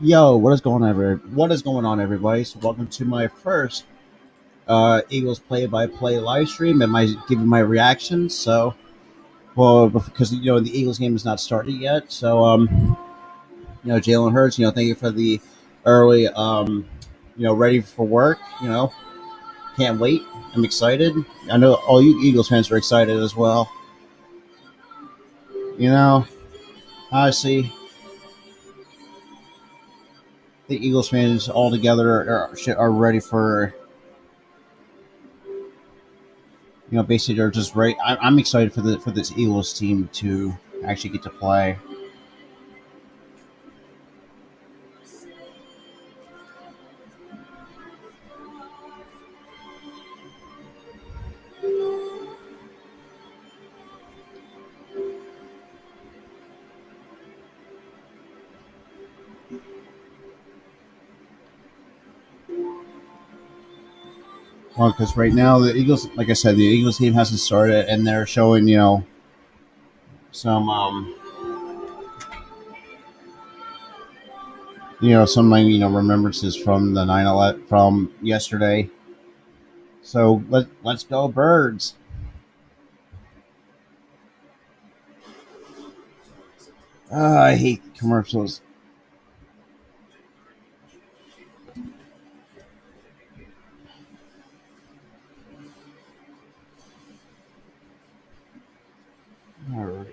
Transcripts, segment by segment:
Yo, what is going on, everybody? So welcome to my first Eagles play-by-play live stream and my giving my reactions. So, well, because the Eagles game is not started yet. So, Jalen Hurts. Thank you for the early, ready for work. Can't wait. I'm excited. I know all you Eagles fans are excited as well. You know, honestly, the Eagles fans all together are ready for basically they're just right. I'm excited for this Eagles team to actually get to play. Well, because right now the Eagles, like I said, the Eagles team hasn't started, and they're showing some some remembrances from the 9/11 from yesterday. So let's go birds. I hate commercials. All right.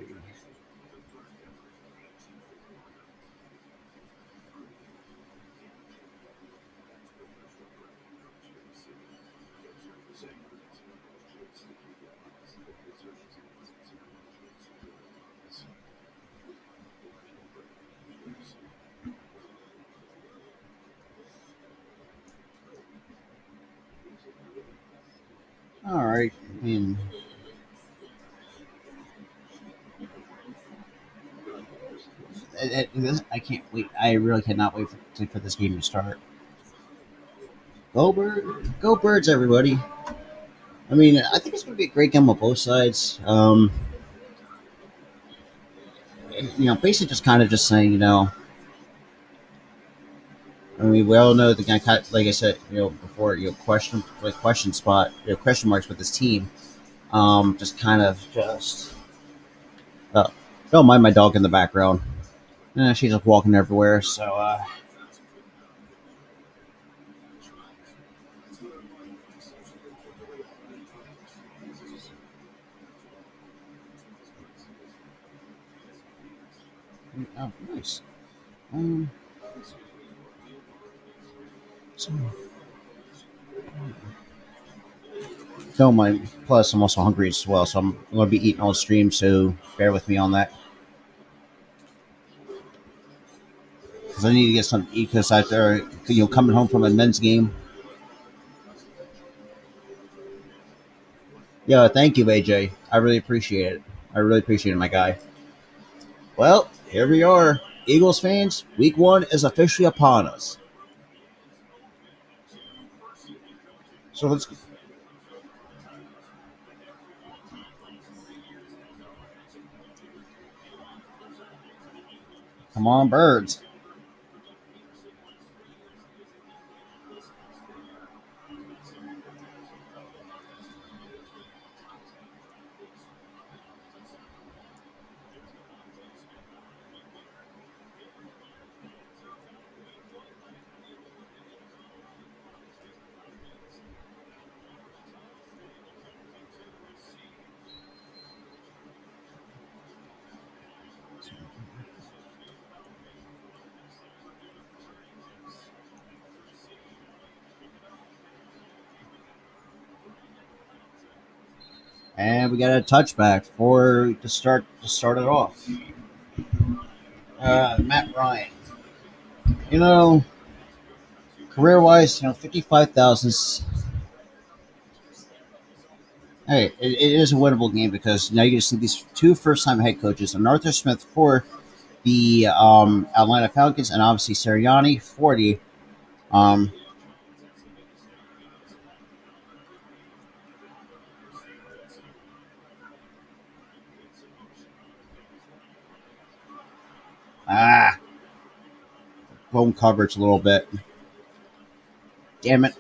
All right. I mean, I can't wait. I really cannot wait for this game to start. Go birds, everybody. I mean, I think it's going to be a great game on both sides. Basically just kind of just saying, I mean, we all know the guy, like I said, before, question spot, question marks with this team. Just kind of just, uh, don't mind my dog in the background. She's just walking everywhere. So, oh, nice. Um, so, don't mind. Plus, I'm also hungry as well, so I'm going to be eating all stream. So, bear with me on that because I need to get something to eat. Because after coming home from a men's game. Yeah, thank you, AJ. I really appreciate it. I really appreciate it, my guy. Well, here we are. Eagles fans, week one is officially upon us. So let's come on, birds. And we got a touchback for to start it off. Matt Ryan. You know, career wise, 55,000. Hey, it is a winnable game because now you get to see these two first time head coaches, and Arthur Smith for the Atlanta Falcons, and obviously Sirianni for the um, ah blown coverage a little bit. Damn it.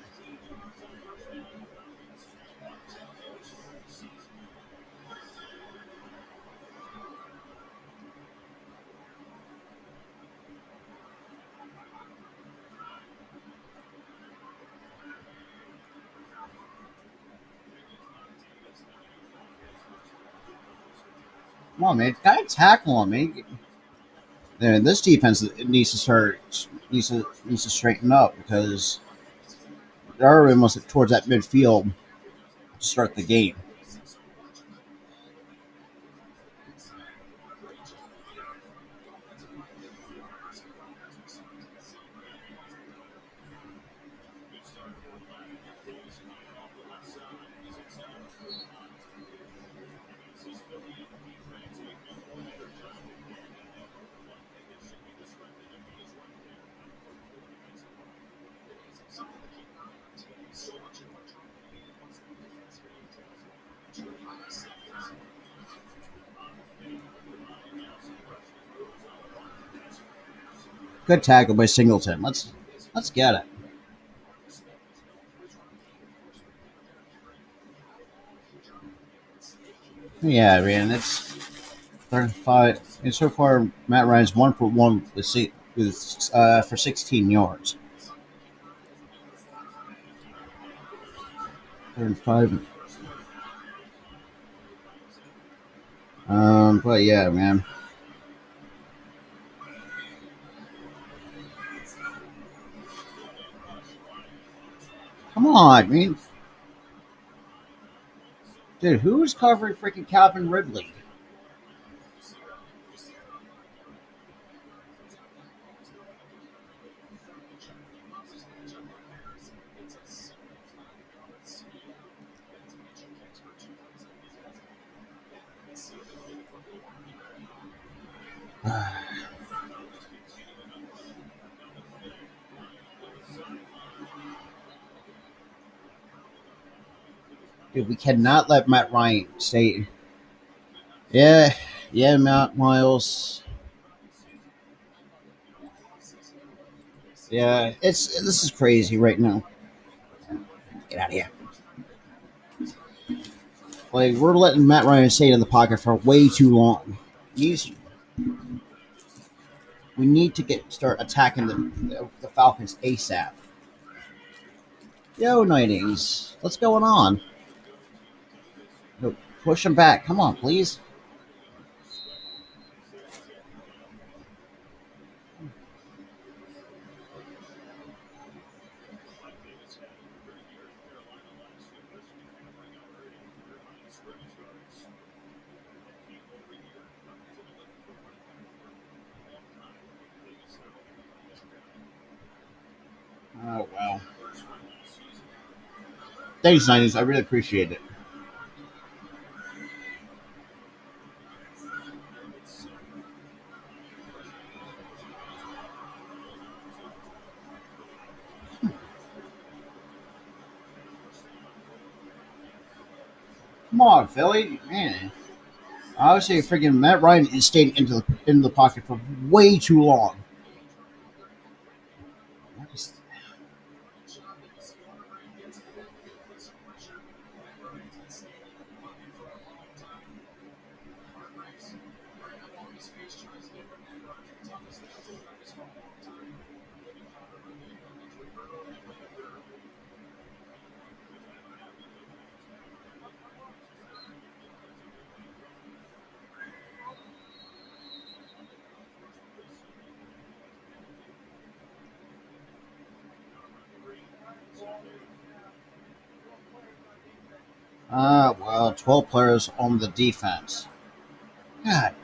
Come on, man. Gotta tackle him, man. And this defense needs to straighten up because they're already almost towards that midfield to start the game. Good tackle by Singleton. Let's get it. Yeah, man. It's 35. And so far, Matt Ryan's 1 for 1 for 16 yards. 35. But yeah, man. Come on, man. Dude, who's covering freaking Calvin Ridley? Dude, we cannot let Matt Ryan stay. Yeah, yeah, Matt Miles. Yeah, it's this is crazy right now. Get out of here. Like we're letting Matt Ryan stay in the pocket for way too long. He's we need to get start attacking the Falcons ASAP. Yo, Nightings, what's going on? Yo, push him back. Come on, please. Oh wow. Thanks, Nightings. I really appreciate it. Come on, Philly, man. Obviously, freaking Matt Ryan is staying into the pocket for way too long. Well, 12 players on the defense. God.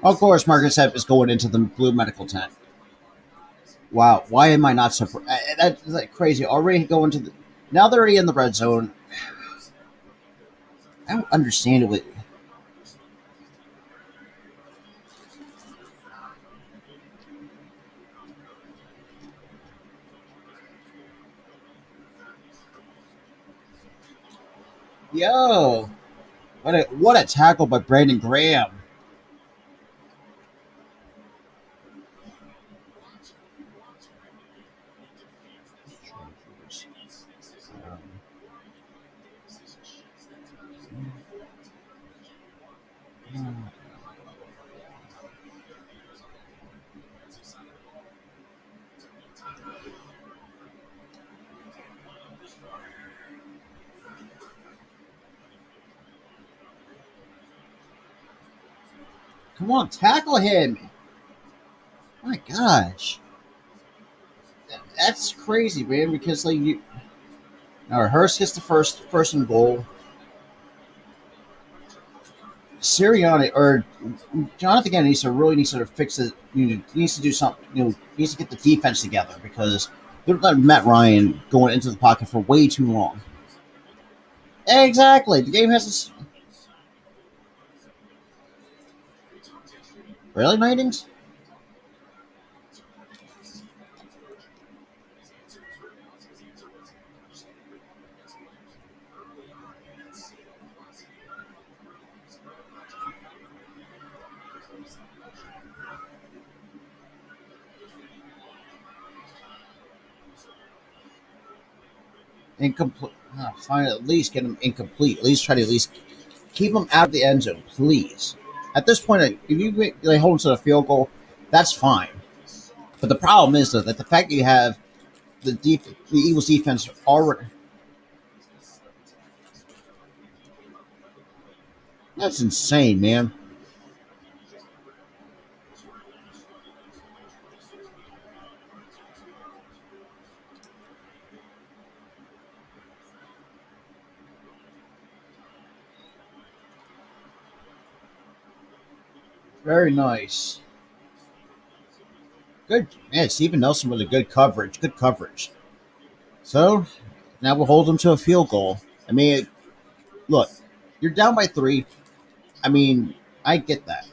Of course, Marcus Epps is going into the blue medical tent. Wow, why am I not surprised? That's like crazy. Already going to the. Now they're already in the red zone. I don't understand it. Yo, What a tackle by Brandon Graham. Come on, tackle him! My gosh, that's crazy, man. Because like you, now Hurst gets the first and goal. Sirianni or Jonathan again needs to fix it. Needs to do something. Needs to get the defense together because they're letting Matt Ryan going into the pocket for way too long. Exactly, the game has to really Nightings. Incomplete. Fine, at least get him incomplete. At least try to at least keep him out of the end zone, please. At this point, if you hold him to the field goal, that's fine. But the problem is that the fact that you have the Eagles defense already. That's insane, man. Very nice. Good. Man, Steven Nelson with a good coverage. Good coverage. So now we'll hold them to a field goal. I mean, look, you're down by three. I mean, I get that.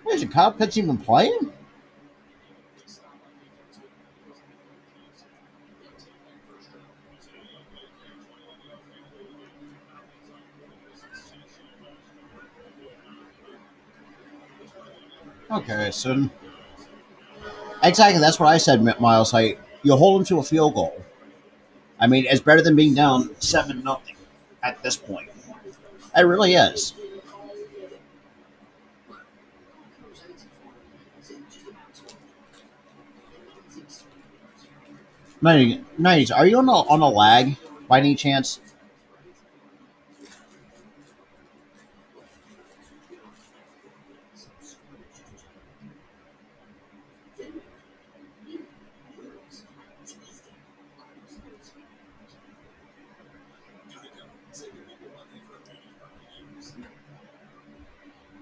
Wait, is Kyle Pitts even playing? Okay, so exactly that's what I said, Miles. Like you hold them to a field goal. I mean, it's better than being down 7-0 at this point. It really is. 90s. Are you on a lag by any chance?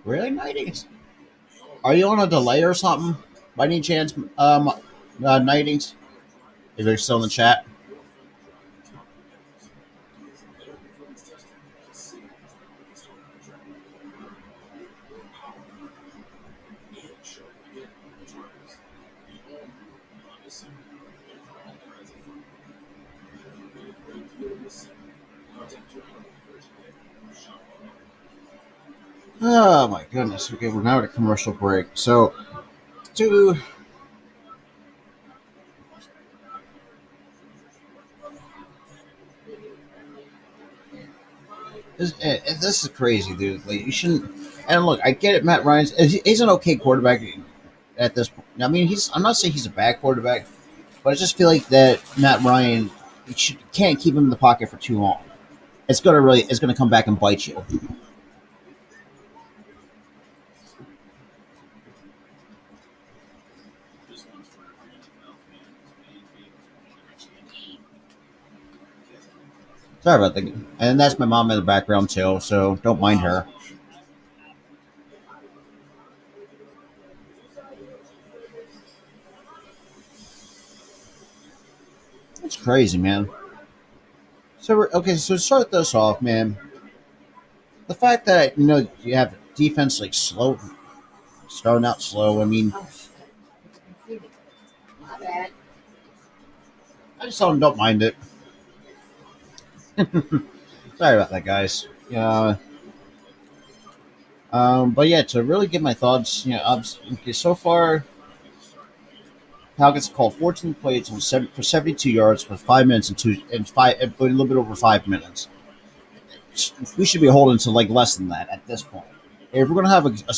Really, 90s? Are you on a delay or something by any chance? 90s. If you're still in the chat. Oh my goodness. Okay, we're now at a commercial break. So, to this is crazy, dude. Like you shouldn't. And look, I get it. Matt Ryan's he's an okay quarterback at this point. I mean, he's. I'm not saying he's a bad quarterback, but I just feel like that Matt Ryan can't keep him in the pocket for too long. It's gonna come back and bite you. Sorry about that. And that's my mom in the background too, so don't mind her. It's crazy, man. So okay, so to start this off, man. The fact that you have defense starting out slow. I mean, I just don't mind it. Sorry about that, guys. Yeah. But yeah, to really give my thoughts, okay, so far, Falcons called 14 plays for 72 yards with 5 minutes and a little bit over 5 minutes. We should be holding to like less than that at this point. If we're gonna have a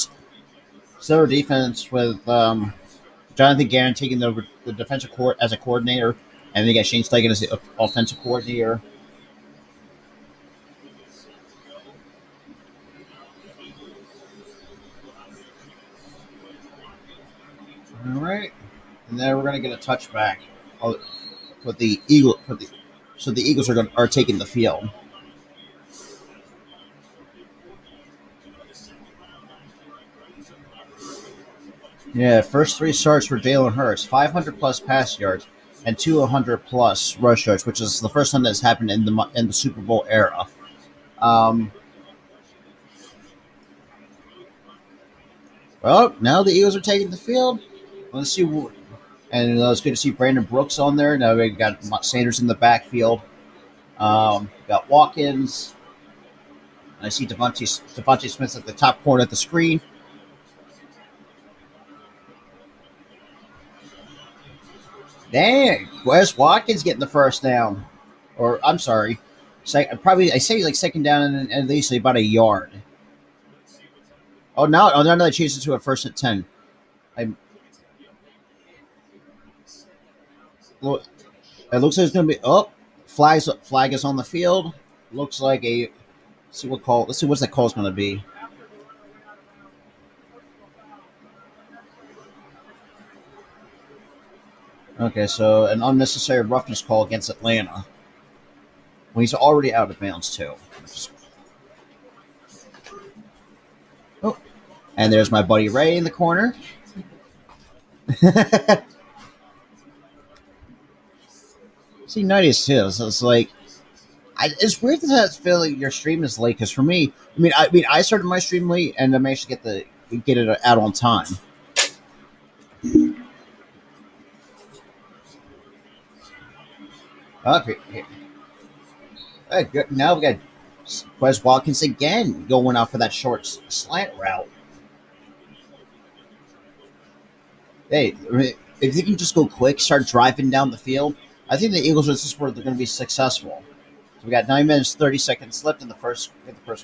stellar defense with Jonathan Gannon taking over the defensive court as a coordinator, and then you got Shane Steichen as the offensive coordinator. All right, and then we're gonna get a touchback for the Eagle. So the Eagles are taking the field. Yeah, first three starts for Jalen Hurts, 500 plus pass yards and 200 plus rush yards, which is the first time that's happened in the Super Bowl era. Um, well, now the Eagles are taking the field. Let's see, and it's good to see Brandon Brooks on there. Now we got Sanders in the backfield. Got Watkins. I see Devontae Smith at the top corner of the screen. Dang, Wes Watkins getting the first down. Or, I'm sorry, probably, I say like second down and at least about a yard. Now they changed it to a first and 10. I, well, it looks like it's going to be, flag is on the field. Looks like let's see what's that call's going to be. Okay, so an unnecessary roughness call against Atlanta. When he's already out of bounds, too. Oh, and there's my buddy Ray in the corner. See, nice too. So it's like, it's weird that feel like your stream is late. Because for me, I started my stream late, and I managed to get it out on time. Okay, good. Now we got Wes Watkins again going out for that short slant route. Hey, if you can just go quick, start driving down the field, I think the Eagles this is where they're going to be successful. So we got 9 minutes 30 seconds left in the first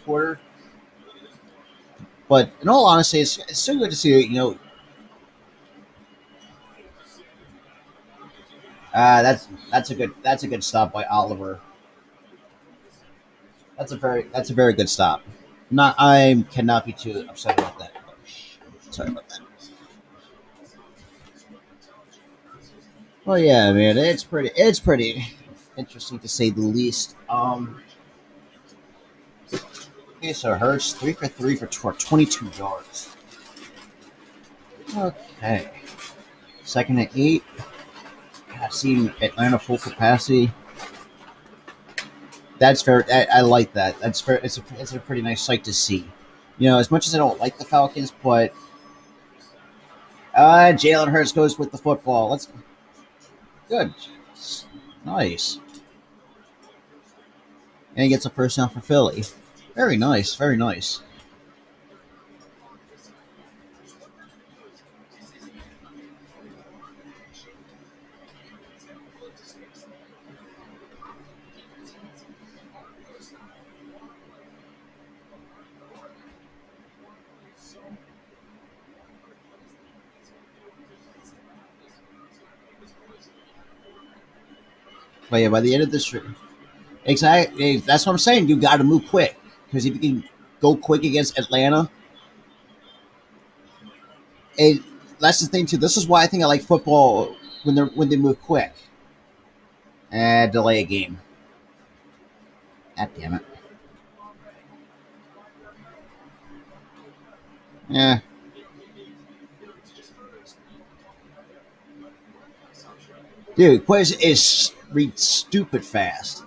quarter. But in all honesty, it's still good to see. That's a good stop by Oliver. That's a very good stop. Not I cannot be too upset about that. Sorry about that. Well, yeah, man, it's pretty interesting to say the least. Okay, so Hurts 3 for 3 for 22 yards. Okay, second and 8. I've seen Atlanta full capacity. That's fair. I like that. That's fair. It's a pretty nice sight to see. As much as I don't like the Falcons, but Jalen Hurts goes with the football. Let's good, nice, and he gets a first down for Philly. Very nice. Very nice. But yeah, by the end of this, exactly, that's what I'm saying. You got to move quick because if you can go quick against Atlanta, and that's the thing too. This is why I think I like football when they move quick and delay a game. God damn it. Yeah. Dude, Quiz is stupid fast.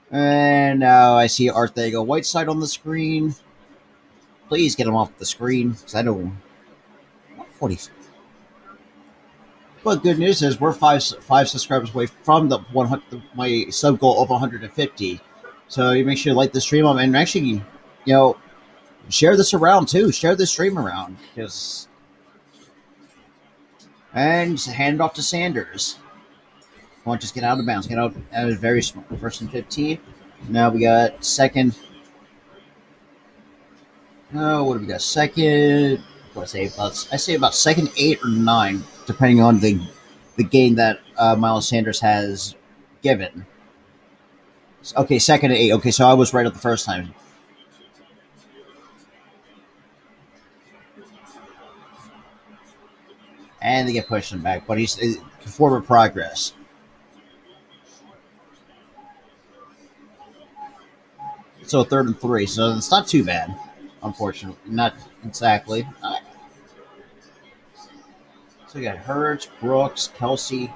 And now I see Arthego Whiteside on the screen. Please get him off the screen because I don't. 40. But good news is we're five subscribers away from the 100 my sub goal of 150. So you make sure you like the stream up and actually, share this around too. Share this stream around because and just hand it off to Sanders. Come on, just get out of bounds. Get out. That was very smart. First and 15. Now we got second. No, what do we got? Second. What I say about second 8 or 9, depending on the game that Miles Sanders has given. Okay, second and 8. Okay, so I was right at the first time. And they get pushed him back, but he's forward progress. So third and 3. So it's not too bad, unfortunately. Not exactly. So we got Hurts, Brooks, Kelsey,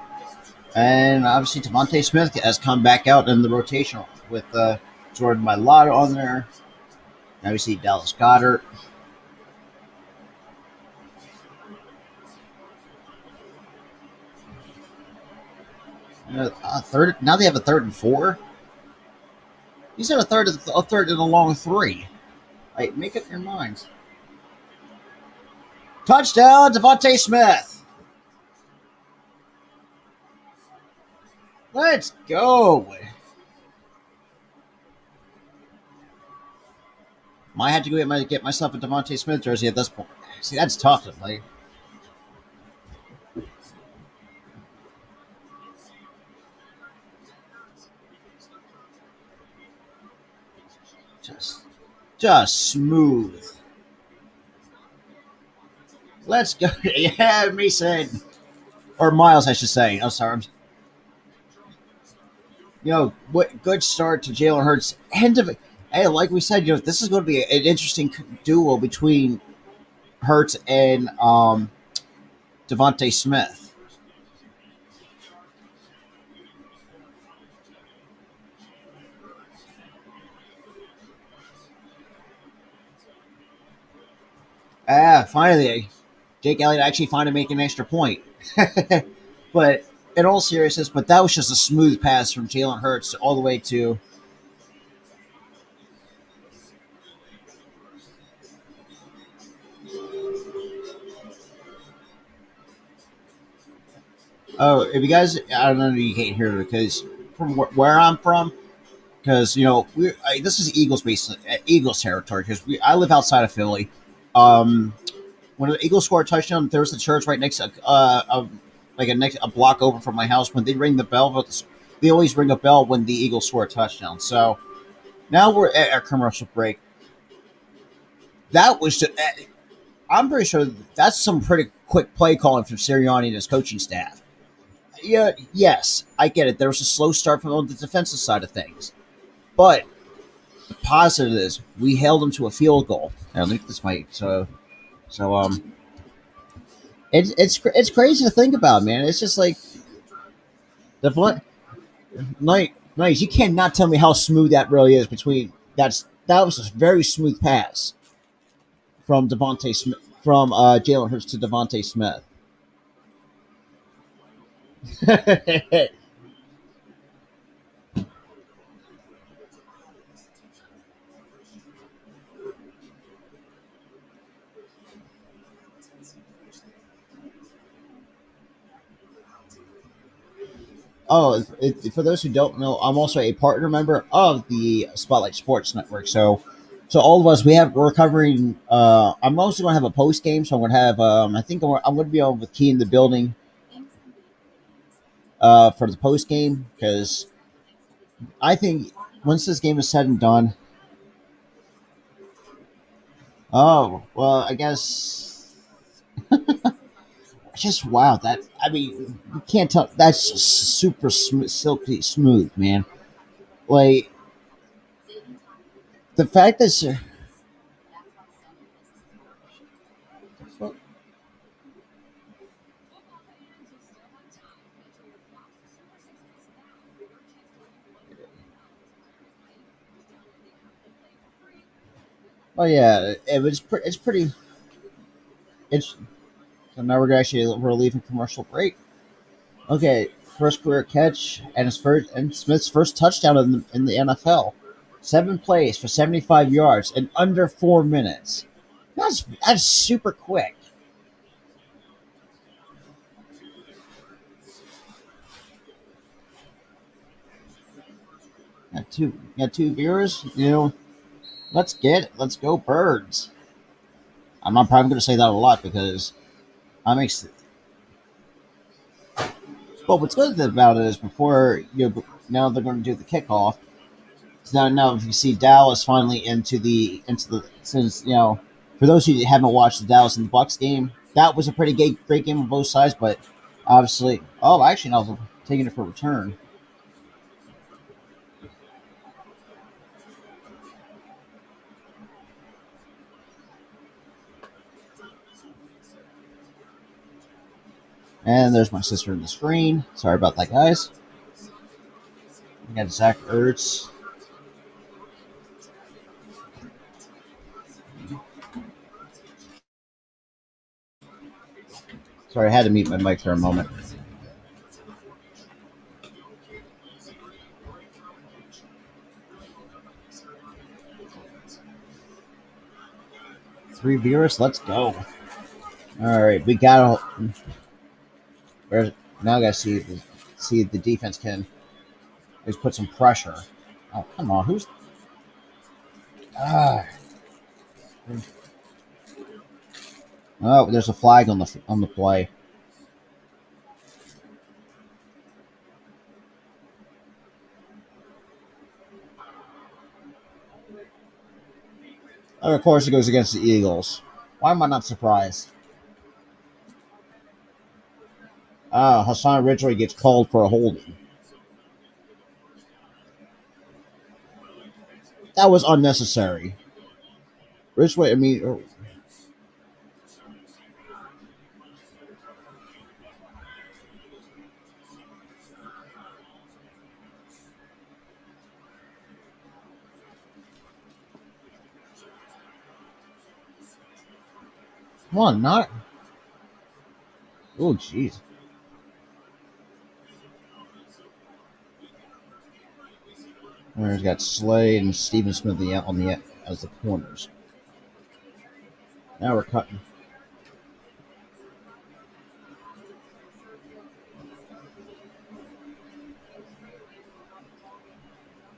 and obviously Devontae Smith has come back out in the rotation with Jordan Mailata on there. Now we see Dallas Goedert. Third. Now they have a third and 4. You said a third and a long 3. Like, make up your minds. Touchdown, Devontae Smith. Let's go. Might have to go get myself a Devontae Smith jersey at this point. See, that's tough to play. Just smooth. Let's go. Yeah, Mason. Or Miles, I should say. I'm sorry. What good start to Jalen Hurts. Hey, like we said, this is going to be an interesting duo between Hurts and Devontae Smith. Finally, Jake Elliott actually finally making an extra point. But in all seriousness, that was just a smooth pass from Jalen Hurts all the way to. Oh, if you guys, I don't know, you can't hear it because from where I'm from, because this is Eagles based Eagles territory because I live outside of Philly. When the Eagles score a touchdown, there's the church right next to a block over from my house. When they ring the bell, they always ring a bell when the Eagles score a touchdown. So now we're at our commercial break. That was just, I'm pretty sure that's some pretty quick play calling from Sirianni and his coaching staff. Yeah, yes, I get it. There was a slow start from the defensive side of things, but the positive is we held them to a field goal. I think this might so. It's crazy to think about, man. It's just like the nice. You cannot tell me how smooth that really is. That was a very smooth pass from Devontae Smith from Jalen Hurts to Devontae Smith. Oh, for those who don't know, I'm also a partner member of the Spotlight Sports Network. So all of us, we're covering. I'm also going to have a post game, so I'm going to have. I think I'm going to be on with Key in the building. For the post game because I think once this game is said and done. Oh well, I guess. Just wow, that I mean, you can't tell. That's just super silky smooth, man. Like the fact that. Oh yeah, it's pretty. It's so now we're leaving commercial break. Okay, first career catch and Smith's first touchdown in the NFL. 7 plays for 75 yards in under 4 minutes. That's super quick. Got two viewers. Let's get it. Let's go birds. I'm not probably going to say that a lot because I'm ex- But what's good about it is now they're going to do the kickoff. So now if you see Dallas finally into the since for those who haven't watched the Dallas and the Bucks game, that was a pretty great game on both sides. But obviously, actually, I was taking it for return. And there's my sister in the screen. Sorry about that, guys. We got Zach Ertz. Sorry, I had to mute my mic for a moment. Three viewers. Let's go. All right, we got. Now I got to see if the defense can just put some pressure. Oh, come on, who's ah? Oh, there's a flag on the play. And of course, it goes against the Eagles. Why am I not surprised? Hassan Ridgway gets called for a holding. That was unnecessary. Ridgway, I mean, come on, not. Oh, jeez. There's got Slade and Stephen Smith on the as the corners. Now we're cutting.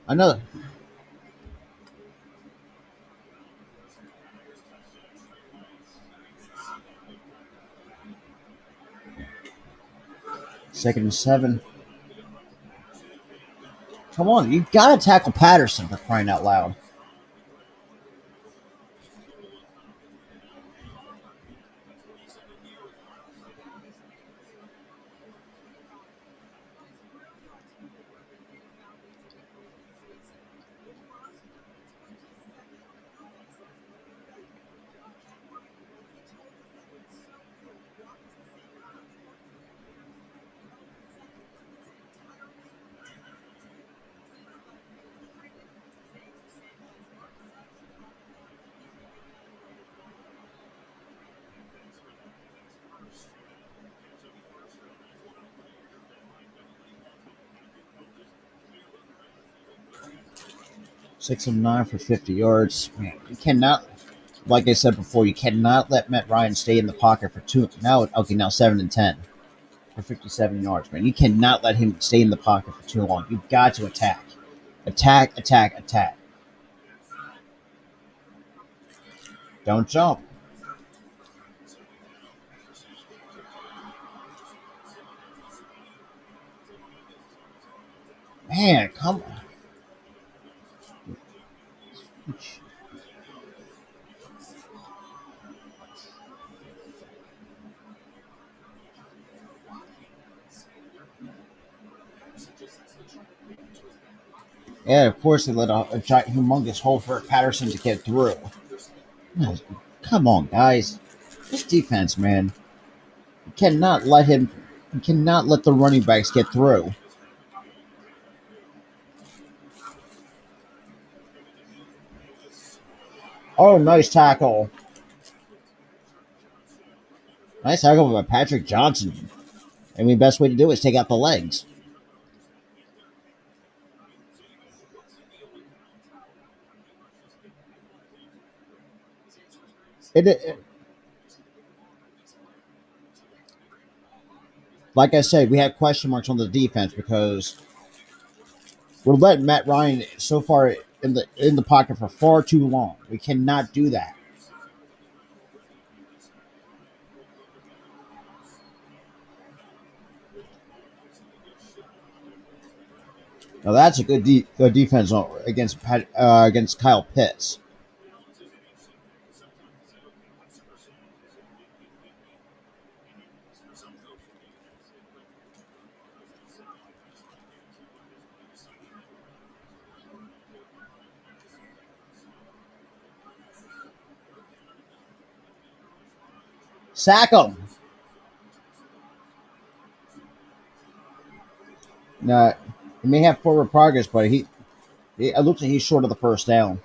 Another 2nd and 7. Come on, you gotta tackle Patterson for crying out loud. Six of 9 for 50 yards. Man, you cannot, like I said before, you cannot let Matt Ryan stay in the pocket for two. Now 7 and 10 for 57 yards, man. You cannot let him stay in the pocket for too long. You've got to attack, attack, attack, attack. Don't jump. Man, come on. Yeah, of course they let a giant, humongous hole for Patterson to get through. Come on, guys. This defense, man. You cannot let him. You cannot let the running backs get through. Oh, nice tackle. Nice tackle by Patrick Johnson. I mean, best way to do it is take out the legs. It like I said, we had question marks on the defense because we're letting Matt Ryan so far in the pocket for far too long. We cannot do that. Now that's a good defense against Kyle Pitts. Sack him. Now, he may have forward progress, but it looks like he's short of the first down.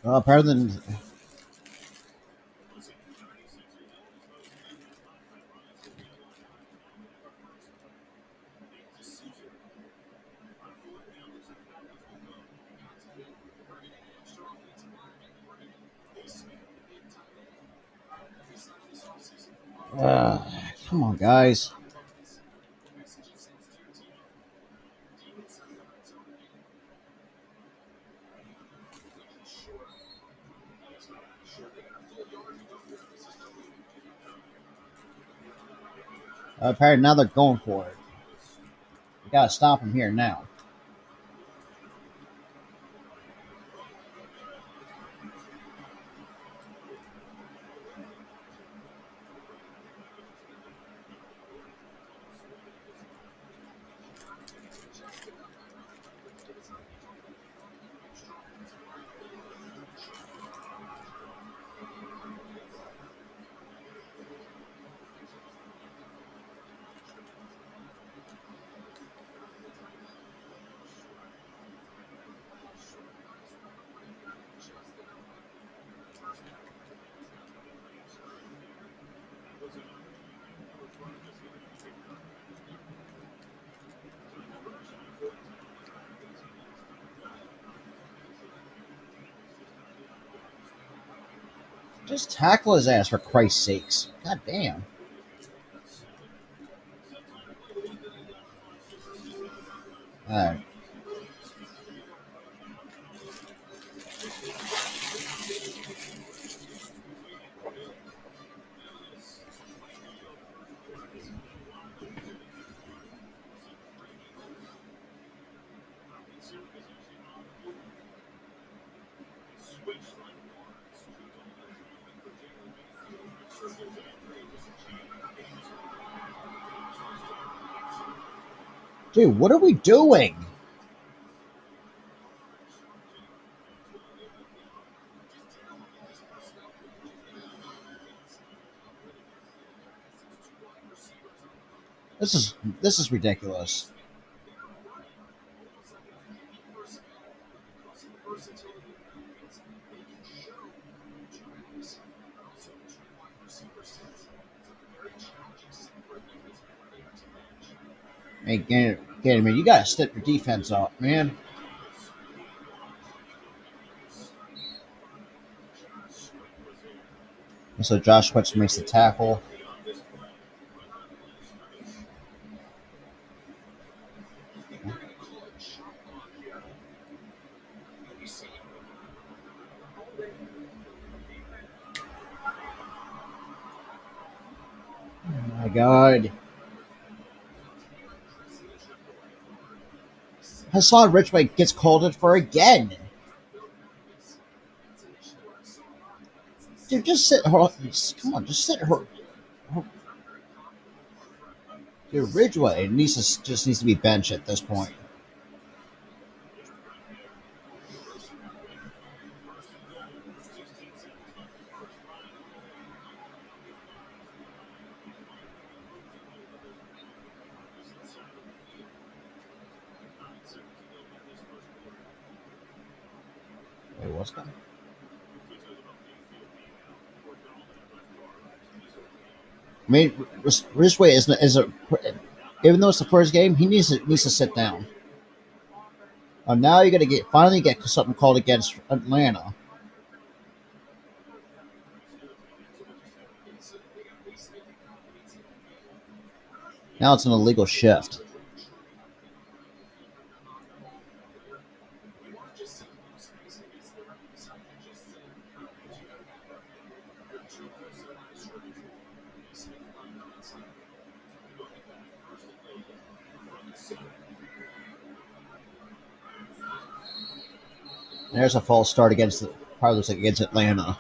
Apparently, uh, come on, guys. Apparently, now they're going for it. We gotta stop him here now. Just tackle his ass for Christ's sakes. God damn. Alright. Dude, what are we doing? This is this is ridiculous. Hey, get him, man. You gotta step your defense up, man. And so Josh Switch makes the tackle. Oh my god. Hassan Ridgway gets called in for again. Dude, just sit her. Come on, just sit her. Dude, Ridgeway just needs to be benched at this point. Wait, what's that? I mean, Ridgeway is a even though it's the first game, he needs to sit down. Now you're gonna finally get something called against Atlanta. Now it's an illegal shift. There's a false start against probably looks like against Atlanta.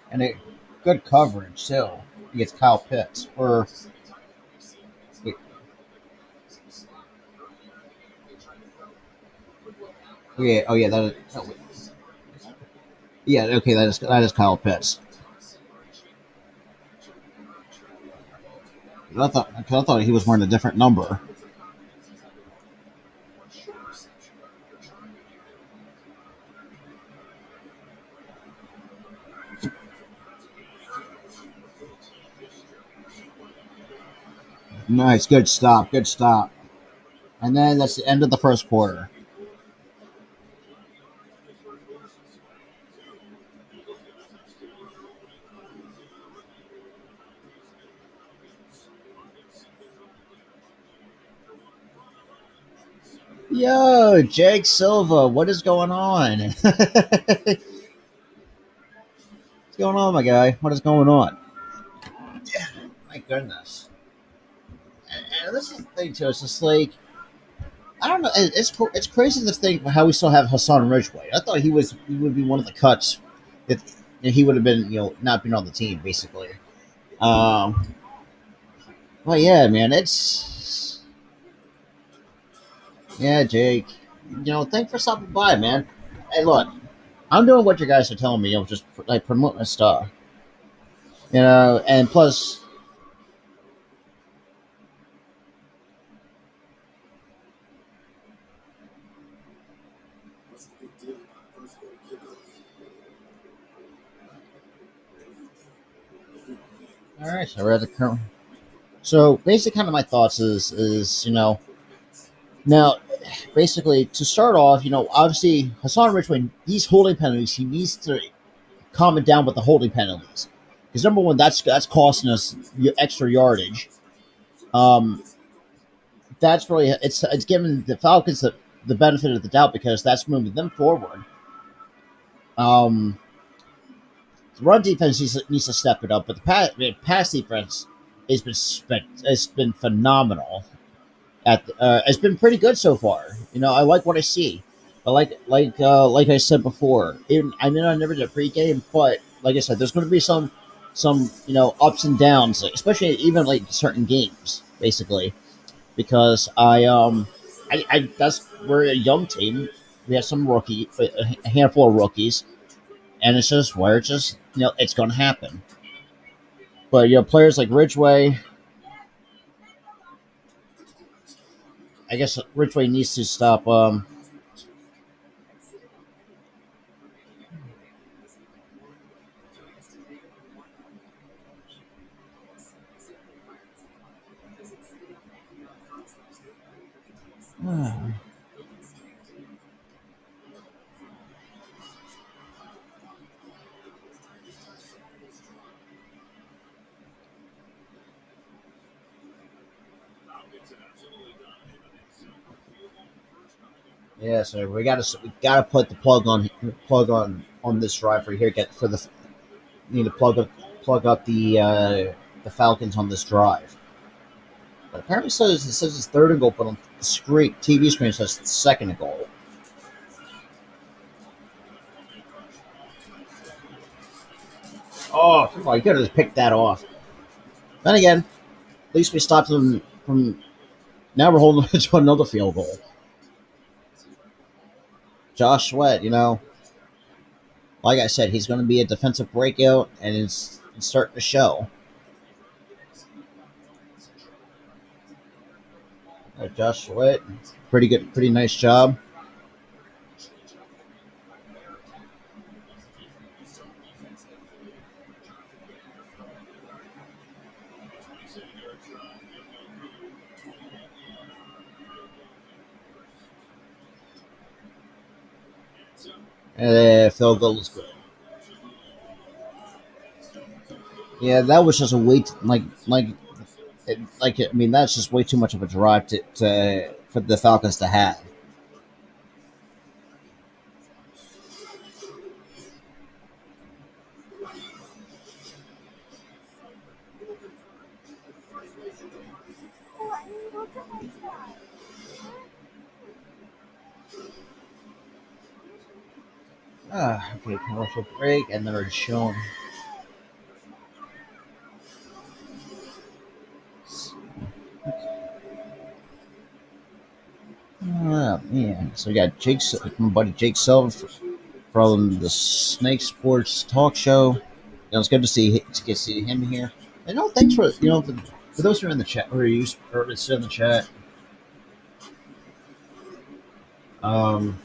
And good coverage too. He gets Kyle Pitts or yeah, oh yeah, that is, oh, yeah, okay, that is Kyle Pitts. I thought he was wearing a different number. Nice, good stop. And then that's the end of the first quarter. Yo, Jake Silva, what is going on? What's going on, my guy? What is going on? My goodness. And this is the thing too. It's just like I don't know. It's crazy to think how we still have Hassan Ridgeway. I thought he would be one of the cuts that he would have been not been on the team basically. Um, but yeah, man, it's yeah, Jake. Thanks for stopping by, man. Hey, look, I'm doing what you guys are telling me. Just like promote my stuff. And plus, all right. So we're at the current. So basically, kind of my thoughts is now basically to start off, obviously Hassan Ridgeway, these holding penalties, he needs to calm it down with the holding penalties. Because number one, that's costing us extra yardage. Um, that's really it's giving the Falcons the benefit of the doubt because that's moving them forward. Um, the run defense needs to step it up, but pass defense has been phenomenal. It's been pretty good so far. I like what I see. But like I said before, even I know I never did a pregame, but like I said, there's going to be some ups and downs, especially even like certain games, basically, because I that's we're a young team. We have a handful of rookies, and it's just where it's just it's going to happen. But players like Ridgeway, I guess Ridgeway needs to stop. Yeah, so we gotta put the plug on this drive right here. Get for the need to plug up the Falcons on this drive. But apparently it says it's third and goal, but on the screen TV screen it says it's second and goal. Oh, come on, you could have just picked that off. Then again, at least we stopped them from. Now we're holding them to another field goal. Josh Sweat, like I said, he's going to be a defensive breakout, and it's starting to show. Josh Sweat, pretty good, pretty nice job. And field goal is good. Yeah, that was just a wait I mean that's just way too much of a drive to for the Falcons to have. Okay, commercial break, and then we're showing. Man, so we got my buddy Jake Silver from the Snake Sports Talk Show. It's good to see him here. And no, thanks for those who are in the chat or still in the chat. Um,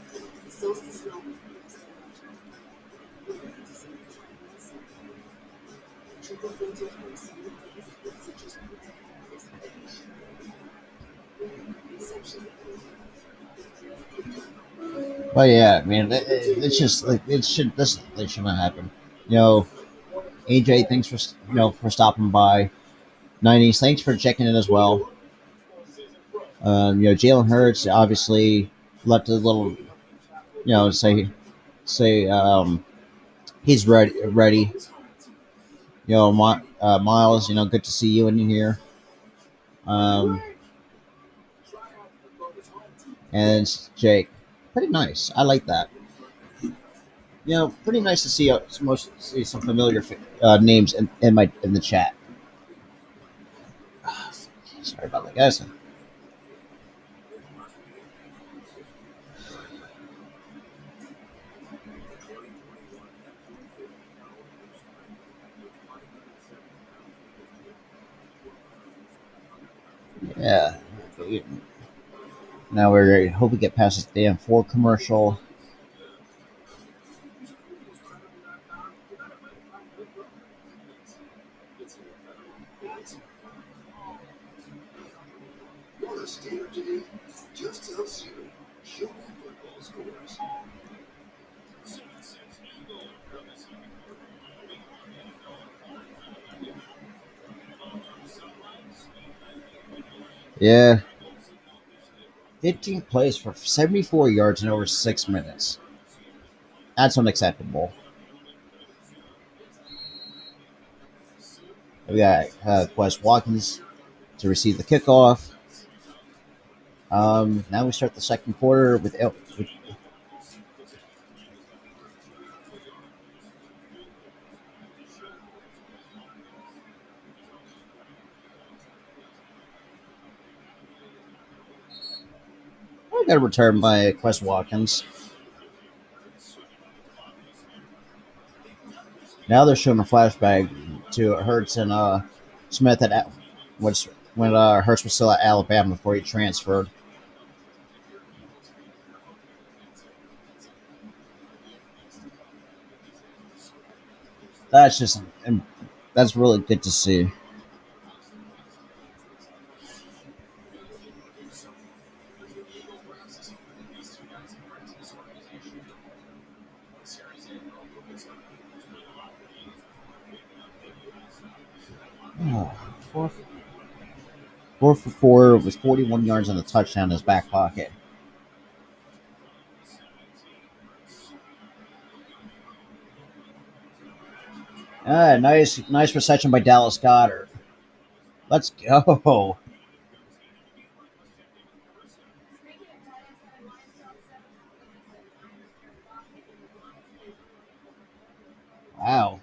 but yeah, man, it's just like it should not happen. You know, AJ, thanks for for stopping by. 90s, thanks for checking in as well. Jalen Hurts obviously left a little, say he's ready. Miles, good to see you in here. Um, and Jake, pretty nice. I like that. Pretty nice to see some familiar names in the chat. Sorry about that, guys. Yeah. Now we're hope we get past this damn Ford commercial. Yeah, 15 plays for 74 yards in over 6 minutes. That's unacceptable. We got Quest Watkins to receive the kickoff. Now we start the second quarter with we got a return by Quest Watkins. Now they're showing a flashback to Hurts and Smith which when Hurts was still at Alabama before he transferred. That's just that's really good to see. Oh, fourth, 4 for 4 was 41 yards on the touchdown in his back pocket. Nice reception by Dallas Goedert. Let's go. Wow.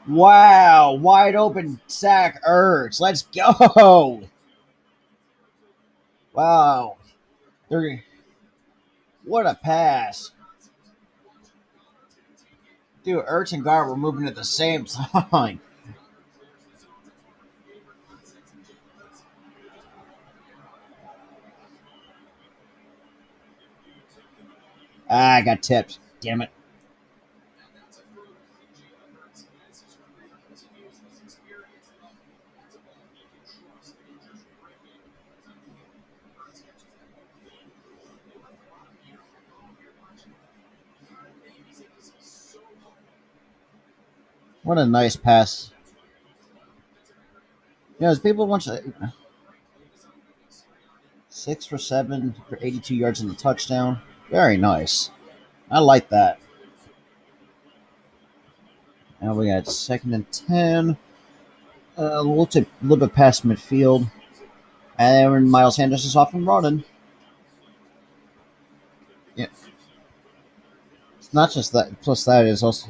Wow. Wide open sack Ertz. Let's go. Wow. They're, what a pass. Dude, Ertz and Goddard were moving at the same time. I got tipped. Damn it. What a nice pass. You know, as people want to 6 for 7 for 82 yards in the touchdown. Very nice. I like that. Now we got 2nd and 10. A little bit past midfield. And Miles Sanders is off and running. Yeah. It's not just that. Plus that is also...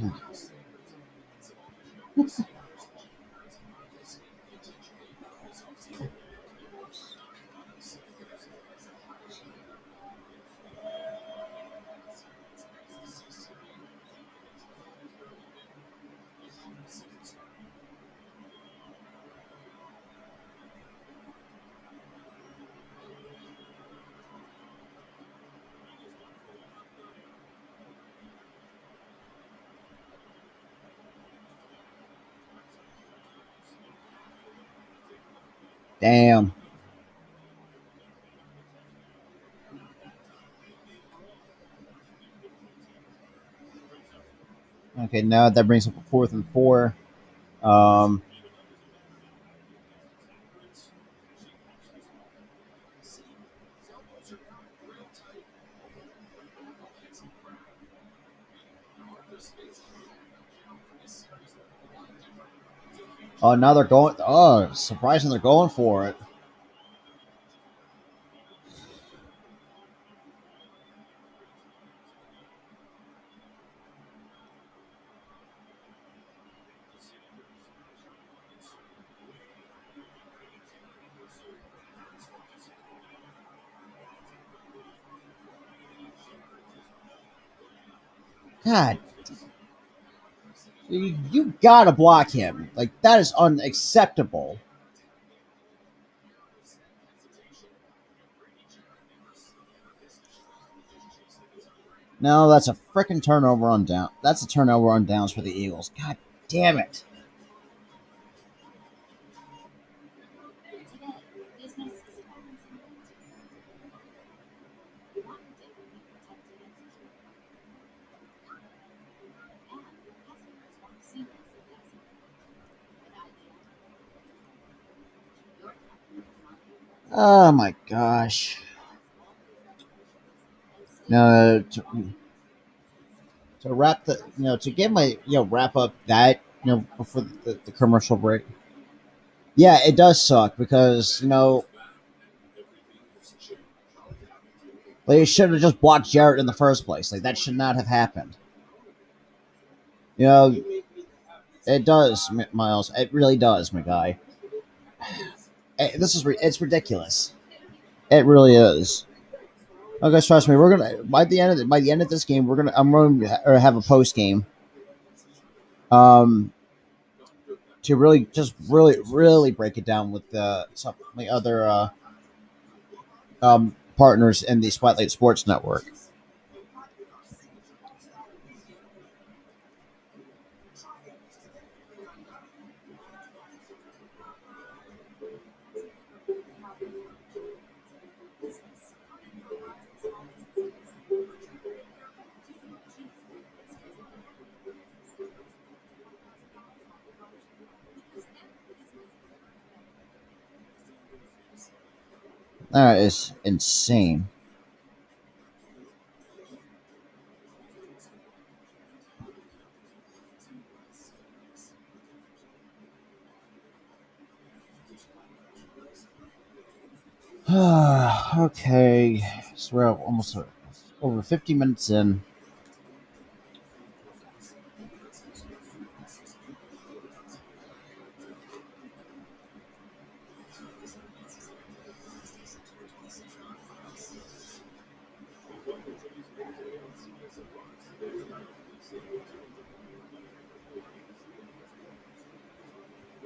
Damn. Okay, now that brings up a 4th and 4. Um, oh, now they're going. Oh, surprising they're going for it. God, you gotta block him. Like, that is unacceptable. No, that's a freaking turnover on down. That's a turnover on downs for the Eagles. God damn it. Oh my gosh. No, to wrap the to get my wrap up that before the commercial break. Yeah, it does suck because they should have just blocked Jarrett in the first place. Like, that should not have happened. You know, it does, Miles. It really does, my guy. It's ridiculous. It really is. Oh, guys, trust me. We're gonna by the end of this game, I'm going to have a post game. To really just really break it down with some of the other partners in the Spotlight Sports Network. That is insane. Okay, so we're almost over 50 minutes in.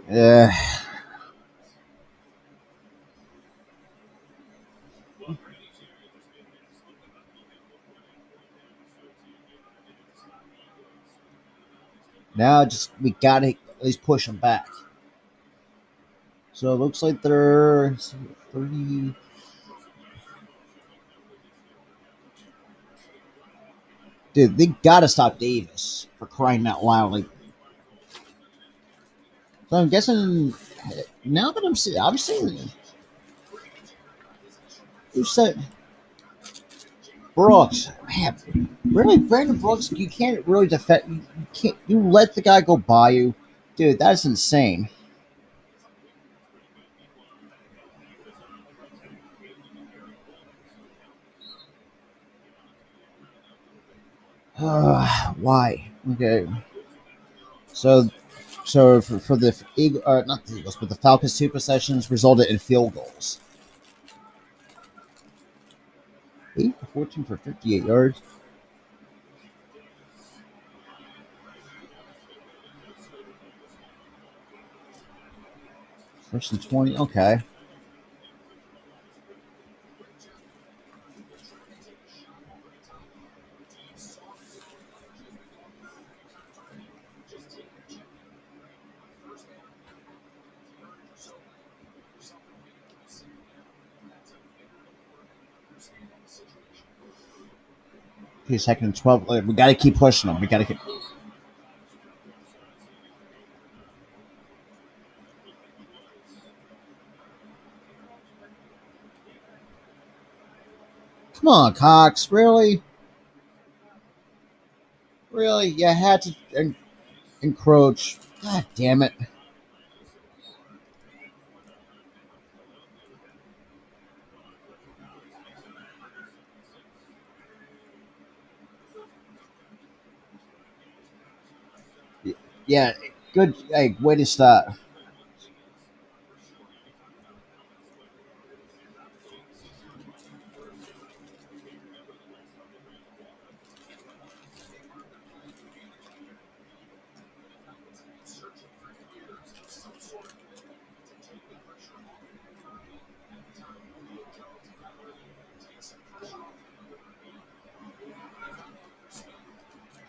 Uh, Now just we gotta at least push them back. So it looks like they're 30. Dude, they gotta stop Davis for crying out loud. Like, so I'm guessing now that I'm seeing who said Brooks. Man, really, Brandon Brooks, you can't really defend. You can't. You let the guy go by you, dude. That's insane. Why? Okay, so for the Eagle, not the Eagles, but the Falcons' two possessions resulted in field goals. 8 for 14 for 58 yards. First and 20. Okay. Okay, second and 12. We got to keep pushing them. We got to keep. Come on, Cox. Really? Really? You had to encroach. God damn it. Yeah, good. Hey, way to start.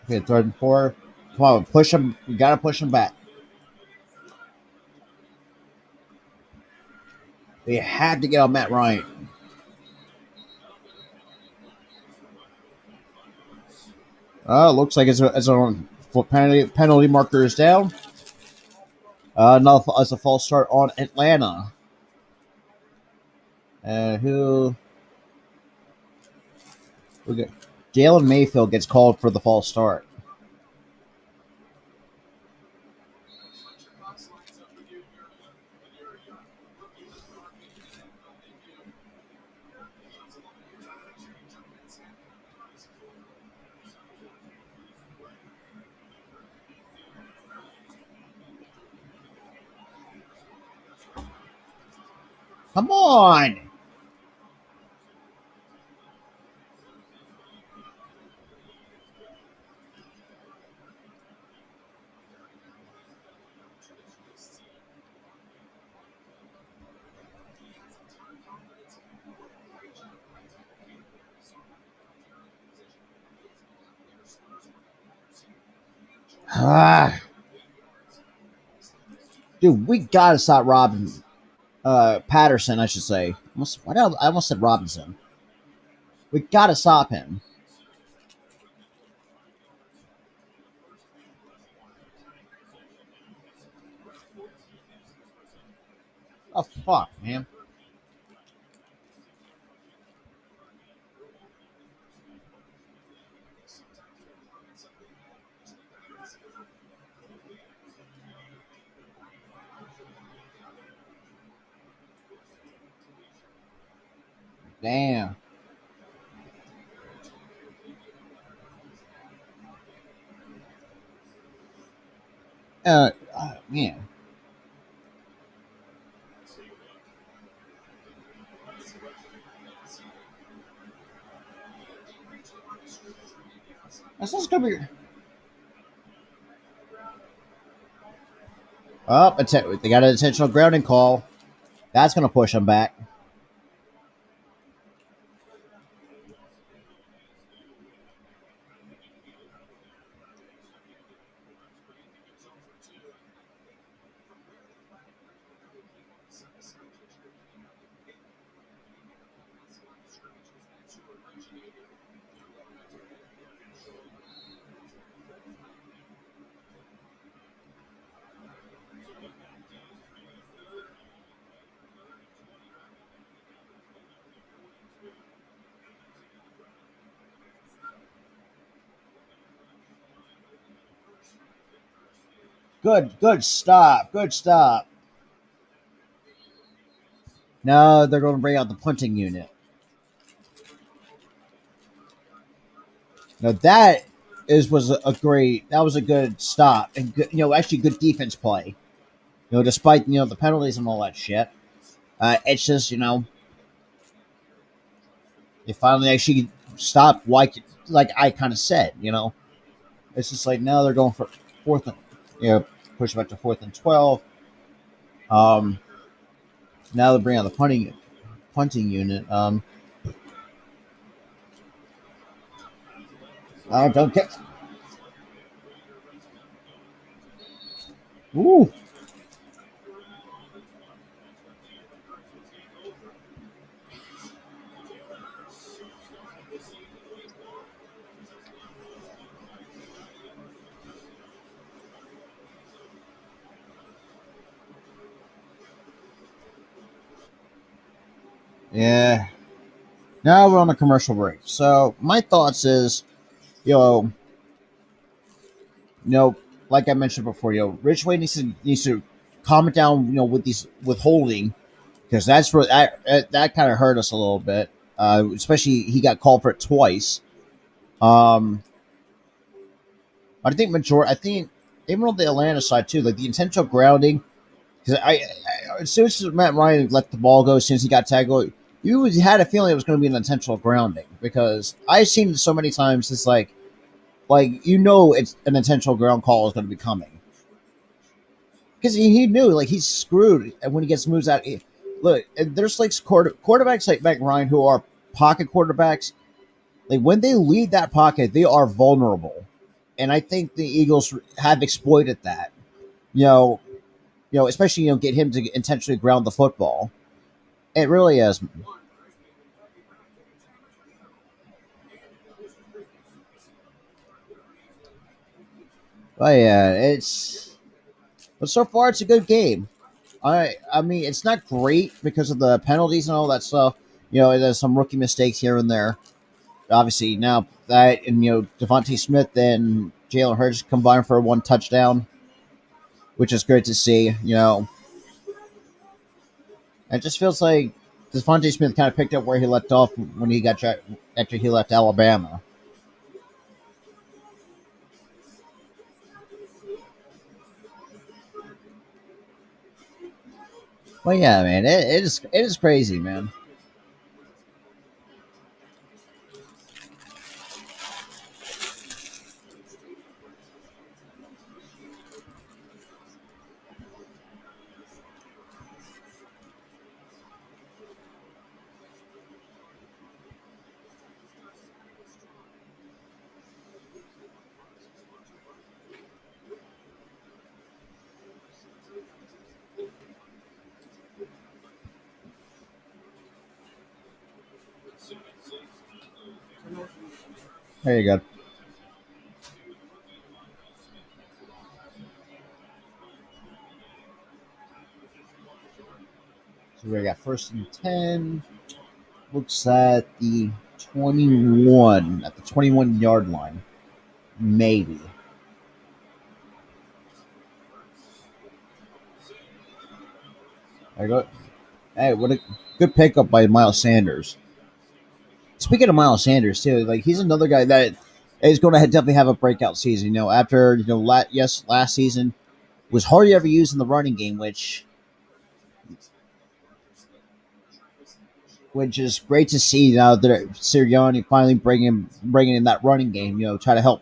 Okay, third and four. Come on, push them. We got to push them back. We had to get on Matt Ryan. Looks like it's on penalty marker is down. Now it's a false start on Atlanta. Who we got? Jalen Mayfield gets called for the false start. Come on. Ah, dude, we gotta stop Robin. Patterson, I should say. I almost said Robinson. We gotta stop him. Oh fuck, man. Damn. Man. That's just gonna be. Oh, they got an intentional grounding call. That's gonna push them back. Good stop. Good stop. Now they're going to bring out the punting unit. Now that is was a great. That was a good stop and good, actually good defense play. Despite the penalties and all that shit. It's just they finally actually stopped. Like I kind of said, it's just like now they're going for fourth and push back to 4th and 12. Um, Now they're bringing out the punting unit. I don't get. Ooh, yeah. Now we're on a commercial break. So my thoughts is, you know, you know, like I mentioned before, Rich Wade needs to calm it down, with these withholding because that's where that kind of hurt us a little bit. Especially he got called for it twice. Um, but I think even on the Atlanta side too, like the intentional grounding. Because as soon as Matt Ryan let the ball go, as soon as he got tackled, you had a feeling it was going to be an intentional grounding because I've seen it so many times. It's like it's an intentional ground call is going to be coming because he knew like he's screwed and when he gets moves out. Look, there's like quarterbacks like Matt Ryan who are pocket quarterbacks. Like when they leave that pocket, they are vulnerable, and I think the Eagles have exploited that. You know, especially get him to intentionally ground the football. It really is. Oh yeah, but so far it's a good game. I mean it's not great because of the penalties and all that stuff. There's some rookie mistakes here and there. Obviously now that and Devontae Smith and Jalen Hurts combined for one touchdown, which is great to see. It just feels like Devontae Smith kind of picked up where he left off when he got after he left Alabama. Well, yeah, man, it is crazy, man. There you go. So we got 1st and 10. Looks at the 21 at the 21-yard line, maybe. There you go. Hey, what a good pickup by Miles Sanders. Speaking of Miles Sanders too, like he's another guy that is going to definitely have a breakout season. After last season was hardly ever used in the running game, which is great to see now that Sirianni finally bringing in that running game. Try to help,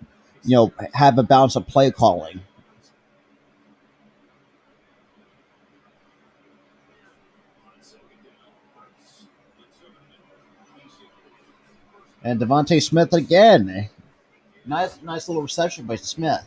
have a balance of play calling. And Devontae Smith again, nice little reception by Smith.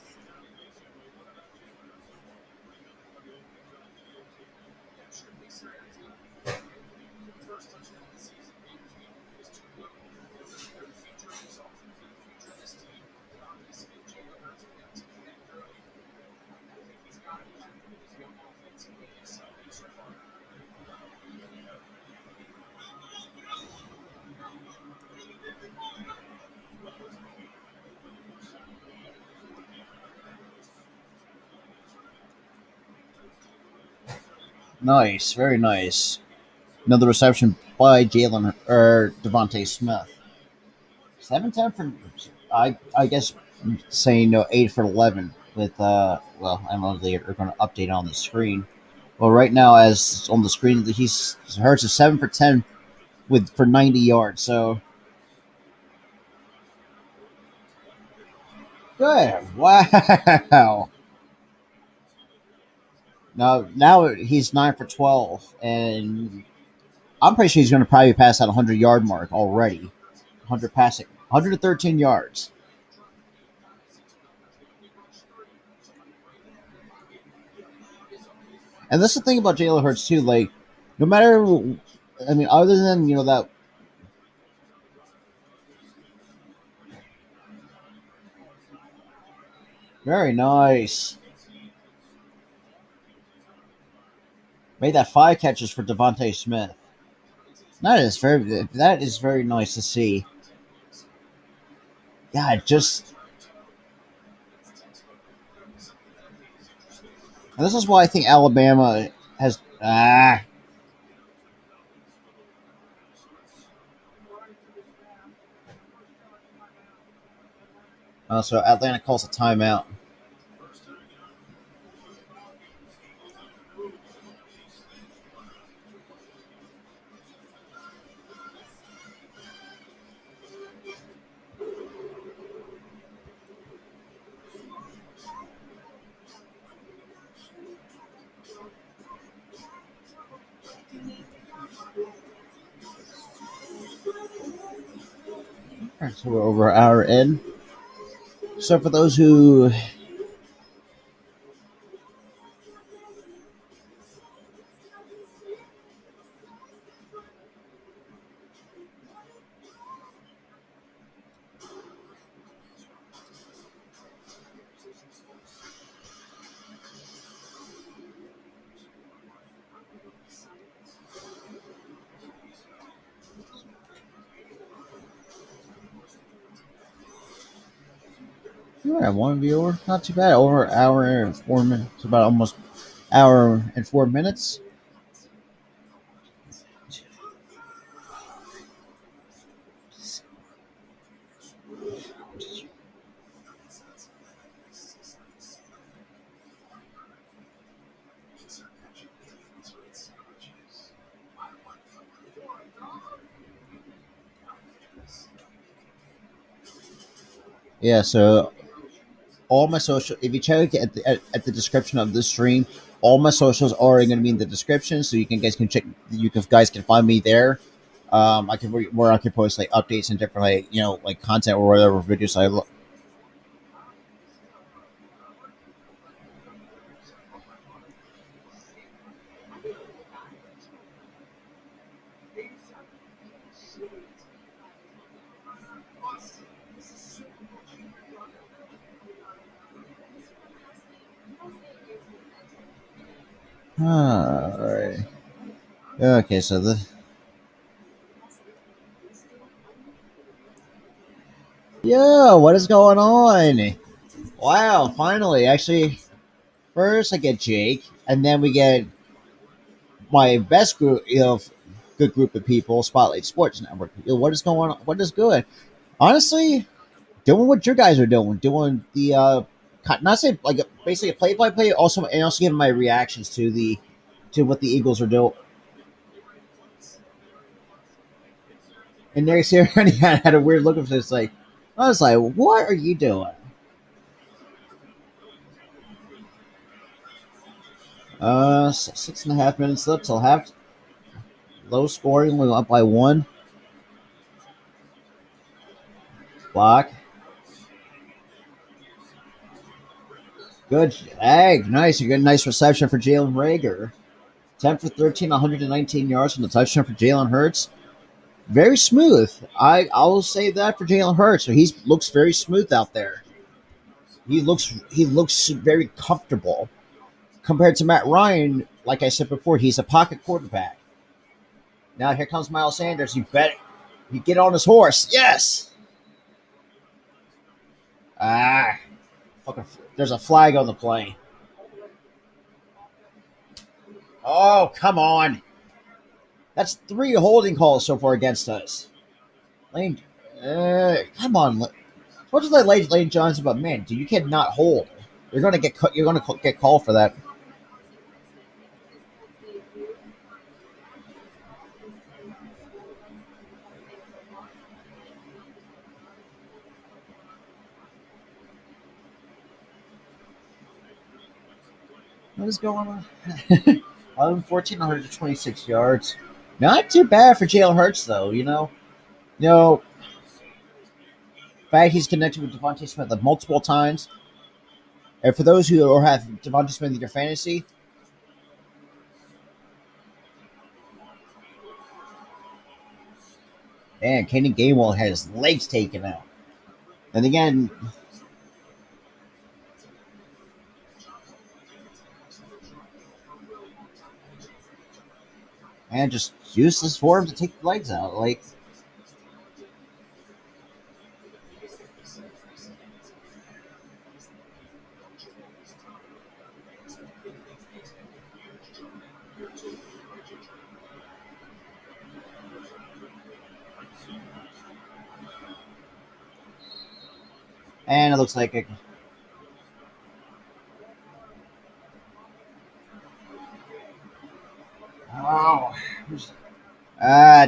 Nice, very nice. Another reception by Jalen or Devontae Smith. 7-10 for I guess saying 8 for 11 with well, I don't know if they are going to update on the screen. Well, right now as on the screen he's Hurts is 7 for 10 with for 90 yards. So good. Wow. Now he's 9 for 12, and I'm pretty sure he's going to probably pass that 100-yard mark already. 100 passing, 113 yards. And that's the thing about Jalen Hurts too. Like, no matter, I mean, other than that very nice. Made that 5 catches for Devontae Smith. That is very nice to see. Yeah, and this is why I think Alabama has so Atlanta calls a timeout. So we're over an hour in. So for those who yeah, one viewer, not too bad. Over an hour and 4 minutes, about almost hour and 4 minutes. Yeah, so all my social, if you check at the description of this stream, all my socials are going to be in the description, so guys can check. Guys can find me there. I can where I can post like updates and different like content or whatever videos I look. All right. Okay, so what is going on? Wow, finally, actually, first I get Jake, and then we get my best group, good group of people. Spotlight Sports Network. What is going on? What is good? Honestly, doing what your guys are doing the not say like basically a play by play, also and also giving my reactions to what the Eagles are doing. And Nick Sirianni had a weird look of this, like I was like, "What are you doing?" 6.5 minutes left till half. Low scoring, we up by one. Block. Good. Hey, nice. You got a nice reception for Jalen Rager. 10 for 13, 119 yards from the touchdown for Jalen Hurts. Very smooth. I will say that for Jalen Hurts. So he looks very smooth out there. He looks very comfortable compared to Matt Ryan. Like I said before, he's a pocket quarterback. Now here comes Miles Sanders. You get on his horse. Yes. Ah, fucking. There's a flag on the play. Oh, come on. That's 3 holding calls so far against us. Lane, come on. What did Lane Johnson? But man, dude, you cannot hold. You're gonna get You're gonna get called for that. What is going on? 11, 14, 126 yards. Not too bad for Jalen Hurts, though. In fact, he's connected with Devontae Smith like multiple times. And for those who have Devontae Smith in your fantasy, man, Kenny Gainwell had his legs taken out. And again, and just useless for him to take the legs out. Like, and it looks like oh,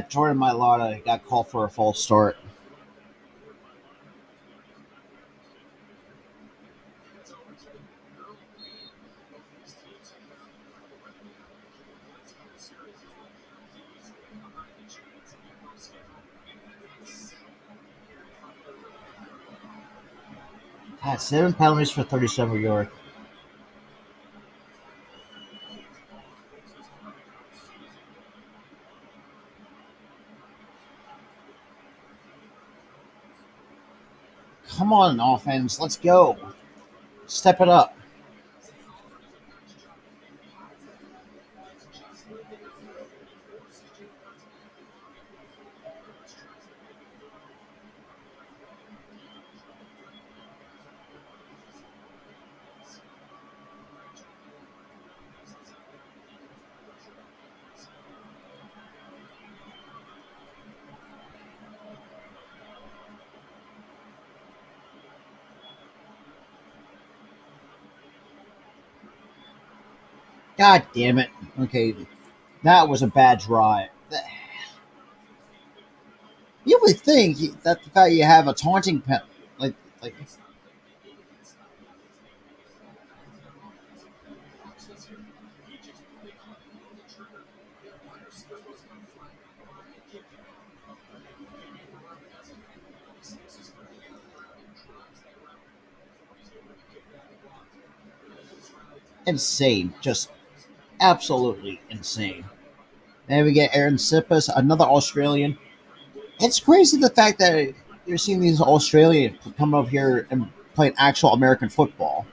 Jordan Mailata got called for a false start. Had 7 penalties for 37 yards. Come on, offense, let's go. Step it up. God damn it. Okay, that was a bad drive. You would think that the fact you have a taunting pen, like insane, just absolutely insane. Then we get Aaron Sippas, another Australian. It's crazy the fact that you're seeing these Australians come up here and play actual American football.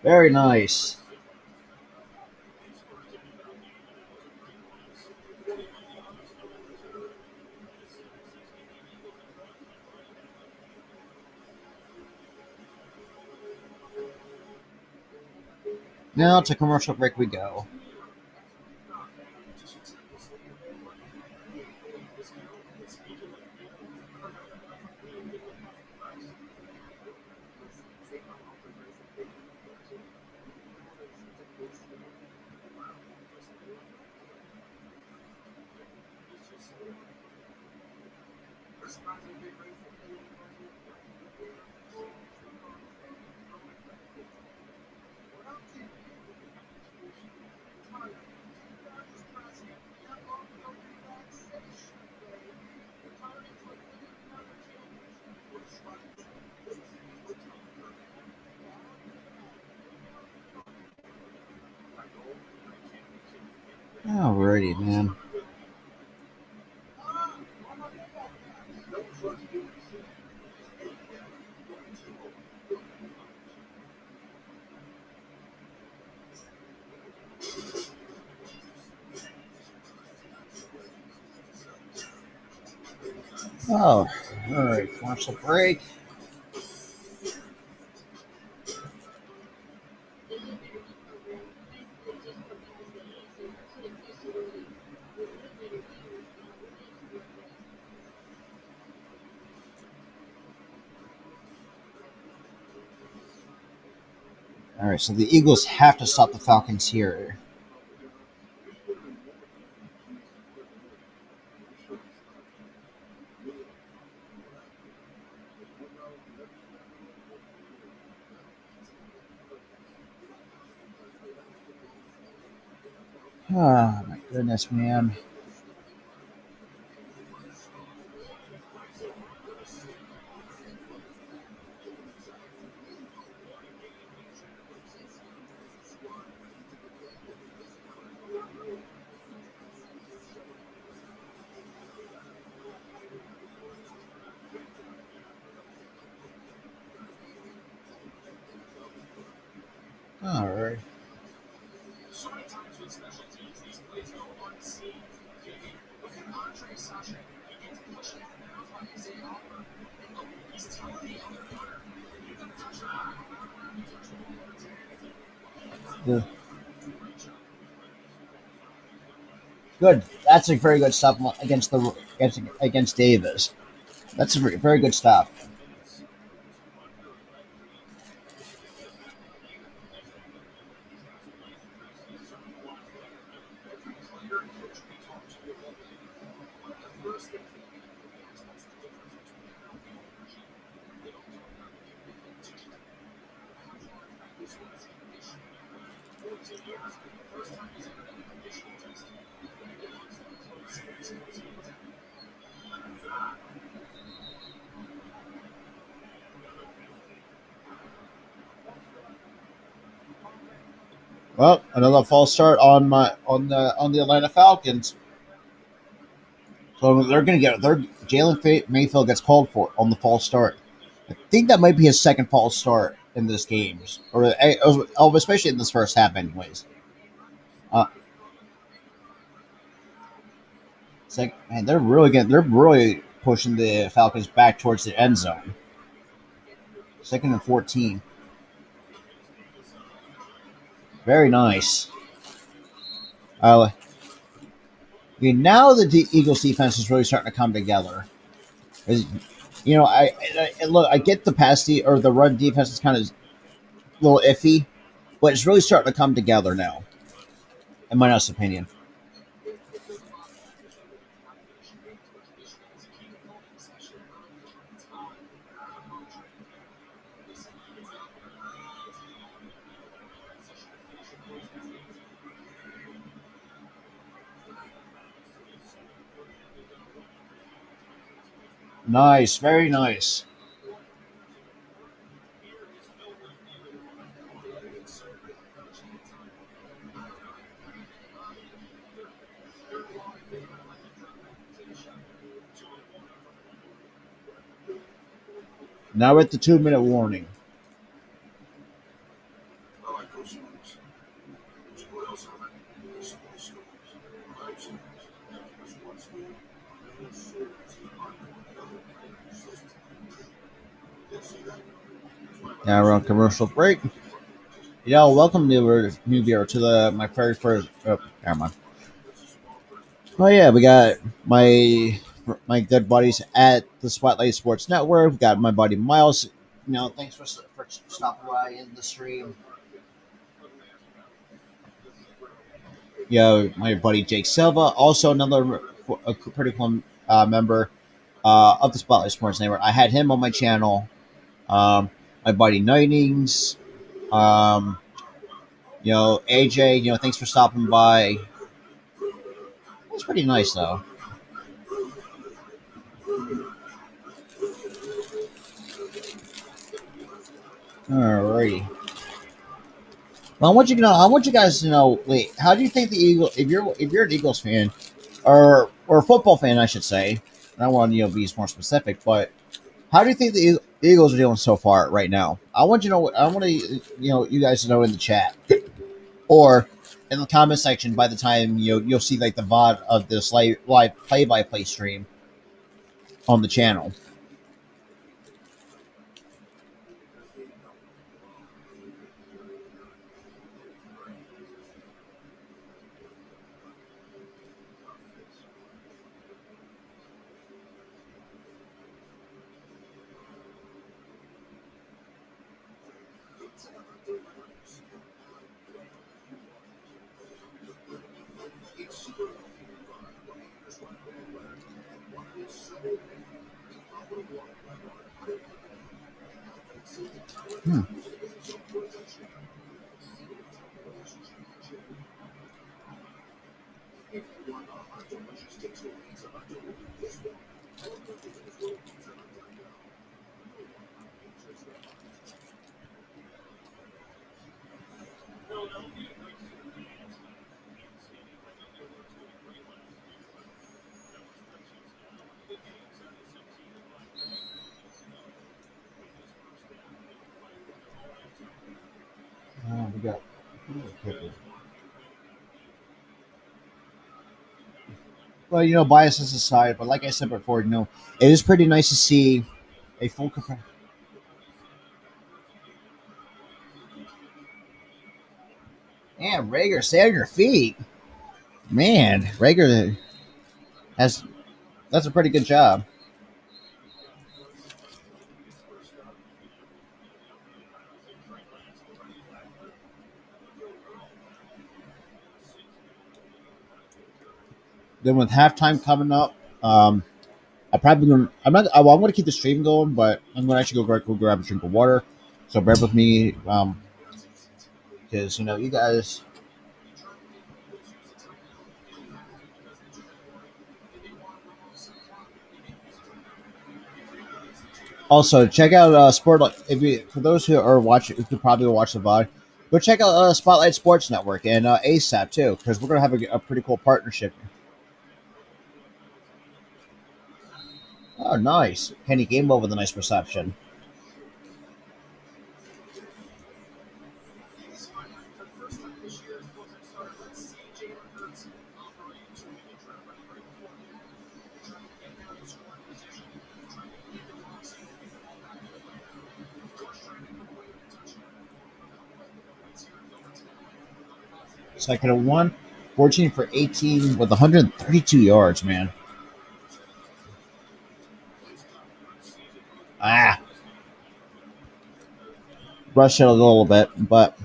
Very nice. Now to commercial break we go. Alrighty, man. Oh, alright, commercial break. Alright, so the Eagles have to stop the Falcons here. Oh my goodness, man. Alright. The, good. That's a very good stop against Davis. That's a very good stop. Well, another false start on the Atlanta Falcons. So they're going to get their Mayfield gets called for on the false start. I think that might be his second false start in this game, or especially in this first half, anyways. Uh, it's like, man, they're really pushing the Falcons back towards the end zone. 2nd and 14. Very nice. Uh, now the Eagles defense is really starting to come together. Is look, I get the or the run defense is kind of a little iffy, but it's really starting to come together now, in my honest opinion. Nice, very nice. Now we're at the 2 minute warning. Now we're on commercial break. Yo, welcome new viewer to the my very first. Oh, never mind. Oh yeah, we got my good buddies at the Spotlight Sports Network. We got my buddy Miles. Thanks for stopping by in the stream. My buddy Jake Silva, also another critical member of the Spotlight Sports Network. I had him on my channel. My buddy Nightings. Um, AJ. Thanks for stopping by. It's pretty nice though. Alrighty. Well, I want you guys to know. Wait, how do you think the Eagle? If you're an Eagles fan, or a football fan, I should say. And I want be more specific, but how do you think the Eagles are doing so far right now? I want you to know. I want to you guys to know in the chat or in the comment section. By the time you'll see like the VOD of this live play by play stream on the channel. Hmm. We got. Well, biases aside, but like I said before, it is pretty nice to see a full. Man, Rager, stay on your feet. Man, Rager has that's a pretty good job. Then with halftime coming up, I'm not. I'm going to keep the stream going, but I'm going to actually go grab a drink of water. So bear with me, because you guys. Also, check out Sport. If you, for those who are watching, who probably will watch the VOD, go check out Spotlight Sports Network and ASAP too, because we're gonna have a pretty cool partnership. Oh, nice! Kenny Gamewell with a nice reception. Second and one, 14 for 18 with 132 yards. Man, ah, rushed it a little bit, but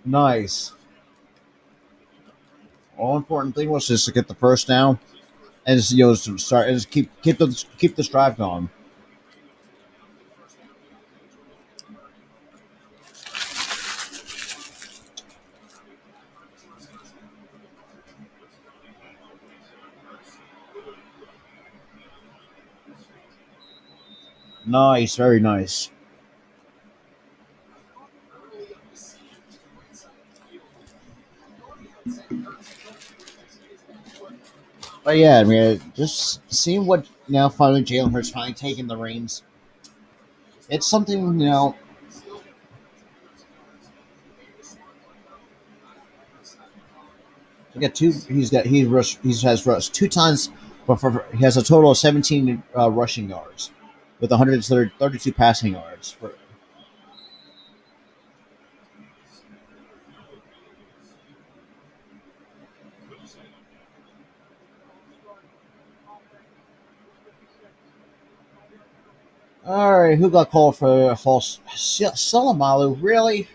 nice. All important thing was just to get the first down and just, to start and just keep this drive going. Nice, very nice. But yeah, I mean, just seeing what now finally Jalen Hurts finally taking the reins. It's something he got two. He has rushed 2 times, but he has a total of 17 rushing yards with 132 passing yards. All right, who got called for a false? Salamalu, really?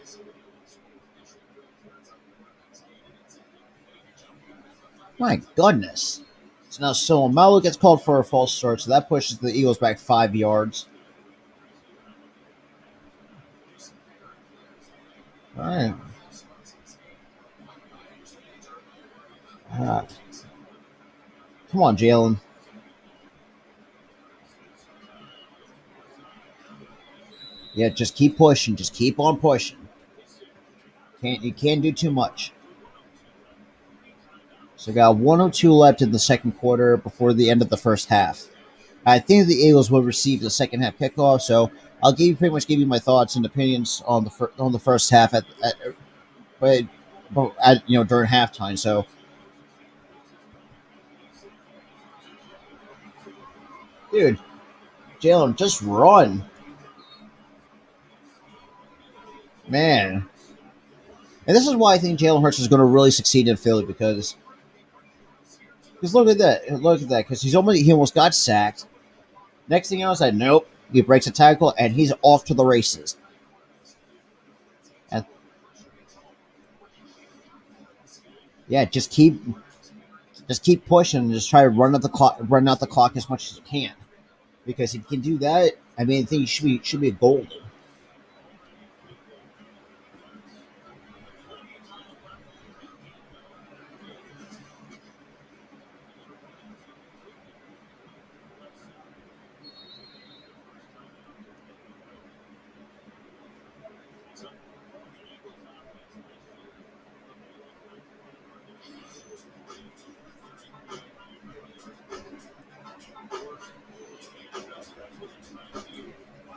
My goodness. So now Salamalu gets called for a false start, so that pushes the Eagles back 5 yards. All right. Uh, Come on, Jalen. Yeah, just keep pushing. Just keep on pushing. You can't do too much. So we got 102 left in the second quarter before the end of the first half. I think the Eagles will receive the second half kickoff. So I'll pretty much give you my thoughts and opinions on the first half but during halftime. So dude, Jalen, just run, man. And this is why I think Jalen Hurts is going to really succeed in Philly because look at that because he almost got sacked. Next thing else, I nope. He breaks a tackle and he's off to the races. And yeah, just keep pushing and just try to run out the clock as much as you can because if you can do that, I mean, I think should be a gold.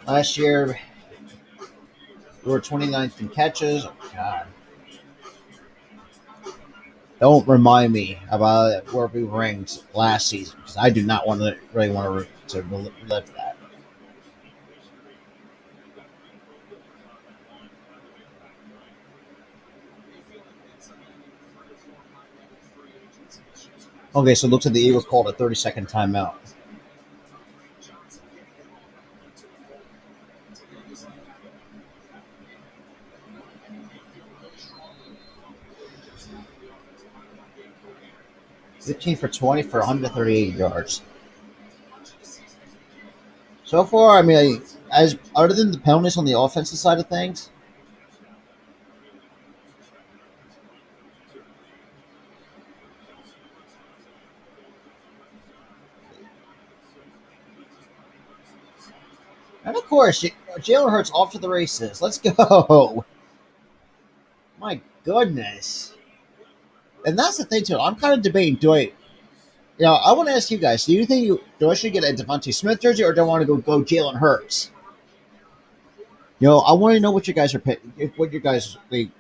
Last year we were 29th in catches. Oh God, don't remind me about where we ranked last season because I do not want to relive that. Okay, so it looks like the Eagles called a 30-second timeout. 15 for 20 for 138 yards. So far, I mean, as other than the penalties on the offensive side of things, and of course, Jalen Hurts off to the races. Let's go. My goodness. And that's the thing, too. I'm kind of debating I want to ask you guys, do you think do I should get a Devontae Smith jersey or do I want to go Jalen Hurts? I want to know what you guys are picking. What you guys think.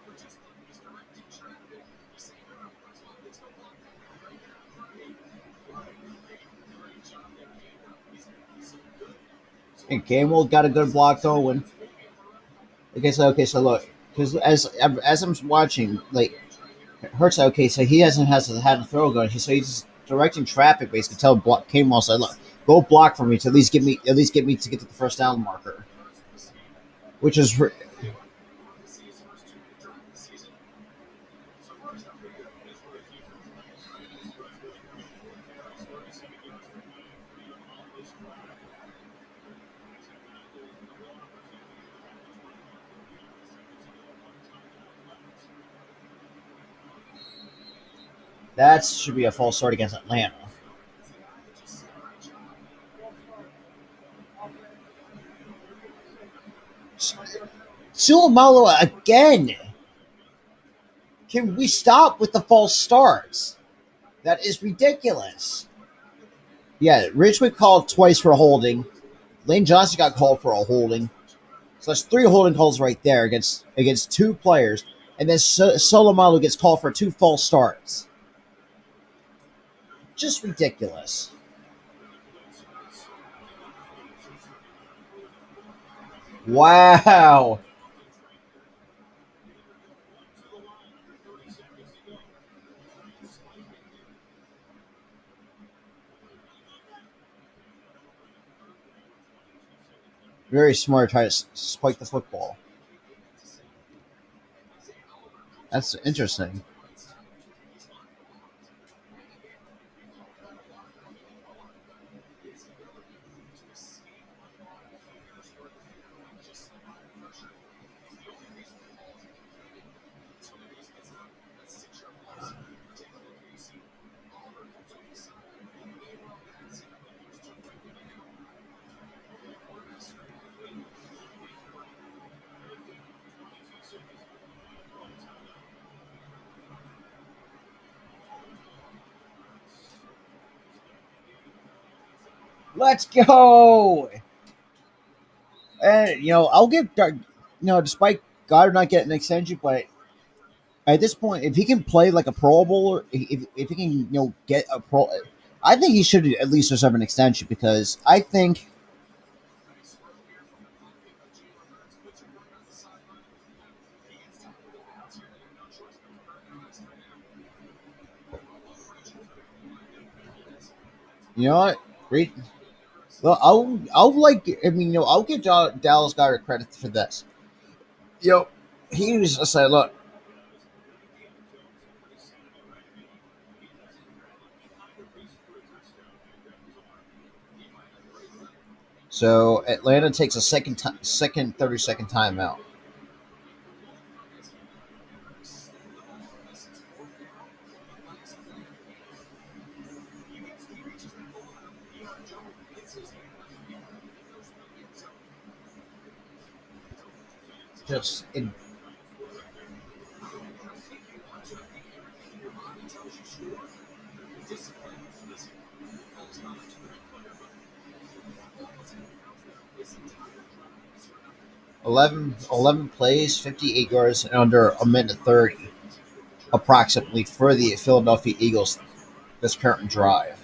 And Gainwell got a good block going. Okay, so look, because as I'm watching, like Hurts, okay, so he hasn't had a throw going, so he's just directing traffic basically. Tell Gainwell, said, look, go block for me to at least get me to get to the first down marker, which is that should be a false start against Atlanta. Sulamalo again. Can we stop with the false starts? That is ridiculous. Yeah, Ridgeway called twice for a holding. Lane Johnson got called for a holding. So that's three holding calls right there against two players. And then Solomalu gets called for two false starts. Just ridiculous. Wow. Very smart. Try to spike the football. That's interesting. Let's go. And I'll give despite Goddard not getting an extension, but at this point, if he can play like a Pro Bowler, if he can get a pro, I think he should at least deserve an extension because I think you know what. Well, I'll like. I mean, I'll give Dallas Goddard credit for this. You know, he was just like, look. So Atlanta takes a second 30-second timeout. Just in 11 plays, 58 yards, and under a minute 30, approximately, for the Philadelphia Eagles this current drive.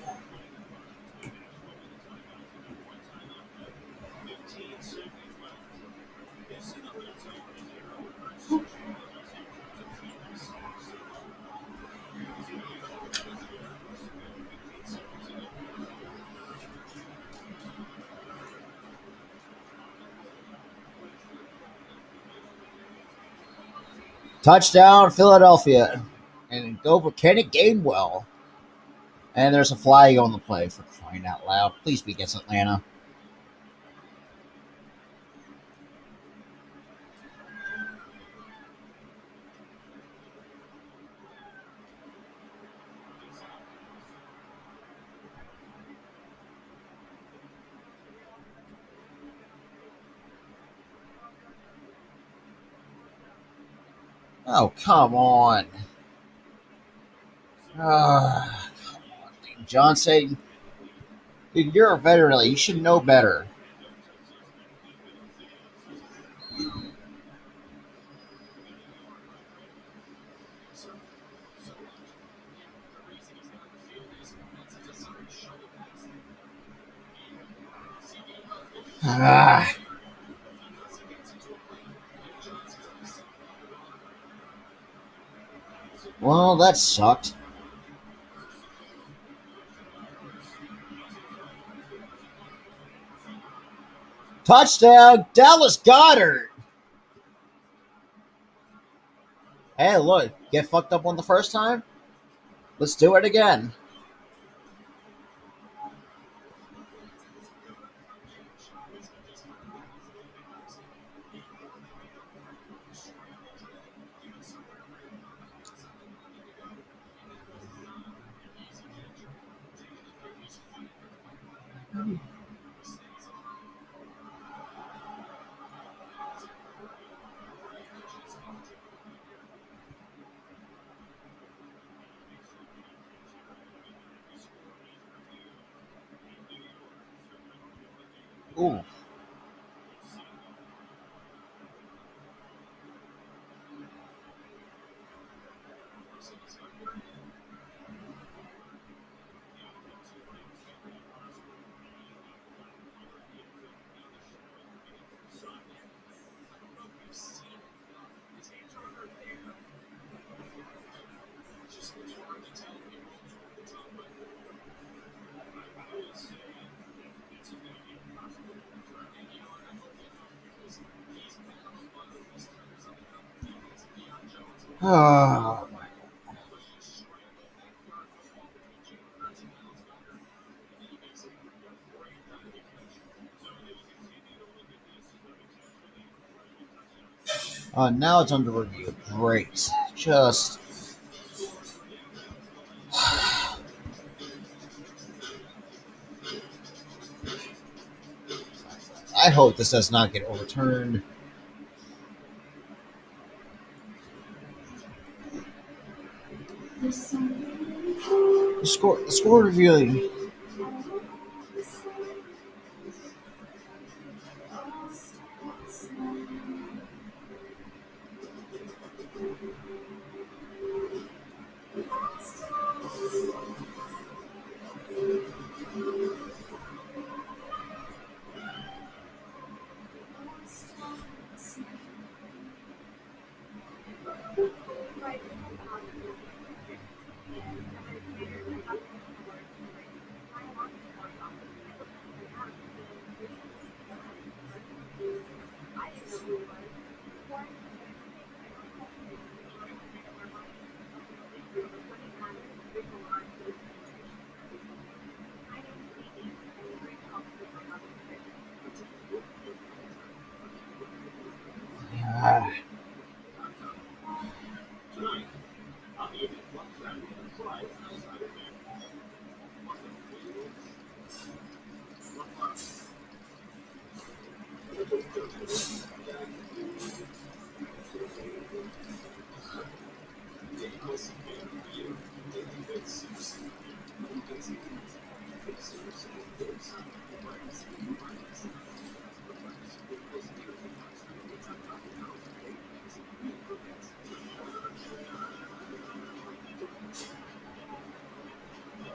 Touchdown, Philadelphia. And go for Kenny Gainwell. And there's a flag on the play, for crying out loud. Please be against Atlanta. Oh, come on. Ah, John said, dude, you're a veteran. You should know better. Ah, well, that sucked. Touchdown, Dallas Goddard. Hey, look, get fucked up on the first time? Let's do it again. Ooh. Ah. Now it's under review. Great. Just, I hope this does not get overturned. The score reviewing. Ah.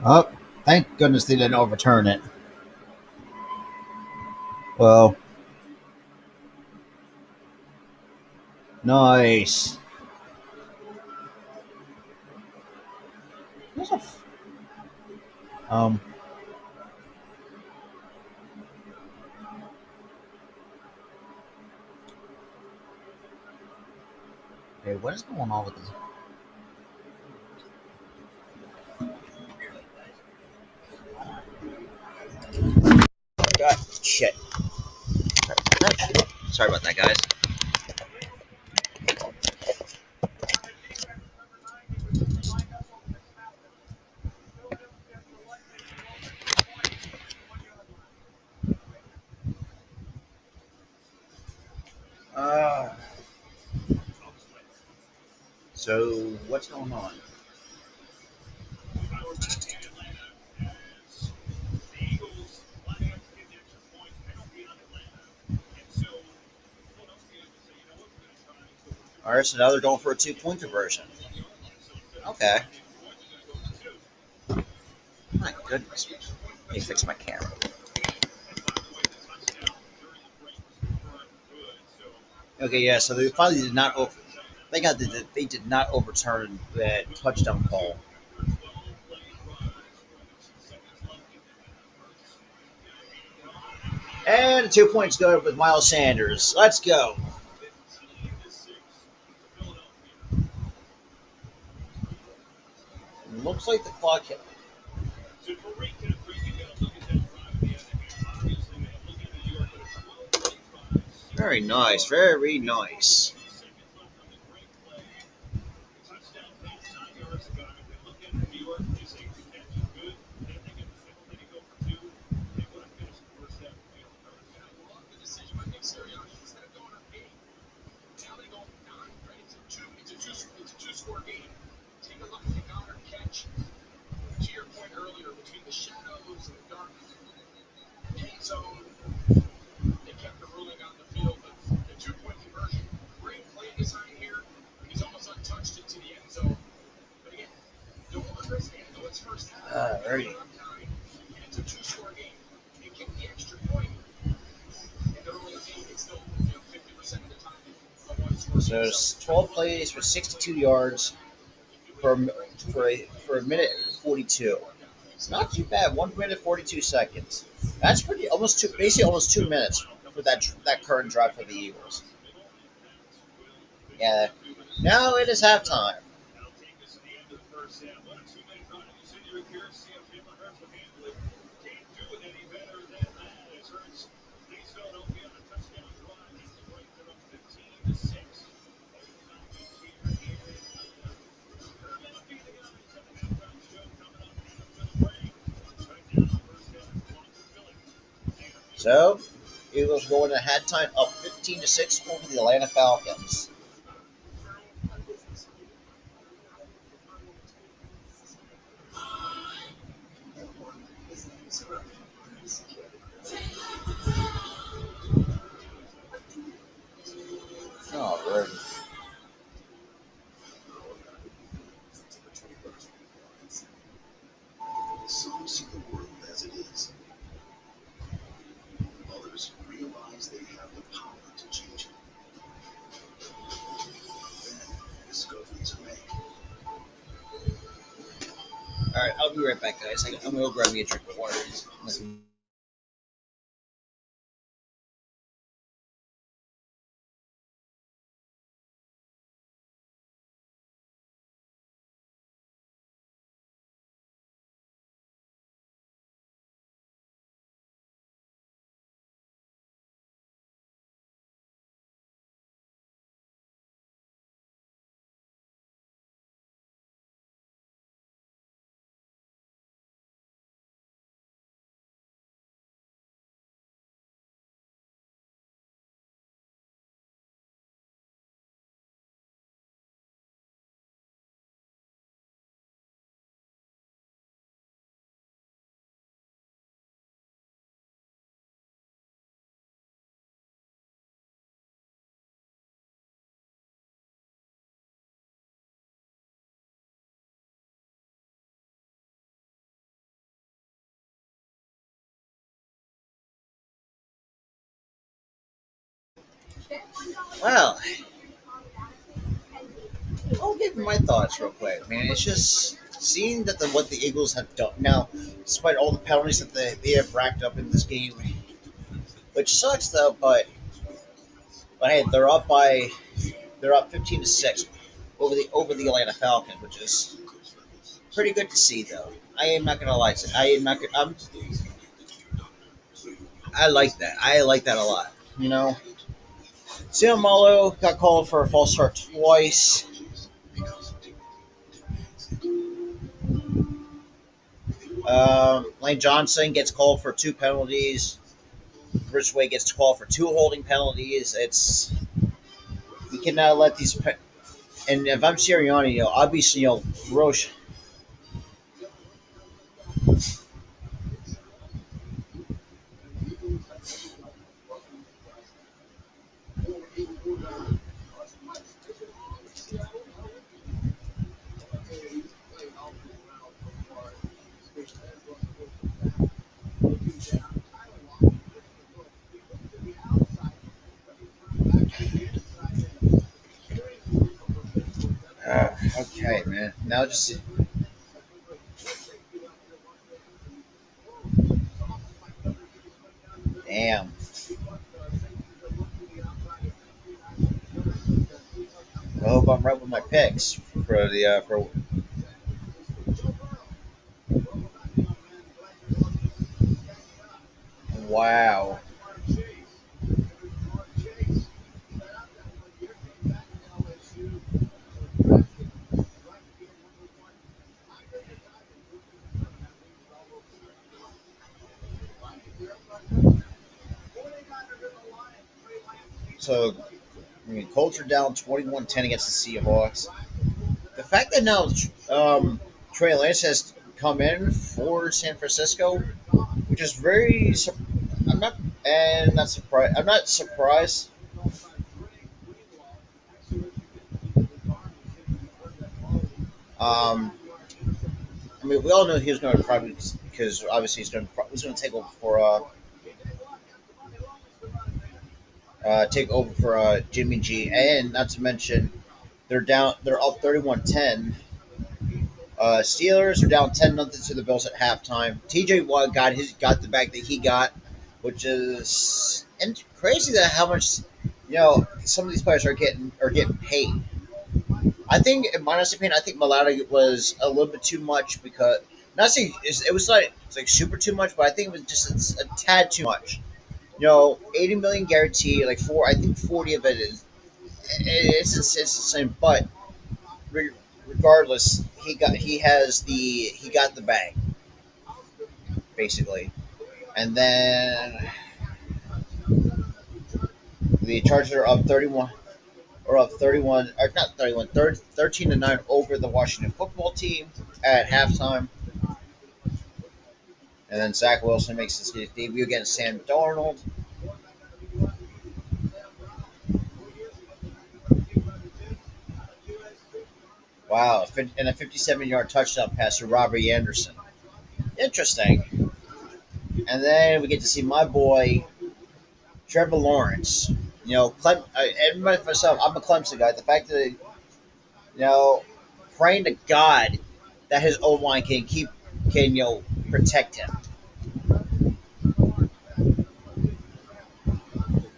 Oh, thank goodness they didn't overturn it. Well, nice. There's a um. Hey, what is going on with this? God, shit. Sorry about that, guys. Uh, so what's going on? All right, so now they're going for a 2 point conversion. Okay. My goodness. Let me fix my camera. Okay, yeah. So they finally did not. Thank God they did not overturn that touchdown call. And 2 points go with Miles Sanders. Let's go. Looks like the clock. Very nice. Very nice. Alrighty. So it's 12 plays for 62 yards for a minute and 42. It's not too bad. 1 minute 42 seconds. That's pretty almost two, basically almost 2 minutes for that current drive for the Eagles. Yeah. Now it is halftime. So Eagles going to halftime up 15-6 over the Atlanta Falcons. Oh, right. All right, I'll be right back, guys. I'm gonna go grab me a drink of water. Well, I'll give my thoughts real quick, man. It's just seeing that what the Eagles have done now, despite all the penalties that they have racked up in this game, which sucks though. But hey, they're up 15-6 over the Atlanta Falcons, which is pretty good to see though. I am not gonna lie. I am not. I like that. I like that a lot. You know, Sam Malo got called for a false start twice. Lane Johnson gets called for two penalties. Ridgeway gets called for two holding penalties. It's we cannot let these. And if I'm Sirianni, obviously, Roche. Okay, man. Now just damn. I hope I'm right with my picks for the for. Wow. So I mean, Colts are down 21-10 against the Seahawks. The fact that now Trey Lance has come in for San Francisco, which is very. I'm not and not surprised. I'm not surprised. Um, I mean, we all know he was going to probably because obviously he's going to take over for Jimmy G, and not to mention they're up 31-10. Steelers are down 10-0 to the Bills at halftime. TJ Watt got the back that he got, which is and crazy that how much some of these players are getting paid. I think, in my honest opinion, I think Malata was a little bit too much because not saying it was like it's like super too much, but I think it was just a tad too much. 80 million guarantee, like I think 40 of it is it's the same, but regardless, he got the bag basically, and then the Chargers are up 31 or up 31 or not 31 13-9 over the Washington football team at halftime. And then Zach Wilson makes his debut against Sam Darnold. Wow, and a 57-yard touchdown pass to Robbie Anderson. Interesting. And then we get to see my boy Trevor Lawrence. Everybody for myself, I'm a Clemson guy. The fact that praying to God that his O line can protect him.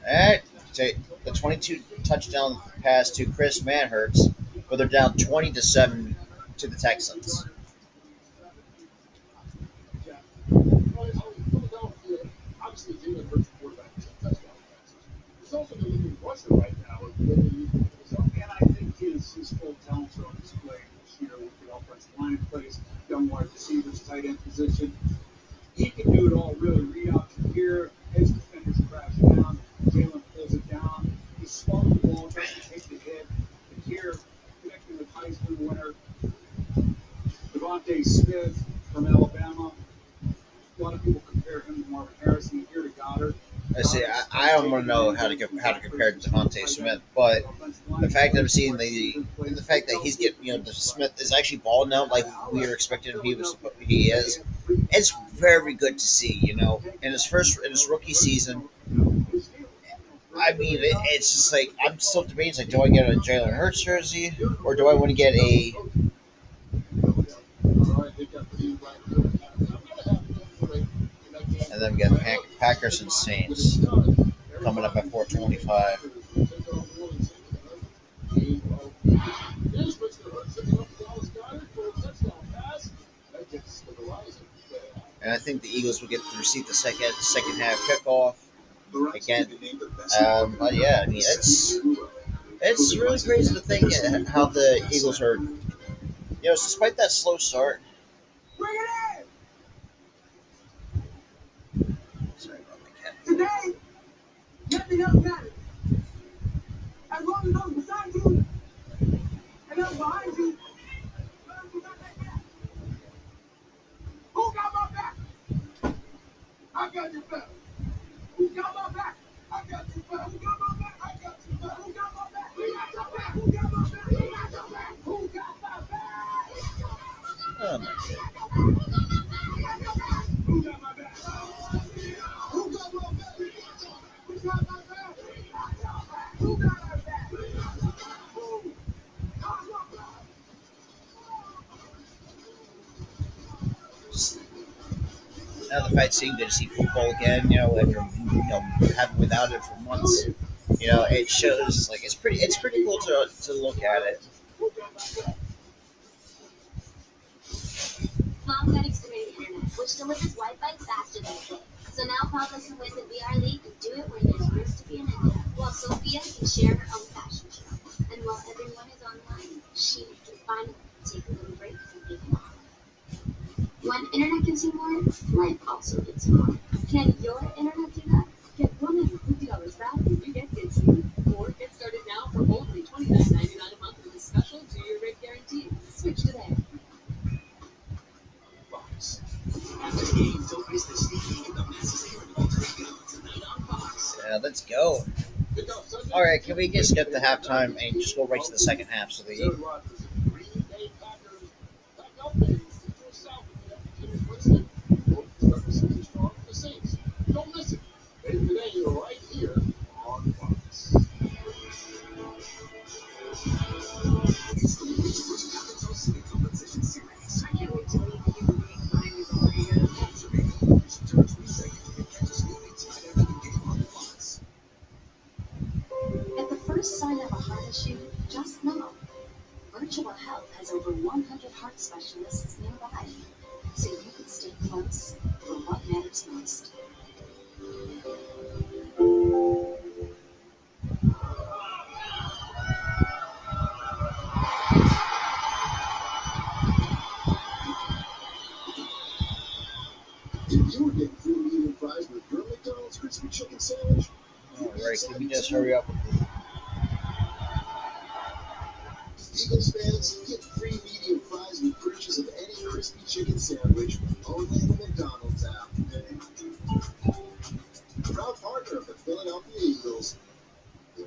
Alright, so the 22 touchdown pass to Chris Manhertz, but they're down 20-7 to the Texans. I see. I don't want to know how to compare Devontae Smith, but the fact that I'm seeing the fact that he's getting the Smith is actually balling out like we were expecting he is. It's very good to see. In his rookie season. I mean, it's just like I'm still debating. It's like, do I get a Jalen Hurts jersey or do I want to get a? And then we got Packers and Saints coming up at 4:25. And I think the Eagles will get to receive the second half kickoff again. But yeah, I mean it's really crazy to think how the Eagles are. Despite that slow start. Sorry about my cat. Today, nothing else matters. As long as I'm beside you and I'm behind you, who got my back? I got your back. Who got my back? I got your back. Who got my back? I got your back. Who got my back? We got your back. Who got my back? We got your back. Who got my back? Oh my God. Who got my back? Who got my back? Who got my back? Who got our back? Now the fact seeing good to see football again, after having without it for months, it shows like it's pretty cool to look at it. Mom got extreme internet, which delivers Wi-Fi faster than quick. So now Papa can win the VR League and do it where there's room to be in India, while Sophia can share her own fashion show. And while everyone is online, she can finally take a little break from being mom. When internet gets you more, life also gets you more. Can your internet do that? Get $150 back when you get good speed. Or get started now for only $29.99 a month with a special 2-year rate guarantee. Switch today. Yeah, let's go. All right, can we just skip the halftime and just go right to the second half? funds for what matters most. If you were getting 3 medium fries with your McDonald's crispy chicken sandwich, all right, can we just hurry up? Eagles fans, get 3 medium fries with purchase of any crispy chicken sandwich only in the McDonald's app. Proud partner of the Philadelphia Eagles.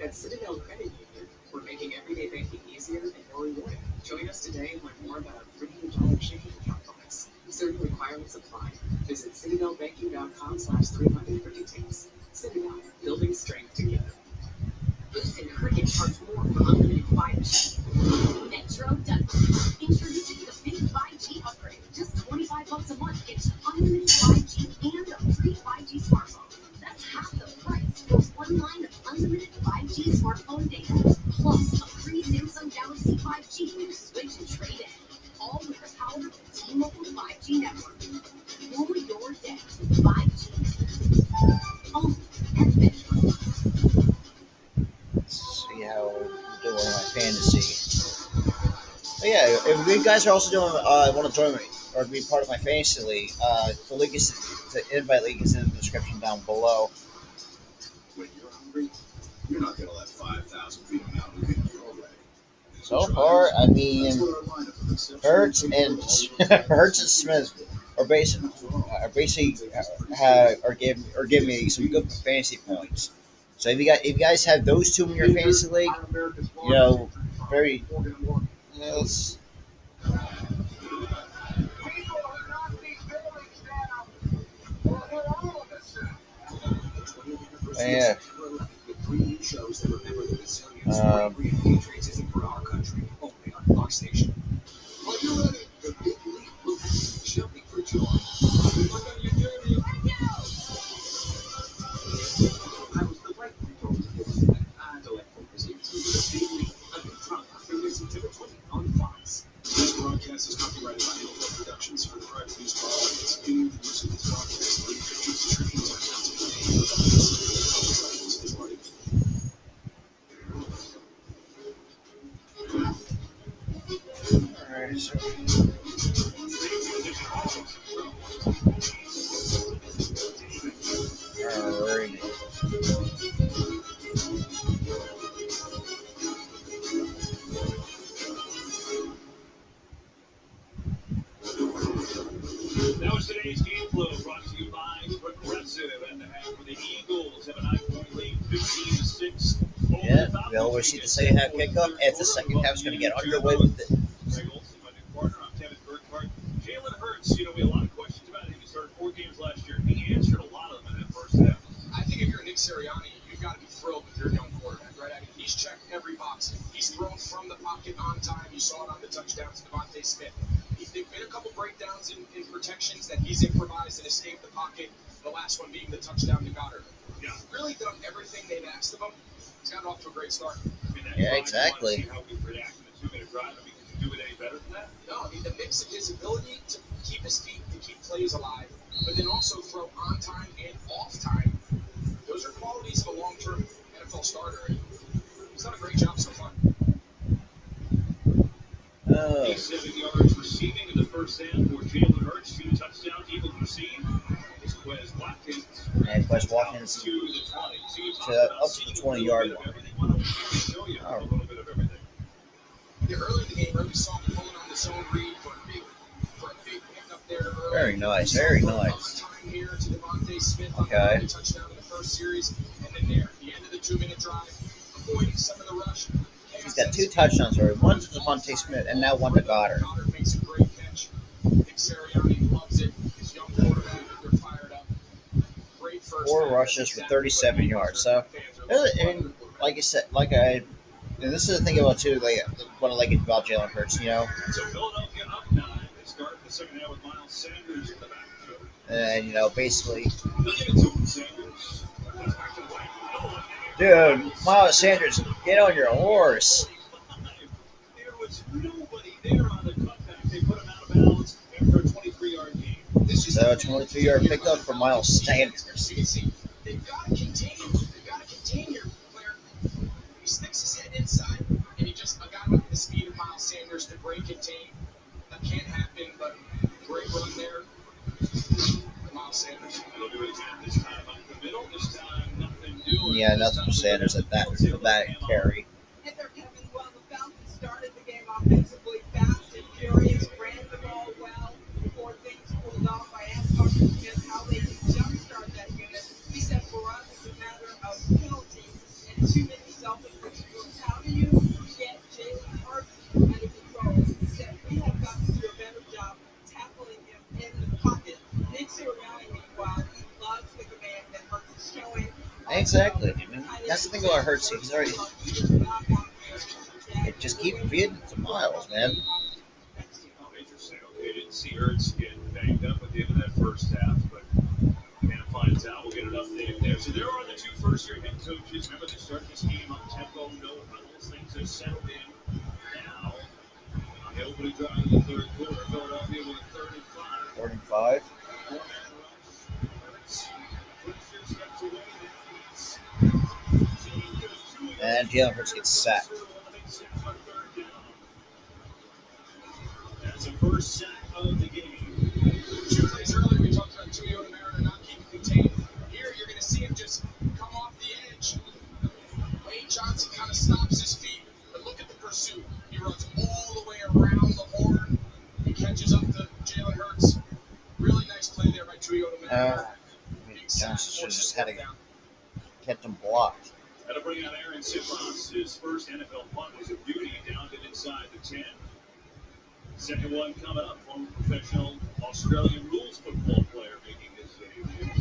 At Citadel Credit Union, we're making everyday banking easier and more rewarding. Join us today and learn more about our $300 checking account bonus. Certain requirements apply. Visit citadelbanking.com/300 for details. Citadel, building strength together. Listen, Cricket charge more for unlimited 5G. Metro does. Introducing the big 5G upgrade. Just $25 a month gets unlimited 5G and a free 5G smartphone. That's half the price for 1 line of unlimited 5G smartphone data. Plus a free Samsung Galaxy 5G when you switch and trade in. All with the power of the T-Mobile 5G network. Rule your day with 5G. Only at Metro. See how I'm doing my fantasy. But yeah, if you guys are also doing want to join me or be part of my fantasy league, the link is the invite link is in the description down below. When you're hungry, you're not going to let 5,000 feet of mountain get in your way. So far, I mean, That's what our lineup of exceptional Hurts people and always Hurts and Smith are basically giving me some good fantasy points. So if you guys have those two in your fantasy league, you know, very let's yeah. Patriots isn't for our country, only on Fox Station. Are you ready? The big league moves, jumping for joy. Look on your journey. I was delightfully told to give us a delightful present. The big league, a new drama, premieres September 20th on Fox. This broadcast is copyrighted by Hillfield Productions for the right to use all rights. Any of the use of this broadcast, any pictures, descriptions, or sounds contained without the consent of the copyright is right. Alright, so alright. That was today's game flow brought to you by Progressive at the half for the Eagles have a 9-point lead, 15-6. Yeah, we always see the second half kickoff. If the second half's going to get underway with it. Greg Olson, my new partner. I'm Kevin Burkhardt. Jalen Hurts, we had a lot of questions about him. He started 4 games last year. He answered a lot of them in that first half. I think if you're Nick Sirianni, you've got to be thrilled with your young quarterback, right? I mean, he's checked every box. He's thrown from the pocket on time. You saw it on the touchdown to Devontae Smith. There've been a couple breakdowns in protections that he's improvised and escaped the pocket, the last one being the touchdown to Goddard. Yeah. Really done everything they've asked of him. He's gotten off to a great start. I mean, Yeah, exactly. See how we react in a 2-minute drive. I mean, can you do it any better than that? No, I mean, the mix of his ability to keep his feet, to keep plays alive, but then also throw on time and off time. Those are qualities of a long-term NFL starter, and he's done a great job so far. 87 yards receiving in the first half for Jalen Hurts. 2 touchdowns, Eagles received. It's Quez Watkins. And Quez Watkins to the 20. up to the 20-yard line. A little bit of everything. Yeah, early in the game, we saw him pulling on the zone read for a big pickup there. Very nice, very nice. On time here to Devontae Smith Okay. on the touchdown in the first series, and then there, at the end of the 2-minute drive, avoiding some of the rush. He's got 2 touchdowns already. One to Devontae Smith and now one to Goddard. Goddard makes a great catch. Nick Sirianni loves it. His young quarterback, they're fired up. Great first 4 half. rushes for 37 yards. So, and like I said, and this is the thing about too, what I like about Jalen Hurts, So Philadelphia up 9. They start the second half with Miles Sanders in the backfield. and basically, They'll give it to him, Sanders. Back to the right. dude, Miles Sanders, get on your horse. There was nobody there on the cutback. They put him out of bounds after a 23-yard game. This just a 22-yard pickup for Miles Sanders. They've got to contain your player. He sticks his head inside, and he just, a guy with the speed of Miles Sanders to break contain. That can't happen, but great run there. Miles Sanders. They'll do it again this time up the middle. This time nothing new. Yeah, nothing for Sanders at that carry. And there, Kevin, well, the Falcons started the game offensively fast and furious, ran the ball well before things cooled off. I asked Dr. Smith how they can jumpstart that unit. He said, for us, it's a matter of penalties and too many self-inflicted. How do you get Jalen Hurts under control? He said, we have got to do a better job tackling him in the pocket. Nick Sirianni, meanwhile, he loves the command that Hurts is showing. Exactly. I mean, that's the thing about Hurts. He's already just keep feeding to Miles, man. Oh, interesting. Okay, didn't see Ertz get banged up at the end of that first half, but can't find out. We'll get an update there. So there are the two first-year head coaches. Remember, they started this game up tempo, no huddles. Things have settled in now. On the opening drive of the third quarter, Philadelphia with a 3rd and 5. 3rd and 5. Four-man rush. Ertz, pressure steps away. And Jalen Hurts gets sacked. That's the first sack of the game. 2 plays earlier, we talked about Toyota Mariner not keeping contained. Here, you're going to see him just come off the edge. Wayne Johnson kind of stops his feet, but look at the pursuit. He runs all the way around the horn. He catches up to Jalen Hurts. Really nice play there by Toyota Mariner. Johnson should have just had to kept him blocked. That'll bring out Aaron Sidros. His first NFL punt was a beauty, down to inside the 10. Second one coming up, former professional Australian rules football player making his debut.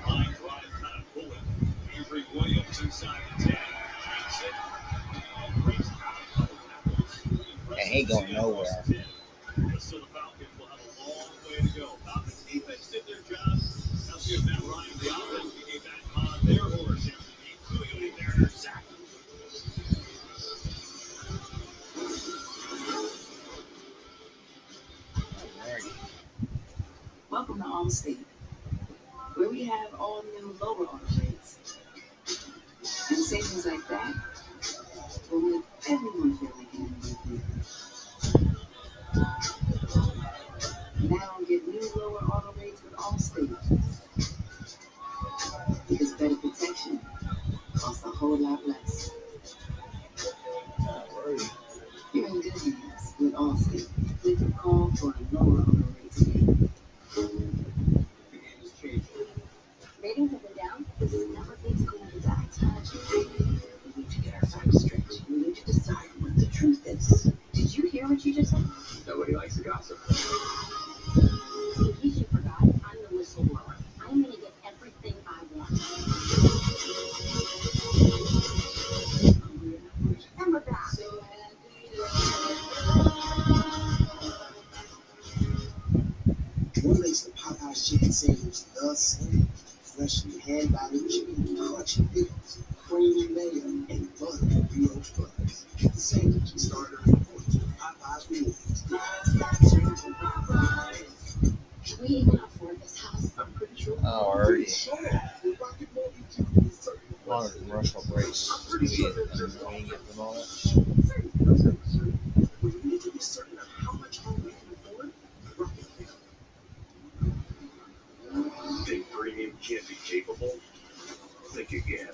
Line drive, kind of pulling. Avery Williams inside the 10. Takes it. Breaks out a couple tackles. And he ain't going nowhere. But still, the Falcons will have a long way to go. Falcons defense did their job. Now see if Matt Ryan, the offense, can get back on their horse after the Toyota Mariner sack. Welcome to Allstate, where we have all new lower auto rates. And savings like that will make everyone feel like an MVP. Now get new lower auto rates with Allstate. Because better protection costs a whole lot less. You're in good hands with Allstate. Make a call for a lower auto rate today. Ratings have been down. This is not what things going to die. We need to get our facts straight. We need to decide what the truth is. Did you hear what you just said? Nobody likes the gossip. See, in case you forgot, I'm the whistleblower. I'm going to get everything I want. And we're back. What makes the Popeyes chicken sandwich the same? Freshly hand-battered chicken, crunchy pickles, creamy mayo, and butter and brioche buns. The sandwich is starter and points with Popeyes rewards. Can we even afford this house? I'm pretty sure. Oh, already. We're rocking more than certain Long commercial breaks. I'm pretty sure It's gonna be annoying at the moment. when you need to be certain of how much home you can afford, rock it down. Think premium can't be capable? Think again.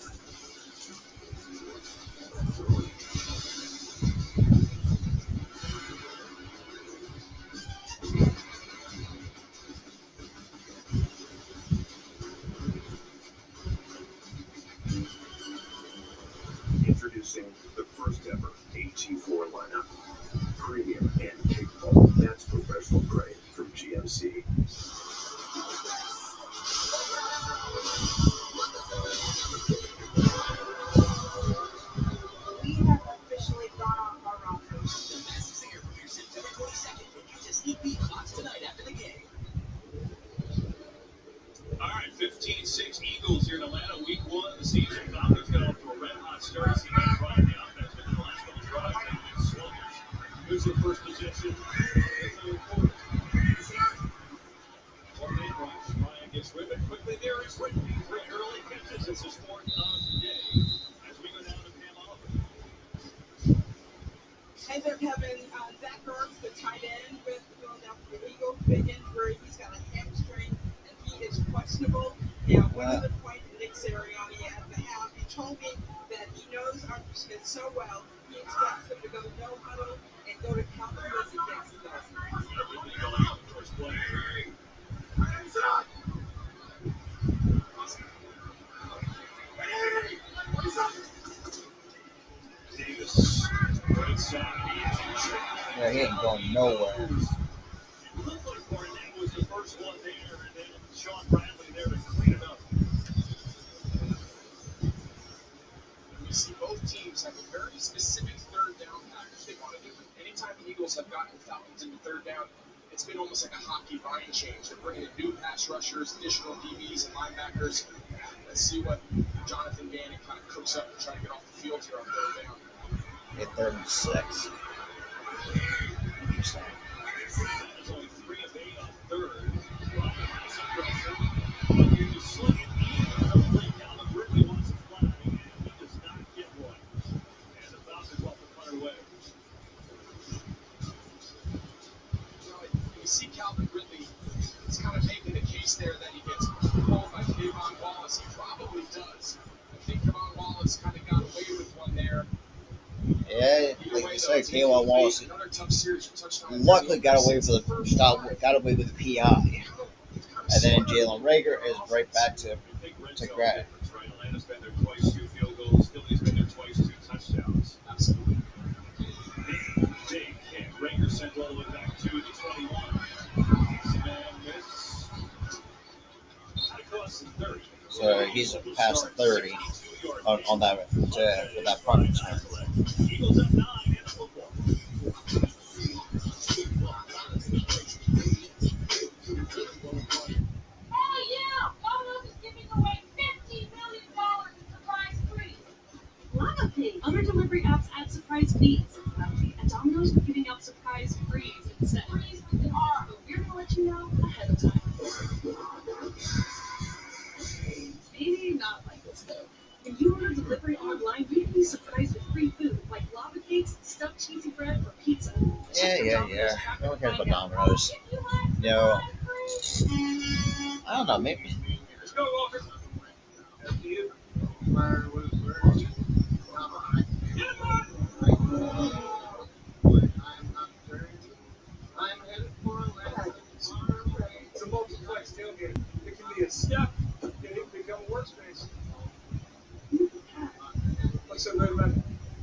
Introducing the first ever AT4 lineup. Premium and capable. That's professional grade from GMC. We have officially gone off our rocker. The Masked Singer premieres September 22nd, and you just eat me lots tonight after the game. All right, 15-6 Eagles here in Atlanta, week 1 of the season. Falcons got off to a red-hot start. See Matt Ryan, the offense, but in the last couple drives, they've been sluggish. Here's their first possession of the third quarter. offensive sport of the day as we go down to Pam Oliver. And they're having Zach Ertz, the tight end with the Philadelphia Eagles, big injury. He's got a hamstring, and he is questionable. Now, one other point Nick Sirianni at the half, he told me that he knows Arthur Smith so well, he expects him to go no huddle and go to Calvin Ridley against the Dolphins. Ridley going out the first play. Davis, right side. Yeah, he ain't going nowhere. It looked like Barnett was the first one there, and then Sean Bradley there to clean it up. You see both teams have a very specific third down package they want to do. Anytime the Eagles have gotten the Falcons into third down, it's been almost like a hockey line change. They're bringing in new pass rushers, additional DBs and linebackers. Let's see what Jonathan Gannon kind of cooks up and try to get off the field here on third down. Get 36. Interesting. There's only 3 of 8 on third. Ryan has some pressure. But you sling it in. Hopefully Calvin Ridley wants a flag, and he does not get one. And the Falcons off the punter away. You see Calvin Ridley is kind of making the case there that he gets pulled by Kayvon Wallace. He probably does. I think Kayvon Wallace kind of got away with one there. Yeah, like you said, Kayvon Wallace Another tough series for touchdown. luckily got away with the PI. And then Jalen Rager is right back to grab. Atlanta's been there twice, 2 field goals. Philly's been there twice, 2 touchdowns. Absolutely. Big hit. Rager sent all the way back to the 21. And miss. Across the 30. So he's past 30 on that for that punt return. Eagles up 9 in the football. Hell yeah! Domino's is giving away $50 million in surprise frees. Love Pay. Other delivery apps add surprise fees. At Domino's, we're giving out surprise frees instead. Frees with an R, but we're gonna let you know ahead of time. Maybe not like this though. When you order delivery online, you can be surprised with free food like lava cakes, stuffed cheesy bread, or pizza. Yeah. No one cares about Domino's. You know, I don't know, maybe. Let's go, Walker. After you. It's a multiplex tailgate. It can be a step, and it can become a workspace. Like I said right about it,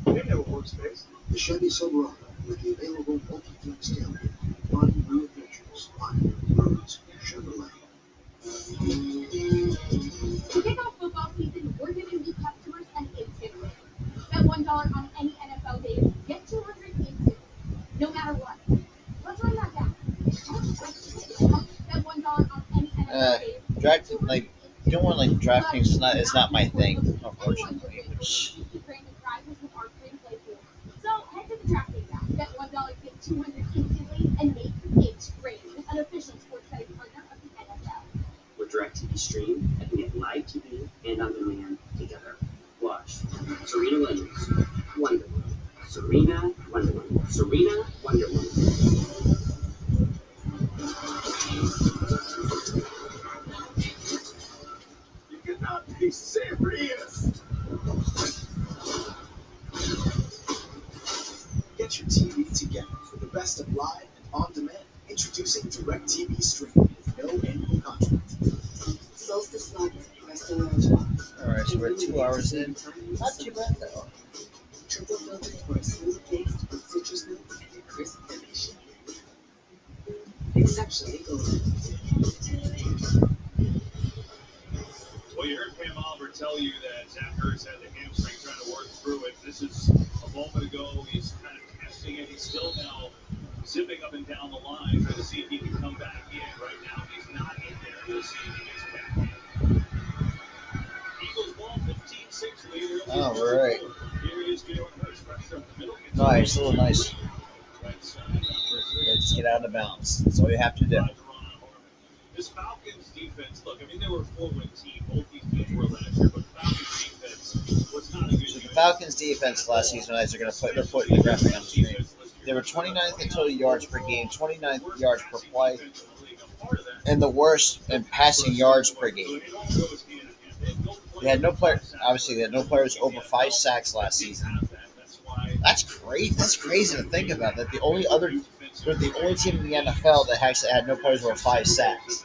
they didn't have a workspace. The Chevy Silverado with the available multi-flex tailgate. Fun new adventures on roads Chevrolet. To kick off football season, we're giving new customers an instant win. Bet $1 on any NFL game, get 200 instantly, no matter what. Let's run that down. Bet $1 on any NFL game. Doing DraftKings is not my thing, unfortunately. So head to the DraftKings app, bet $1, get 200 instantly, and make it great. An official sports betting partner of the NFL. With DirecTV Stream, I can get live TV and on demand together. Watch Serena Williams, Wonder Woman. Serena, Wonder Woman. Serena, Wonder Woman. You cannot be serious. Get your TV together for the best of live and on demand. Introducing DirecTV Stream with no annual contract. Solstice Lager, Western Lounge Box. Alright, so we're 2 hours in. Not too bad though. Triple filtered for a smooth taste with citrus notes and a crisp finish. Exceptionally good. Well, you heard Pam Oliver tell you that Zach Ertz had the hamstring trying to work through it. This is a moment ago. He's kind of testing it. He's still now zipping up and down the line trying to see if he can come back in. Right now, he's not in there. We'll see if he gets back in. Eagles ball 15-6 lead. Alright. Here is Jalen Hurts. Pressure up the middle. Nice, a little nice. Right side. Just get out of bounds. That's all you have to do. This Falcons defense, look, I mean, they were a 4-win team. Both these teams were last year, but the Falcons defense was not a good So the unit. Falcons defense last season, as they're putting the graphic on the screen. They were 29th in total yards per game, 29th yards per play, and the worst in passing yards per game. They had no player. Obviously, they had no players over 5 sacks last season. That's crazy. That's crazy to think about. That they're the only team in the NFL that actually had no players over 5 sacks.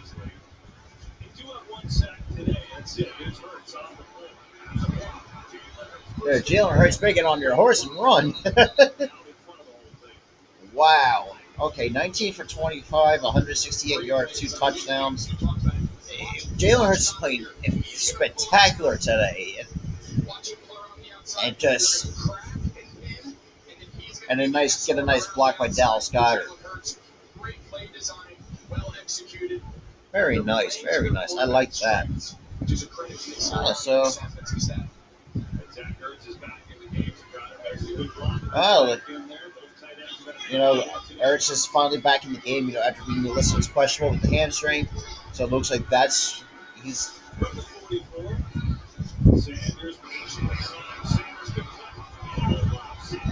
There, Jalen Hurts, make it on your horse and run. Wow. Okay, 19 for 25, 168 yards, 2 touchdowns. Jalen Hurts is playing spectacular today, and just and get a nice block by Dallas Goedert. Very nice, very nice. I like that. So, oh, Ertz is finally back in the game. After being listed as questionable with the hamstring, so it looks like he's.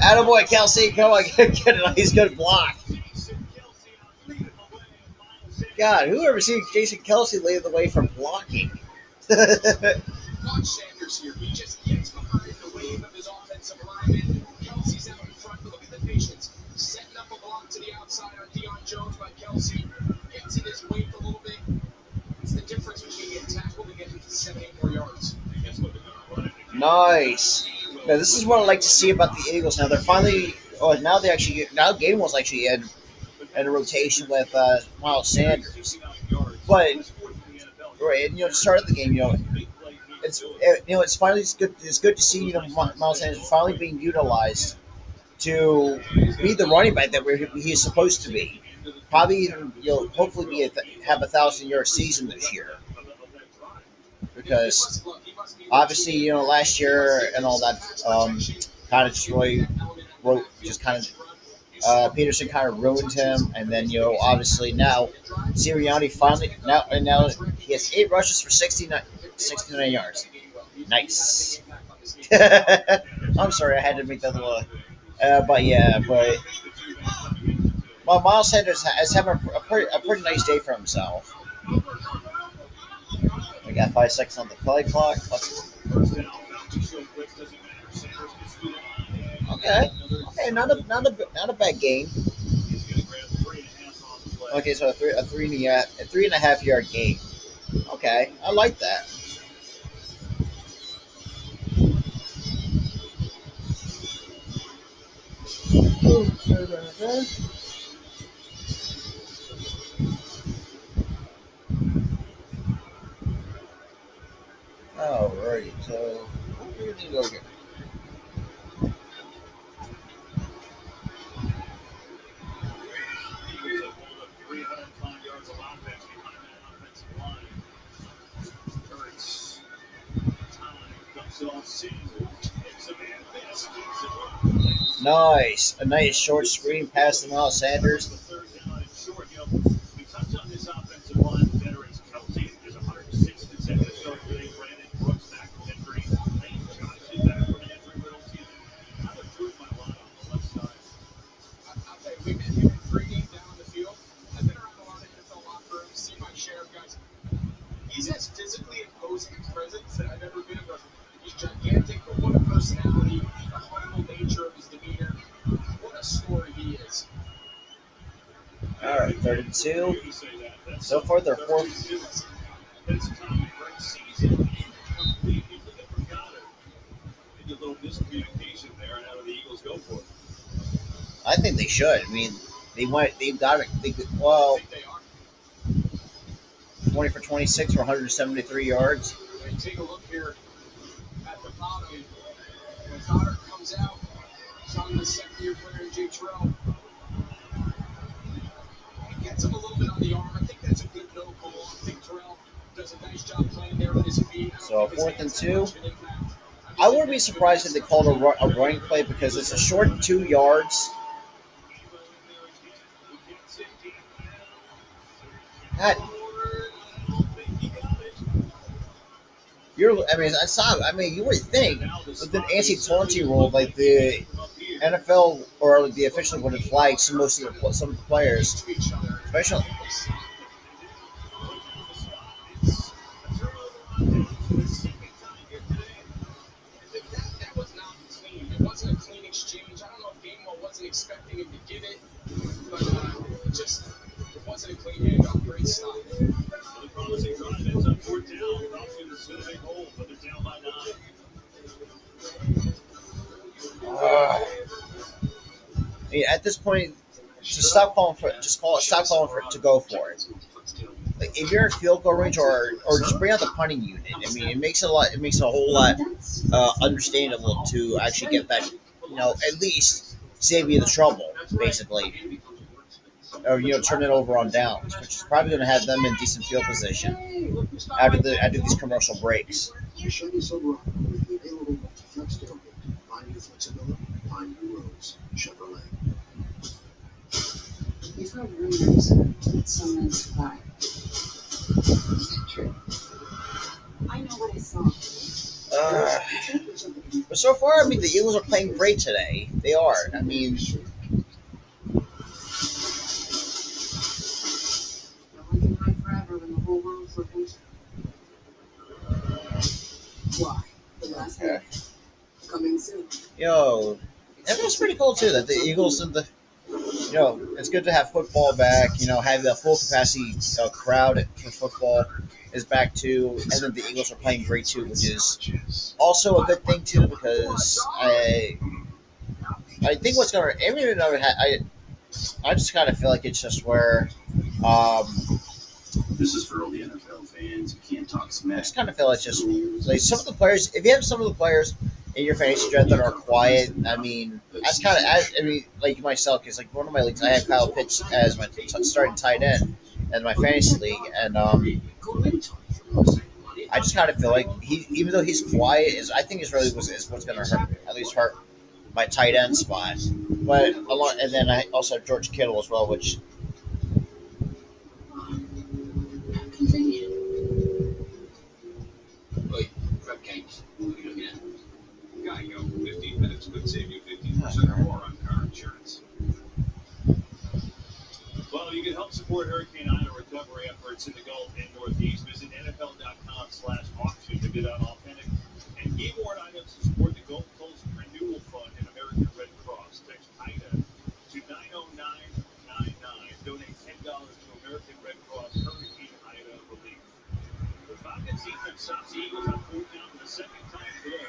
Attaboy, Kelsey, come on, get a nice good block. God, who ever seen Jason Kelsey lead the way for blocking? Watch Sanders here. He just gets behind the wave of his offensive lineman. Kelsey's out in front, but look at the patience. Setting up a block to the outside on Deion Jones by Kelsey. Gets in his weight a little bit. It's the difference between getting tackled and getting 70 more yards. Nice. Now, this is what I like to see about the Eagles. Now they're finally. Oh, now Gainwell's actually in a rotation with Miles Sanders. But right, to start the game, it's finally good. It's good to see Miles Sanders finally being utilized to be the running back that he's supposed to be. Probably even hopefully have 1,000-yard season this year. Because obviously, last year and all that kind of just really Peterson kind of ruined him, and then obviously now Sirianni finally now he has 8 rushes for 69 yards. Nice. I'm sorry, I had to make that little. But Miles Sanders is having a pretty nice day for himself. We got 5 seconds on the play clock. Okay, not a bad game. Okay, so a 3.5 yard game. Okay, I like that. Alright, so we're gonna go here. Nice. A nice short screen pass to Miles Sanders. He's as physically imposing a presence that I've ever been around. He's gigantic, but what a personality, the humble nature of his demeanor. What a story he is. All right, 32. So far, they're 4th. I think they should. I mean, they've got it. 20 for 26 for 173 yards. And take a look here at the bottom. When Goddard comes out, shot the second-year player Jay Terrell. He gets him a little bit on the arm. I think that's a good no call. I think Terrell does a nice job playing there with his feet. So 4th and 2. I wouldn't be surprised if they called a running play because it's a short 2 yards. God. I mean, I saw. I mean, you would think with an anti-taunting rule, like the NFL or the official would have flagged some of the players, especially. That was not clean. It wasn't a clean exchange. I don't know if Gainwell wasn't expecting him to give it, but it wasn't a clean handoff. Great stop. The promising drive ends up fourth down. Falcons in a big hole, but they're down by 9. At this point, stop calling for it to go for it. Like if you're in field goal range, or just bring out the punting unit. I mean, it makes a whole lot understandable to actually get that. At least save you the trouble, basically, or turn it over on downs, which is probably going to have them in decent field position after these commercial breaks. The Chevy Silverado with the available multi-flex tailgate. Find your flexibility, find your roads. Chevrolet. You've heard rumors that someone's fired. Is that true? I know what I saw. But so far, I mean, the Eagles are playing great today. They are. I mean, No one can hide forever when the whole world's looking. Why? The last week. Coming soon. And it was pretty cool too that the Eagles and it's good to have football back. Have the full capacity crowd for football is back too, and then the Eagles are playing great too, which is also a good thing too because I think what's going to I just kind of feel like it's just where This is for all the NFL fans who can't talk I smack. just kind of feel it's just like some of the players. If you have some of the players in your fantasy draft that are quiet, I mean, like myself, because like one of my leagues, I have Kyle Pitts as my starting tight end in my fantasy league, and I just kind of feel like even though he's quiet, I think is what's going to hurt my tight end spot. But and then I also have George Kittle as well, which. Geico, 15 minutes could save you 15% or more on car insurance. Well, you can help support Hurricane Ida recovery efforts in the Gulf and Northeast. Visit NFL.com/auction to bid on authentic and game-worn items to support the Gulf Coast Renewal Fund and American Red Cross. Text Ida to 90999. Donate $10 to American Red Cross Hurricane Ida relief. The Falcons defense stops the Eagles on fourth down for the second time today.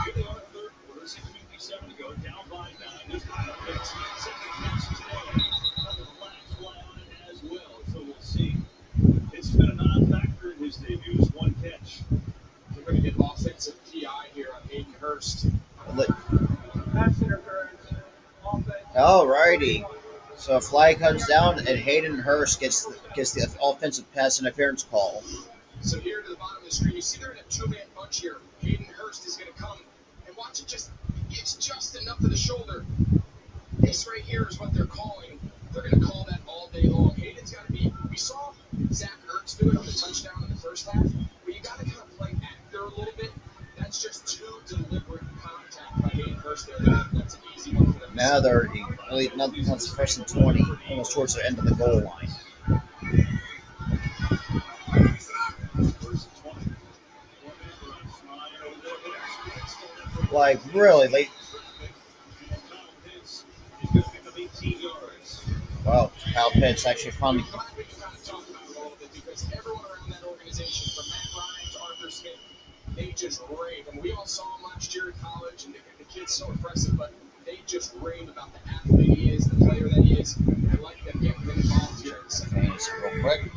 Here they are, third quarter, 6:57 to go, down by 9. There's Kyle Pitts, second catch today. The flags fly on it as well, so we'll see. It's been a non-factor in his debut, one catch. We're going to get offensive PI here on Hayden Hurst. Alrighty. So a flag comes down, and Hayden Hurst gets the offensive pass interference call. So here to the bottom of the screen, you see they're in a two-man bunch here. Hayden Hurst is going to come, and watch it it's just enough of the shoulder. This right here is what they're calling. They're going to call that all day long. Hayden's got to be. We saw Zach Ertz do it on the touchdown in the first half, but you got to kind of play after a little bit. That's just too deliberate contact by Hayden Hurst there. That's an easy one for them. Now they're nothing once first and 20, almost towards the end of the goal line. Like really, like. Wow, Kyle Pitts actually finally. Because everyone around that organization, from Matt Ryan to Arthur Smith, they just rave. And we all saw him last year in college, and the kid's so impressive, but they just rave about the athlete he is, the player that he is. I like them getting him involved here in the second half. Real quick.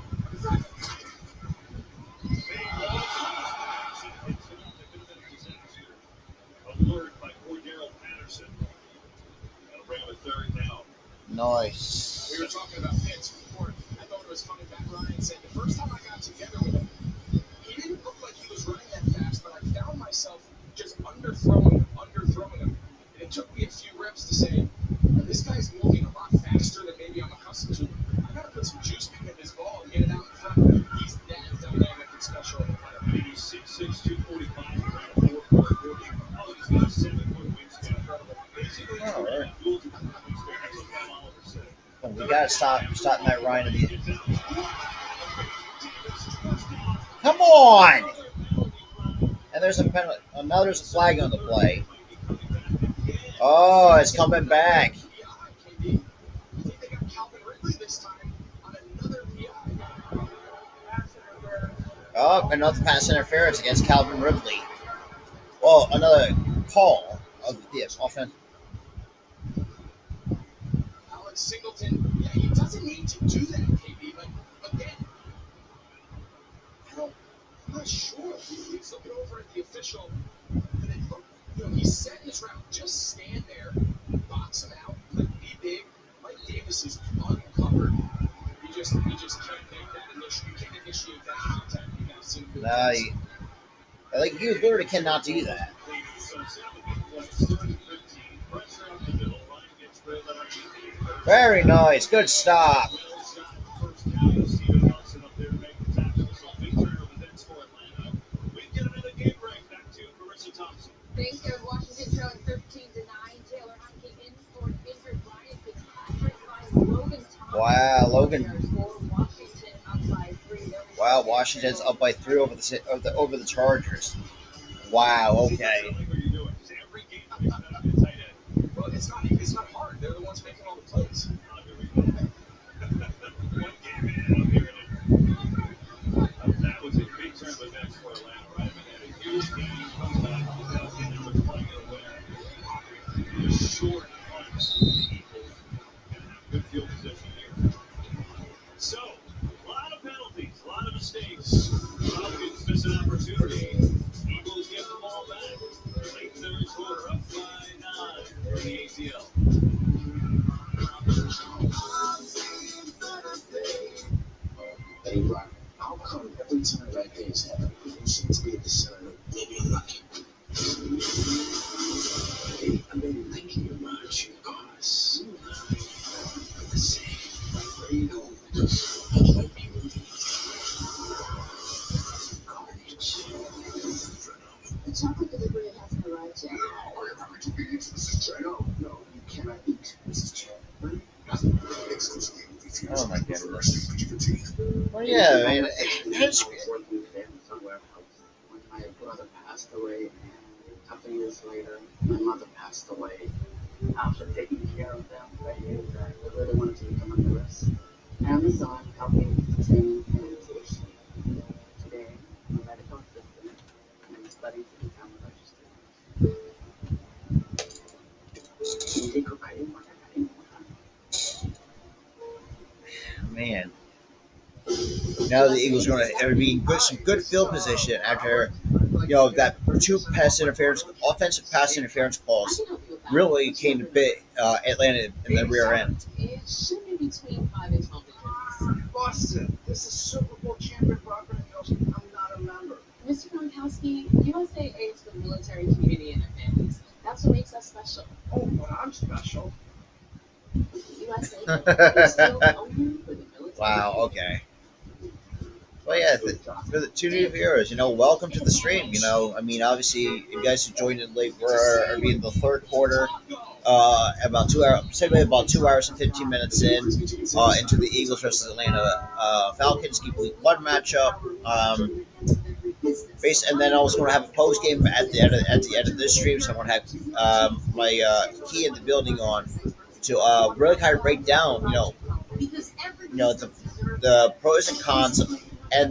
Alert by Cordero Patterson. That'll bring him a third down. Nice. We were talking about Pitts before. I thought it was funny. Matt Ryan said the first time I got together with him, he didn't look like he was running that fast, but I found myself just underthrowing him. And it took me a few reps to say, this guy's moving a lot faster than maybe I'm accustomed to. I got to put some juice behind this ball and get it out in front. He's that dynamic and special of a player. He's 6'6", 240. gotta stop Matt Ryan. Come on! And there's a penalty. Now there's a flag on the play. Oh, it's coming back. Oh, another pass interference against Calvin Ridley. Well, another call of the offense. Alex Singleton, yeah, he doesn't need to do that, KB, but again, I'm not sure. He's looking over at the official, and he's setting his route. Just stand there, box him out, be big. Mike Davis is uncovered. You just can't make that initiative. You can't initiate that contact. You guys see him. Like you literally cannot do that. Very nice, good stop. Thanks, Jared Washington trailing 13-9. Taylor Hunt came in, scored injured Ryan Fitzpatrick by Logan Thomas. Wow, Logan. Washington up by 3. Wow, Washington's up by 3 over the Chargers. Wow, okay. Well, it's not hard. They're the ones making all the plays. That was a big turn of events for Atlanta, right? They had a huge game, comes back, and they were playing a winner. Short punts for the Eagles, and have good field position here. So, a lot of penalties, a lot of mistakes. Falcons miss an opportunity. Eagles get the ball back. Late third quarter, up by 9 for the ATL. Hey, Rock, how come every time Red Days happen, people seem to be at the center of maybe lucky? Hey, I've been thinking about you, boss. The same. You know, I might be with you. Carnage. The chocolate delivery hasn't arrived yet. No, I have opportunities, Mrs. Chano. No, you cannot eat, Mrs. Chano. Exclusively movie theaters. Oh my goodness. Well, yeah, I mean, it's, Working family somewhere else. When my brother passed away, and a couple years later, my mother passed away. After taking care of them for years, I really wanted to become a nurse. Amazon helped me obtain an education. Today, I'm a medical assistant, and I'm studying to become a registered nurse. Hindi ko kayo makakalimutan. man. Now the Eagles are going to be in some good field position after that 2 offensive pass interference calls really came to bit Atlanta in the rear end. It should be between 5 and 12 digits. Boston, this is Super Bowl champion Robert Gronkowski. I'm not a member. Mr. Gronkowski, USA aids the military community and their families. That's what makes us special. Oh, but I'm special. USA is still only for the military. Wow, okay. Well, yeah, for the 2 new viewers, welcome to the stream. I mean, obviously, you guys who joined in late, we're in the third quarter, about 2 hours, basically about 2 hours and 15 minutes into the Eagles versus Atlanta Falcons Week 1 matchup. And then I was going to have a post game at the end of this stream, so I'm going to have my key in the building on to really kind of break down, the pros and cons, and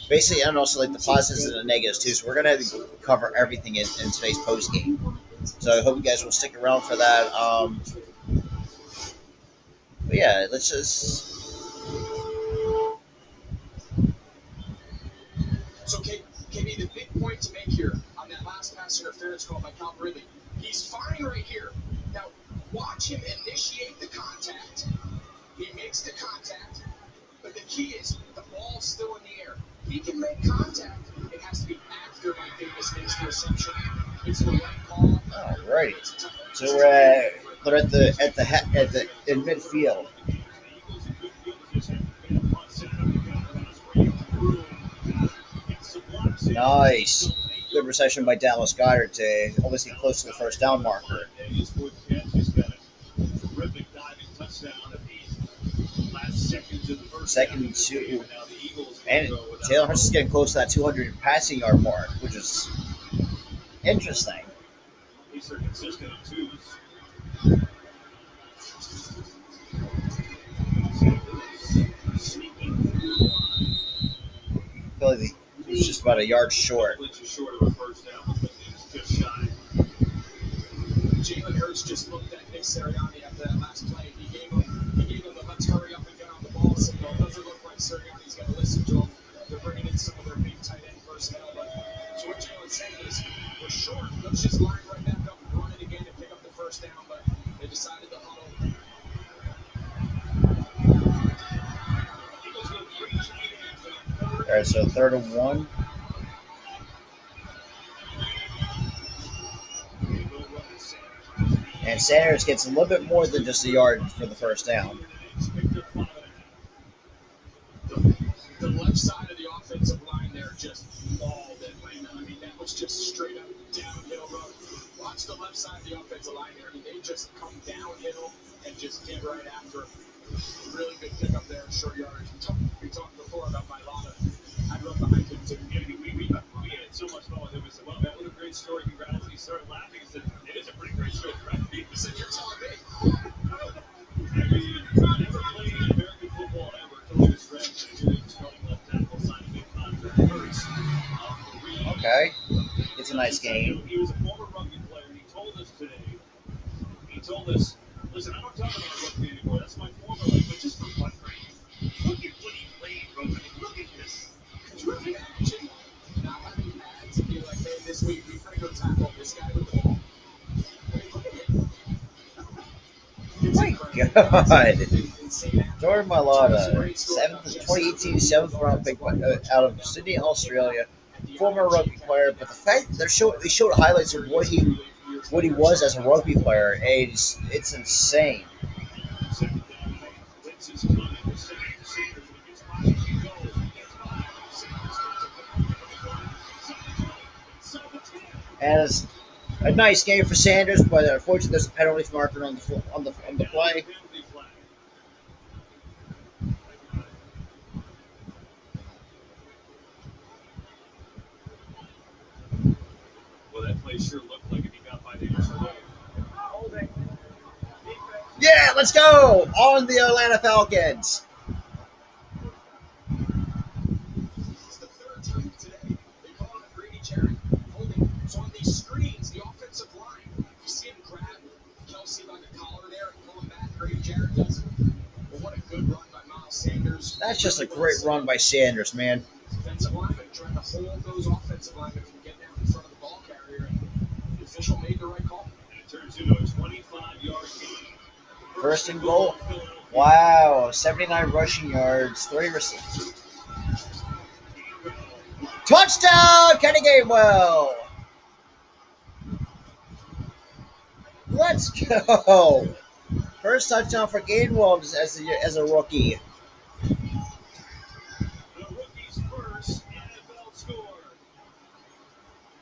basically, and also like the positives and the negatives too. So we're gonna cover everything in today's post game. So I hope you guys will stick around for that. But yeah, let's just. So, KB, the big point to make here on that last pass interference call by Calvin Ridley, he's fine right here. Now, watch him initiate the contact. He makes the contact, but the key is the ball's still in the air. He can make contact. It has to be after Mike Davis makes the reception. It's the right call. Alrighty. So we're at the in midfield. Nice. Good reception by Dallas Goedert to obviously close to the first down marker. second and 2. And Jalen Hurts is getting close to that 200 passing yard mark, which is interesting. At least they're consistent in twos. Sneaking through the line. I feel like he was just about a yard short. Inches short of a first down, but it's just shy. Jalen Hurts just looked at Nick Sirianni after that last play. He gave him the let's hurry up and get on the ball signal. It doesn't look like Sirianni's going to listen to him. They're bringing in some of their big tight end personnel. But so what Jalen's saying is, we're short. Let's just line right back up and run it again and pick up the first down. But they decided to huddle. All right, so 3rd and 1. And Sanders gets a little bit more than just a yard for the first down. The left side of the offensive line there just mauled Atlanta. I mean, that was just straight up downhill road. Watch the left side of the offensive line there. I mean, they just come downhill and just get right after him. Really good pickup there in short yardage. We talked before about Mailata. I'd run behind him too. Yeah, we had so much fun with him. We said, well, that was a great story. Congrats. He started laughing and said, it is a pretty great story, right? He said, you're telling me. I mean, never played American football ever until he was drafted. I knew he was starting left tackle, signed a big contract. Hurts. Okay. It's a nice game. He was a former rugby player, and he told us today, listen, I don't talk about rugby anymore. That's my former life, but just for fun, look at what he played, bro. I mean, look at this. Could you imagine not having pads and be like, hey, this week we gotta go tackle this guy with the ball? I mean, look at him. My God. Jordan Mailata, 2018 7th round pick out of Sydney, Australia, former rugby player. But the fact that they showed highlights of what he was as a rugby player, and it's insane. And it's a nice game for Sanders, but unfortunately, there's a penalty marker on the play. Well, that play sure looked like if he got by the initial leg. Yeah, let's go on the Atlanta Falcons. It's the 3rd time today. They call it a Grady Jarrett holding. So on these screens, the offensive line, you see him grab Kelsey by the collar there and pull him back. Grady Jarrett does it. But what a good run by Miles Sanders. That's just a great run by Sanders, man. Defensive lineman trying to hold those offensive linemen from getting out in front of the ball carrier. And the official made the right call. And it turns into a 25-yard gain. 1st and goal. Wow, 79 rushing yards, 3 receptions. Touchdown, Kenny Gainwell. Let's go. First touchdown for Gainwell as a rookie. The rookie's first NFL score.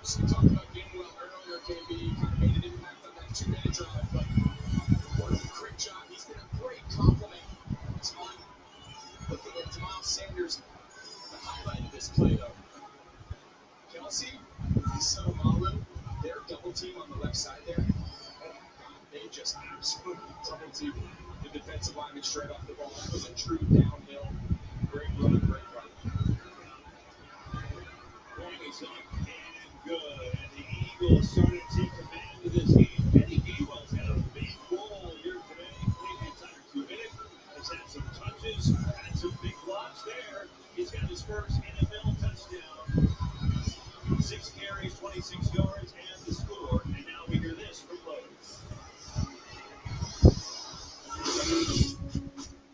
So we talked about Gainwell earlier, KB. Kind of made an impact on that 2-minute drive, but what a great job. He's been a great compliment. Looking at Miles Sanders, the highlight of this play, though. Kelsey, Malu, their double team on the left side there. Oh my God, they just absolutely double team the defensive lineman straight off the ball. That was a true downhill. Great run, great run. Point is up and good. And the Eagles starting to take command of this game. Kenny Gainwell's got a big role here today. Played the entire 2 minutes. Has had some touches, had some big blocks there. He's got his first NFL touchdown. 6 carries, 26 yards, and the score. And now we hear this from Lowe's.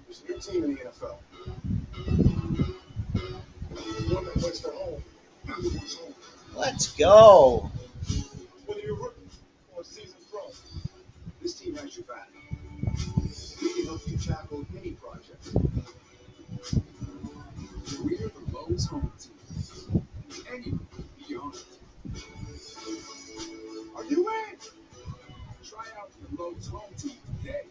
There's a new team in the NFL. One that plays at home. Another one's home. Let's go. Whether you're a rookie or a seasoned pro, this team has your back. We can help you tackle any project. We're the Lowe's home team. And you can beyond. Are you in? Try out the Lowe's home team today.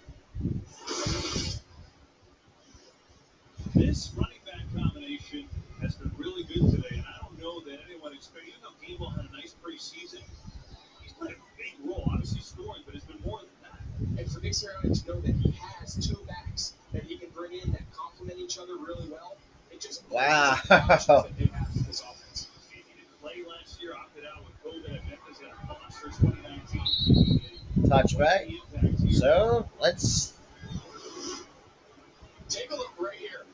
This running back combination has been really good today, and I don't know that anyone expected. Even though Gainwell had a nice preseason, he's played a big role, obviously scoring, but it's been more than that. And for Nick Sirianni to know that he has two backs that he can bring in that complement each other really well, it just Wow. that they have in this offense. He didn't play last year, opted out with COVID at Memphis, had a monster 2019. Touchback. Impact here. So let's. Take a look right here.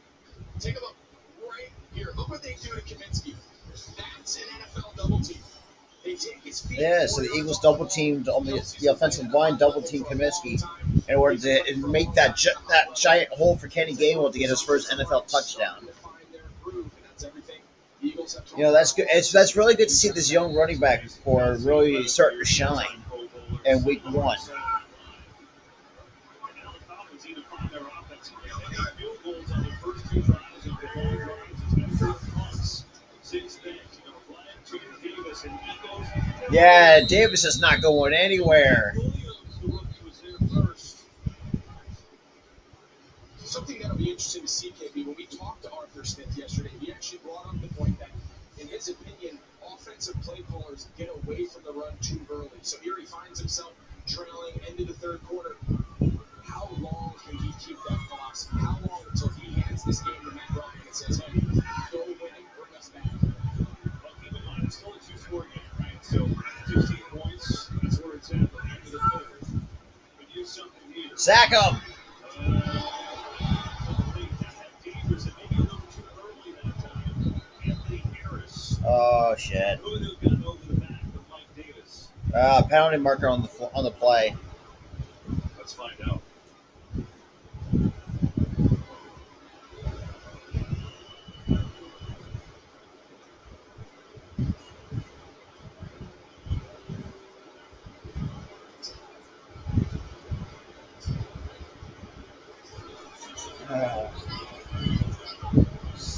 Take a look right here. Look what they do to Kaminsky. That's an NFL double team. They take his feet. Yeah, so the Eagles double teamed on the offensive line, double teamed Kaminsky in order to make that giant hole for Kenny Gainwell to get his first NFL touchdown. You know, that's good. That's really good to see this young running back core really start to shine in week 1. Now the Falcons need to find their offense again. They got field goals on their first 2 drives of the long drives. It's been 4 punts. 6 things. You know, Bryant, Junior Davis, and Eagles. Yeah, Davis is not going anywhere. Williams, the rookie, was there first. Something that'll be interesting to see, KB, when we talked to Arthur Smith yesterday, he actually brought up the point that, in his opinion, offensive play callers get away from the run too early. So here he finds himself trailing into the third quarter. How long can he keep that philosophy? How long until he hands this game to Matt Ryan and says, hey, go win it, bring us back? Well, keep in mind, it's still a 2-score game, right? So 16 points, that's where it's at by the end of the third. But use something here. Sack him. Davis, and maybe a little too early that time. Anthony Harris. Oh shit. Who knew got over the back of Mike Davis? Penalty marker on the play. Let's find out.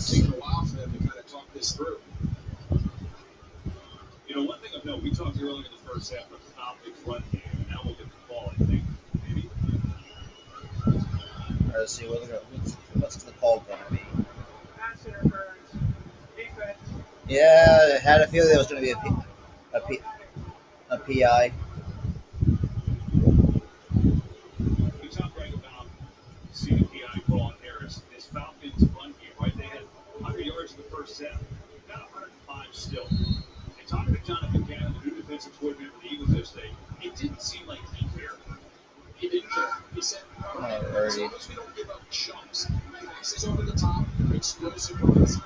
Taking a while for them to kind of talk this through. You know, one thing I've known, we talked earlier in the first half about the Falcons run game, and now we'll get the ball, I think. Maybe. Let's see what's the call going to be. Pass interference. Defense. Yeah, I had a feeling there was going to be a PI. We talked right about seeing PI call on Harris. This Falcons run game, right? They had 100 yards in the first half. Got 105 still. And talking to Jonathan Gannon, the new defensive coordinator for the Eagles yesterday, it didn't seem like he cared. He didn't care. He said, all right, as Alrighty. long as we don't give up chunks, passes over the top, explosive runs,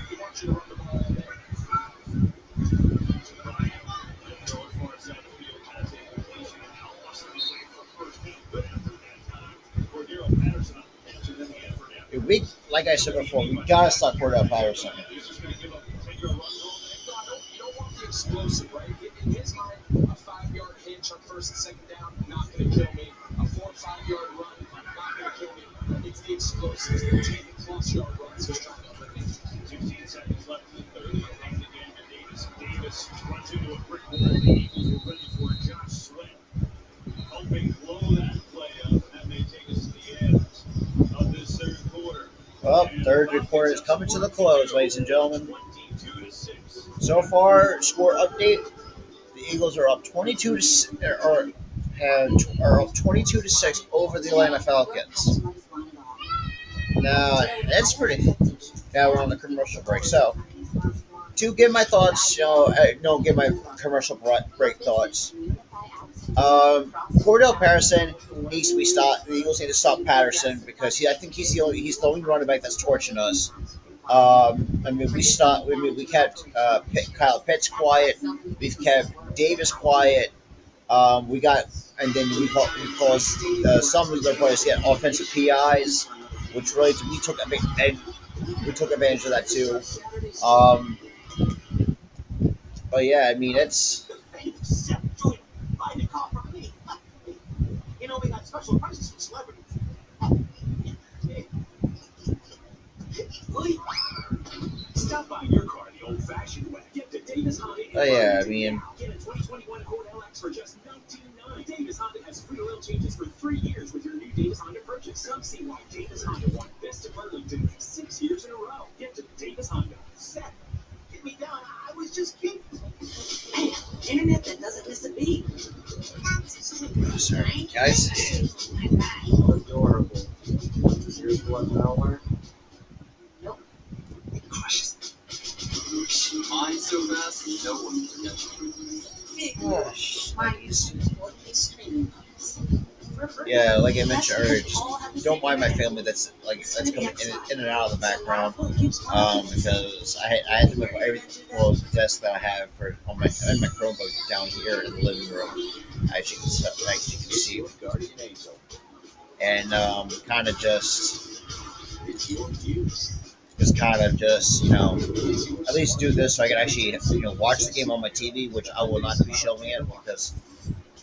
we want you to run the ball all day. We, like I said before, we gotta stop Cordell Patterson. You don't want the explosive, right? In his mind, a 5-yard hitch on first and second down, not going to kill me. A 4 or 5 yard run, not going to kill me. It's the explosives, the 10+ yard runs he's trying to eliminate. 16 seconds left in the third. They hand the game to Davis. Davis runs into a brick wall. The Eagles were ready for it. Josh Sweat helping blow that play up, and that may take us to the end of this third quarter. Well, third quarter is coming to the close, ladies and gentlemen. So far, score update: the Eagles are up 22 to are up 22 to 6 over the Atlanta Falcons. Now that's pretty. Now we're on the commercial break, so to give my thoughts, give my commercial break thoughts. Cordell Patterson needs to be stopped. The Eagles need to stop Patterson because I think he's the only running back that's torching us. We kept Kyle Pitts quiet. We've kept Davis quiet. We caused some of their players to get offensive PIs, which really we took advantage of that too. But yeah, I mean it's. You know, we got special prices for celebrities. Stop by your car the old-fashioned way. Get the Davis Honda. Oh yeah, I mean, Get a 2021 Accord LX for just $19,900. Davis Honda has free oil changes for 3 years with your new Davis Honda purchase. Some see why Davis Honda won Best of Burlington 6 years in a row. Get to Davis Honda. Set. Get me down. I was just kidding. Man, internet that doesn't miss a beat. sorry guys. Adorable. Does yours go up nowhere? Nope. Mine so fast, no one can catch me. Gosh. Mine used to work extremely nice. Yeah, like I mentioned earlier, just don't mind my family that's coming in and out of the background. Because I had to move every desk that I have for on my and my Chromebook down here in the living room, as you can see, and kind of just at least do this so I can actually watch the game on my TV, which I will not be showing it because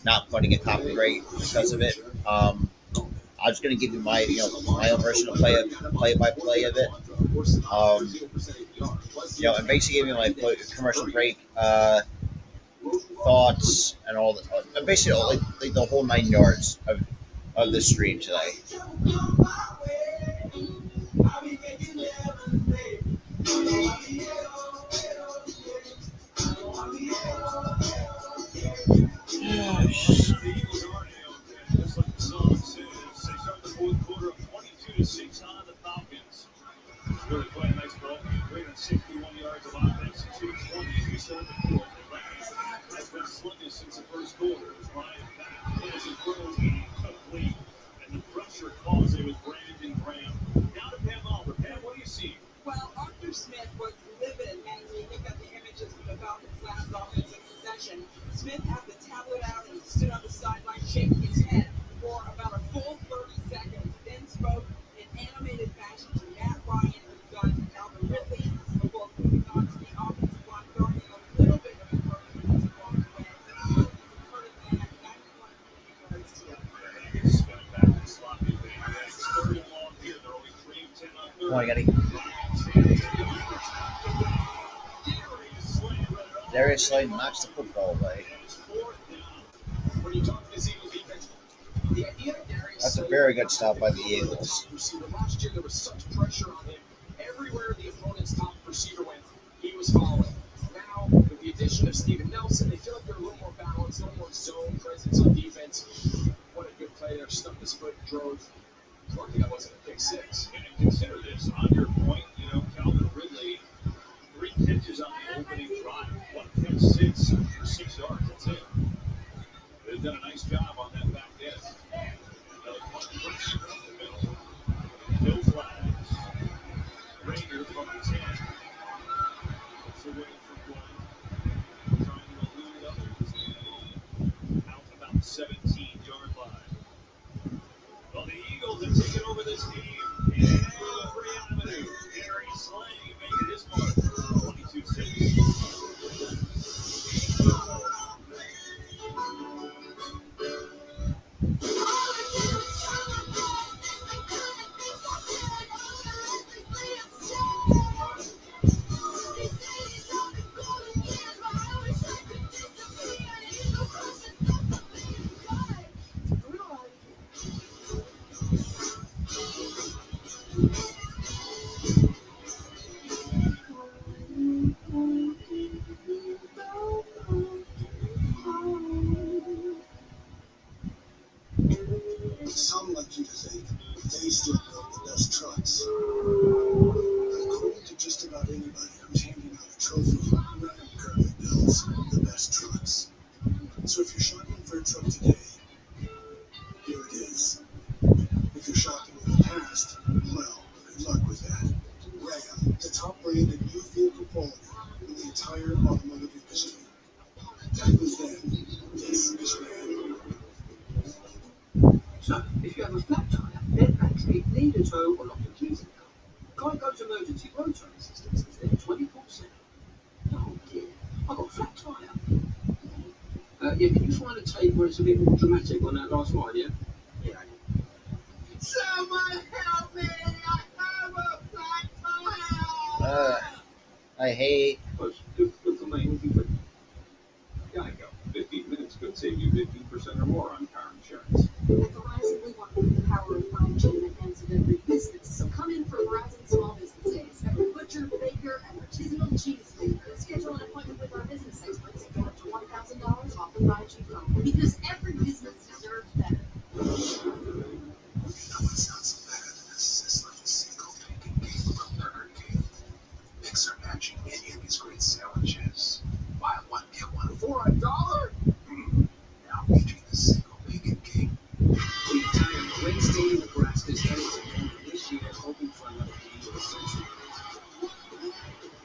not putting a copyright because of it. I'm just gonna give you my my own version of play by play of it. And basically give you my commercial break thoughts and all the basically like the whole 9 yards of the stream today. Just like the song says, they start the fourth quarter of 22-6 on the Falcons. Really quite a nice ball game. 361 yards of offense, 220 as we start the fourth. Atlanta has been sluggish since the first quarter. Ryan back as he throws incomplete. And the pressure causing with Brandon Graham. Now to Pam Oliver. Pam, what do you see? Well, Arthur Smith was livid as we look at the images from the Falcons' last offensive possession. Smith had the tablet out and stood on the sideline shaking his head for about a full 30 seconds, then spoke in animated fashion to Matt Ryan, who got Calvin Ridley, before moving on to the offensive line, throwing a little bit of encouragement along the way. He turned Atlanta 91 yards to go. Spin back and sloppy pass. Third and long here. They're only 3 of 10 on third. Come on, Getty. Darius Slade knocks the football away. When you talk to this Eagles defense, the idea of Darius That's a very good stop by the Eagles. receiver last year, there was such pressure on him. Everywhere the opponent's top receiver went, he was following. Now, with the addition of Steven Nelson, they feel like they're a little more balanced, a little more zone presence on defense. What a good play there. Stuck his foot, drove. Lucky that wasn't a pick six. And consider this, on your point, Calvin Ridley, 3 catches on the opening drive. 1 catch, 6 for 6 yards. That's it. They've done a nice job on that back end. Another one push up the middle. No flags. Ranger from the 10. It's away from one. Trying to elude others. Out about the 17-yard line. Well, the Eagles have taken over this game in every avenue. Darius Slade making his mark. 22-6. Some like you to think they still build the best trucks. According to just about anybody who's handing out a trophy, Ram currently builds the best trucks. So if you're shopping for a truck today, here it is. If you're shopping in the past, well, good luck with that. Ram, the top brand in new vehicle quality in the entire automotive industry. That was then. This is Ram. So, if you have a flat tyre, dead battery, need a tow, or locked keys in the car, Geico's emergency road towing assistance is there 24/7. Oh dear, I've got a flat tyre. Yeah, can you find a tape where it's a bit more dramatic on that last line, yeah? Yeah. Someone help me! I have a flat tire! I hate Good for me. playing with you, but Geico. 15 minutes could save you 15% or more on car insurance. At Verizon, we want the power of 5G in advance of every business. So come in for Verizon Small Business Days. Every butcher, baker, and artisanal cheese maker. Schedule an appointment with our business experts and get up to $1,000 off the 5G phone. Because every business deserves better. You know what sounds better than a sizzling single bacon cake from Burger King? Mix or matching any of these great sandwiches. Buy one, get one for $1. Now featuring the single bacon cake. The entire great state of Nebraska is getting together this year, hoping for another game of the century.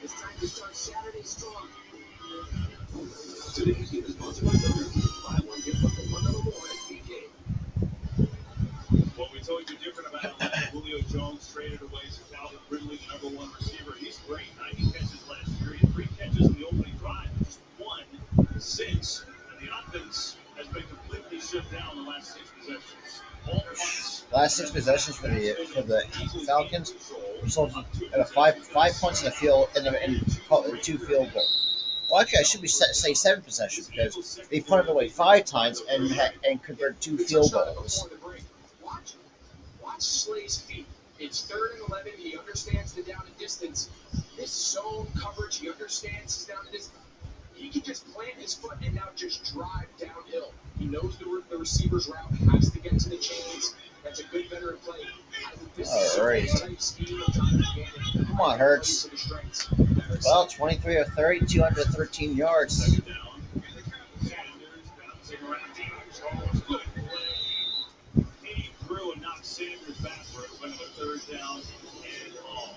It's time to start Saturday strong. Today's game is sponsored by Burger King. Buy one, get one for $1 more at BK. What we told you different about Atlanta, Julio Jones traded away to Calvin Ridley, the number one receiver. He's great. 90 catches last year. He had 3 catches in the opening drive, just 1 since. And the offense has been completely shut down the last 6 possessions. All punts. Last 6 possessions for the Falcons resulted in a five points in the field and 2 field goals. Well, actually, I should say 7 possessions because they punted away 5 times and converted 2 field goals. Watch Slay's feet. It's 3rd and 11. He understands the down and distance. This zone coverage, he understands his down and distance. He can just plant his foot and now just drive downhill. He knows the receiver's route. He has to get to the chains. That's a good veteran play. All right. Come on, Hurts. Well, 23 of 30, 213 yards. Second down. Sanders bouncing around. Jones, good play. He threw and knocked Sanders back for it. Went to the 3rd down and all.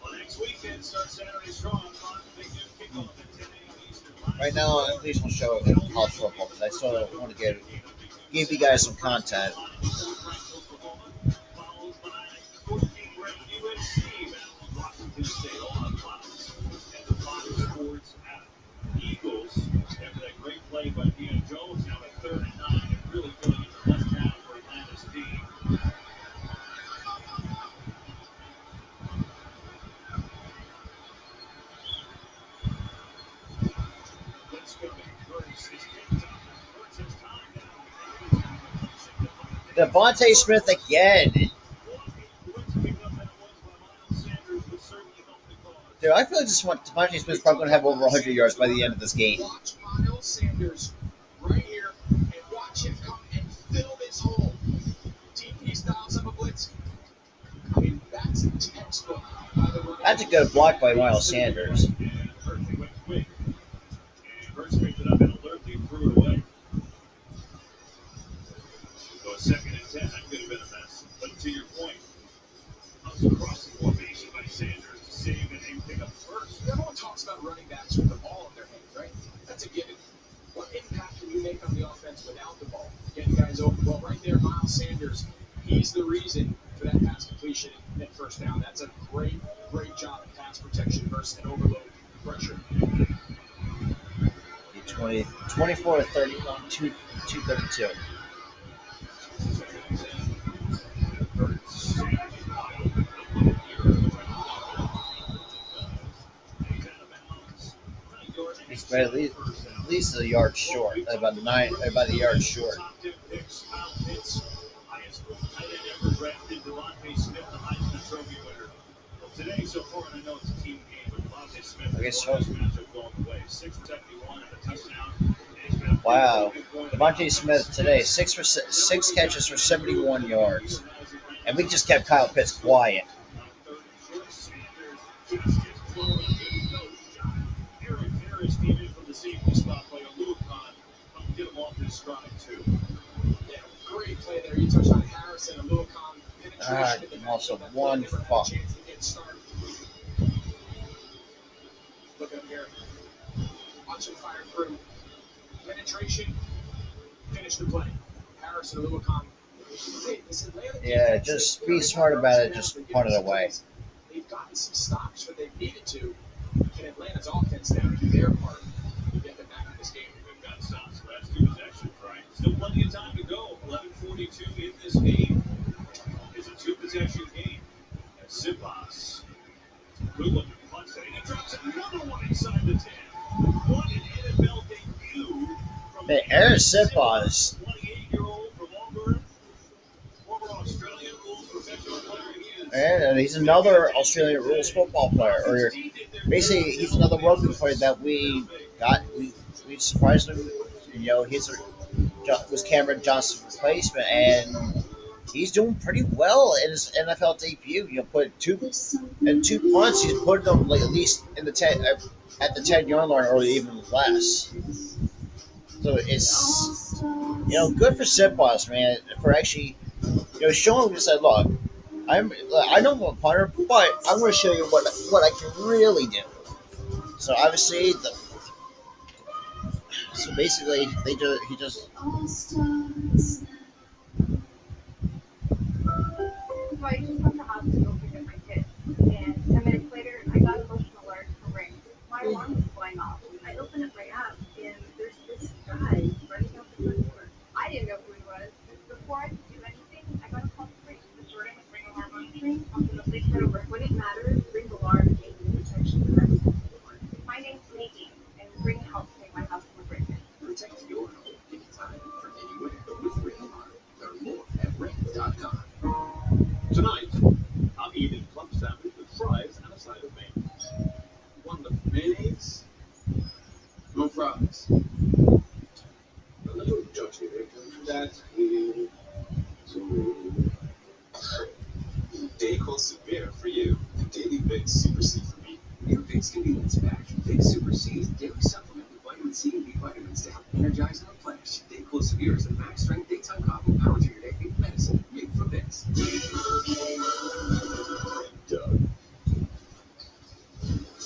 Well, next weekend starts Saturday strong. Big noon kickoff at 10 a.m. Eastern. Right now, at least we'll show college football because I still want to give you guys some content. Followed by 14-ranked USC battling Washington State on Fox and the Fox Sports app. Eagles, after that great play by Deion Jones, now at 3rd and 9, and really filling in the left half for Atlanta's team. Let's go. Curtis is picked up. Curtis has time now. Devontae Smith again. Dude, I feel like this one, Devontae Smith's probably going to have over 100 yards by the end of this game. Watch Miles Sanders right here and watch him come and fill this hole. DP styles of a blitz. I mean, that's textbook. That's a good block by Miles Sanders. First picked it up and alertly threw it away. So a 2nd and 10, that could have been a mess. But to your point, comes across the formation by Sanders to save and pick up first. Everyone talks about running backs with the ball in their hand, right? That's a given. What impact can you make on the offense without the ball? Getting guys open. Well, right there, Miles Sanders, he's the reason for that pass completion and 1st down. That's a great job of pass protection versus an overload pressure. 24 to 31, 232. He's at least a yard short, about a yard short. Today, so far, and I know it's a team game, but Devontae Smith I guess so. going away. 671 and a touchdown. Wow. Devontae Smith today, 6 catches for 71 yards. And we just kept Kyle Pitts quiet. Eric Harris came in from the safety spot by Alucon. Get him off his stride, too. Yeah, great play there. You touched on Harris and Alucon. And also one fuck. Look at him here. Watch him fire through. Penetration. Finish the play. Harris and Alucon. Yeah, just be smart about it. Just punt it away. They've gotten some stops where they've needed to. Can Atlanta's offense now do their part to get them back in this game? They've got stops. Last 2 possessions, right? Still plenty of time to go. 11:42 in this game. It's a 2-possession game. And Sipas. Good looking punch. And he drops another one inside the 10. What an NFL debut from Man, the Aaron Aaron Sipos, 28-year-old from Auburn, former Australian rules professional player he is. and he's another Australian rules football player, or basically he's another rugby player that we got. We surprised him. You know, was Cameron Johnson's replacement, and he's doing pretty well in his NFL debut. You know, put two punts. He's putting them like at least in the 10 at the 10-yard line or even less. So it's good for Sipos, man, for actually showing him. Said, look, I know I'm a punter, but I'm going to show you what I can really do. So obviously, basically he just. So I just left the house to go pick up my kids. And 10 minutes later, I got a motion alert from Ring. My alarm was going off. I opened up my app, and there's this guy running out the front door. I didn't know who he was. Before I could do anything, I got a call from Ring. The sorting with Ring alarm monitoring. Also, the police right over. When it matters, Ring's alarm gave me protection for every single door. My name's Nikki, and Ring helps make my house more break-in. Protect your home anytime from anywhere with Ring Alarm. Learn more at ring.com. Tonight, I'm eating clump sandwich with fries and a side of mayonnaise. One with mayonnaise, no fries. A little judgy there. That's weird. So day called severe for you. Daily Big Super C for me. New Big's convenience pack. Big Super C is a daily supplement with vitamin C and B vitamins to help energize and replenish. Dayquil Severe is a max strength daytime coffee power to your day. Medicine made for Bigs. Doug.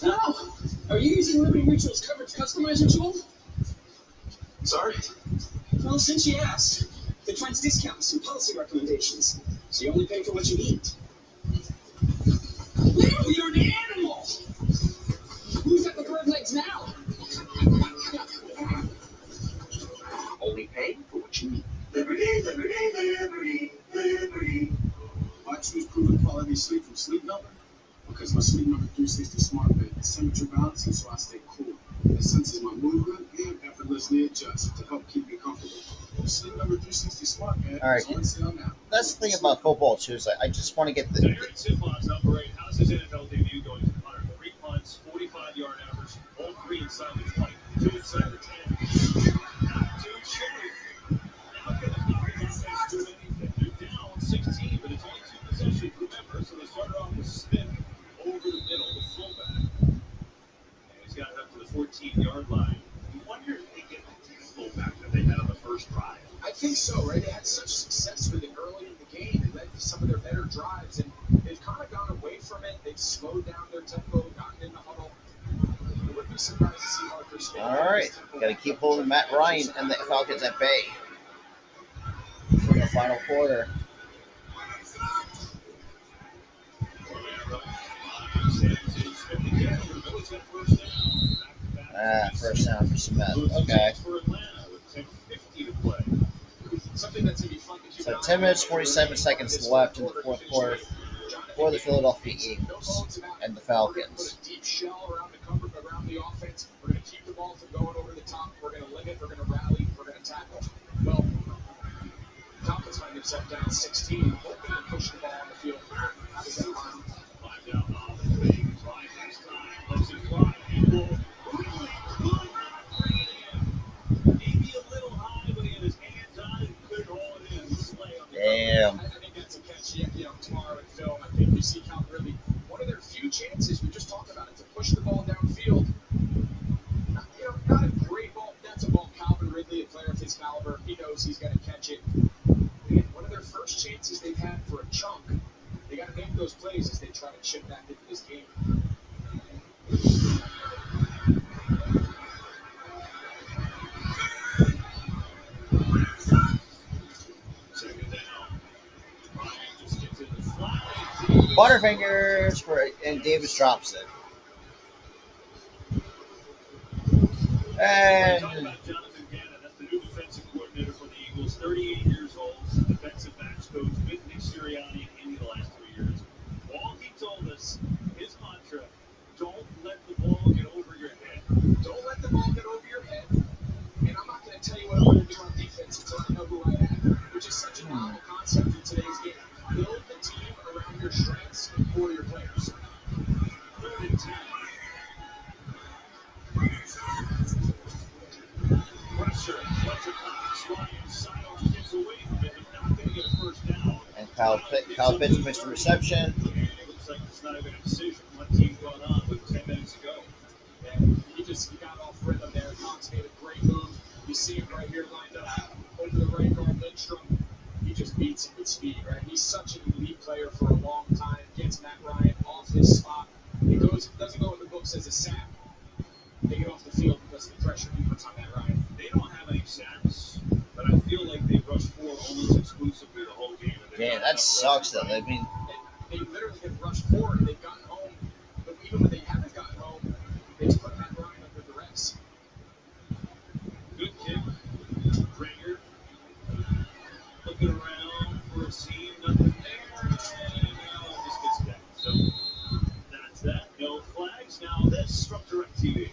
Oh, are you using Liberty Mutual's coverage customizer tool? Sorry? Well, since you asked, it finds discounts and policy recommendations, so you only pay for what you need. Leo, you're an animal! Who's got the bird legs now? Only pay for what you need. Liberty, liberty, liberty, liberty. I choose proven quality sleep from Sleep Number because my Sleep Number 360 smart bed is temperature balancing so I stay cool. It senses my movement and effortlessly adjusts to help keep me comfortable. Sleep Number 360 smart bed All right. is on sale now. That's the thing about football too. Is like, I just want to get So Aaron Sipos, number 8, how's his NFL debut going to punter? 3 punts, 45-yard average, all 3 inside the 20, 2 inside the 10. Not too chilly. Falcons not really do anything. They're down 16, but it's only 2 possessions. Remember, so they started off with Smith over the middle, the fullback. And he's got it up to the 14-yard line. You wonder if they get the tempo back that they had on the first drive. I think so, right? They had such success with it early in the game. It led to some of their better drives, and they've kind of gone away from it. They've slowed down their tempo, gotten in the huddle. I wouldn't be surprised to see Harper stay. all right. Got to keep holding Matt Ryan and the Falcons at bay for the final quarter. First down for Smith. Okay. Something that's going to be fun to keep So an eye 10 on minutes, is 47 seconds left in the fourth quarter for the Philadelphia Eagles and the Falcons. Put a deep shell around the cover, around the offense. We're going to keep the ball from going over the top. We're going to limit. We're going to rally. We're going to tackle. Well, Falcons find themselves down 16, hoping to push the ball on the field. How does that line? Maybe a little high, but he had his hands on it and couldn't hold it in. Slay on the Damn. I think that's a catch, tomorrow in film. I think you see Cal really one of their few chances. We just talked about it to push the ball downfield. Not a great ball. That's a ball. Calvin Ridley, a player of his caliber, he knows he's going to catch it. Again, one of their first chances they've had for a chunk. They got to make those plays as they try to chip back into this game. Butterfingers and Davis drops it. And Talking about Jonathan Gannon, that's the new defensive coordinator for the Eagles, 38 years old, defensive backs coach with Nick Sirianni in Indy the last 3 years. All he told us, his mantra, don't let the ball get over your head. Don't let And Kyle Pitts missed the reception. Looks like it's not even a decision. One team going on with 10 minutes to go. And he got off rhythm there. Cox made a great move. You see him right here lined up over the right guard, Lindstrom. He just beats him with speed, right? He's such an elite player for a long time. Gets Matt Ryan off his spot. Doesn't go in the books as a sack. They get off the field because of the pressure he puts on Matt Ryan. They don't have any sacks, but I feel like they rushed 4 almost exclusively the whole game. Damn, that sucks though. I mean, They literally have rushed 4 and they've gotten home. But even when they haven't gotten home, they just put Matt Ryan under duress. Good kick. Traeger looking around for a seam. Nothing there. And now it just gets down. So that's that. No flags. Now this from DirecTV.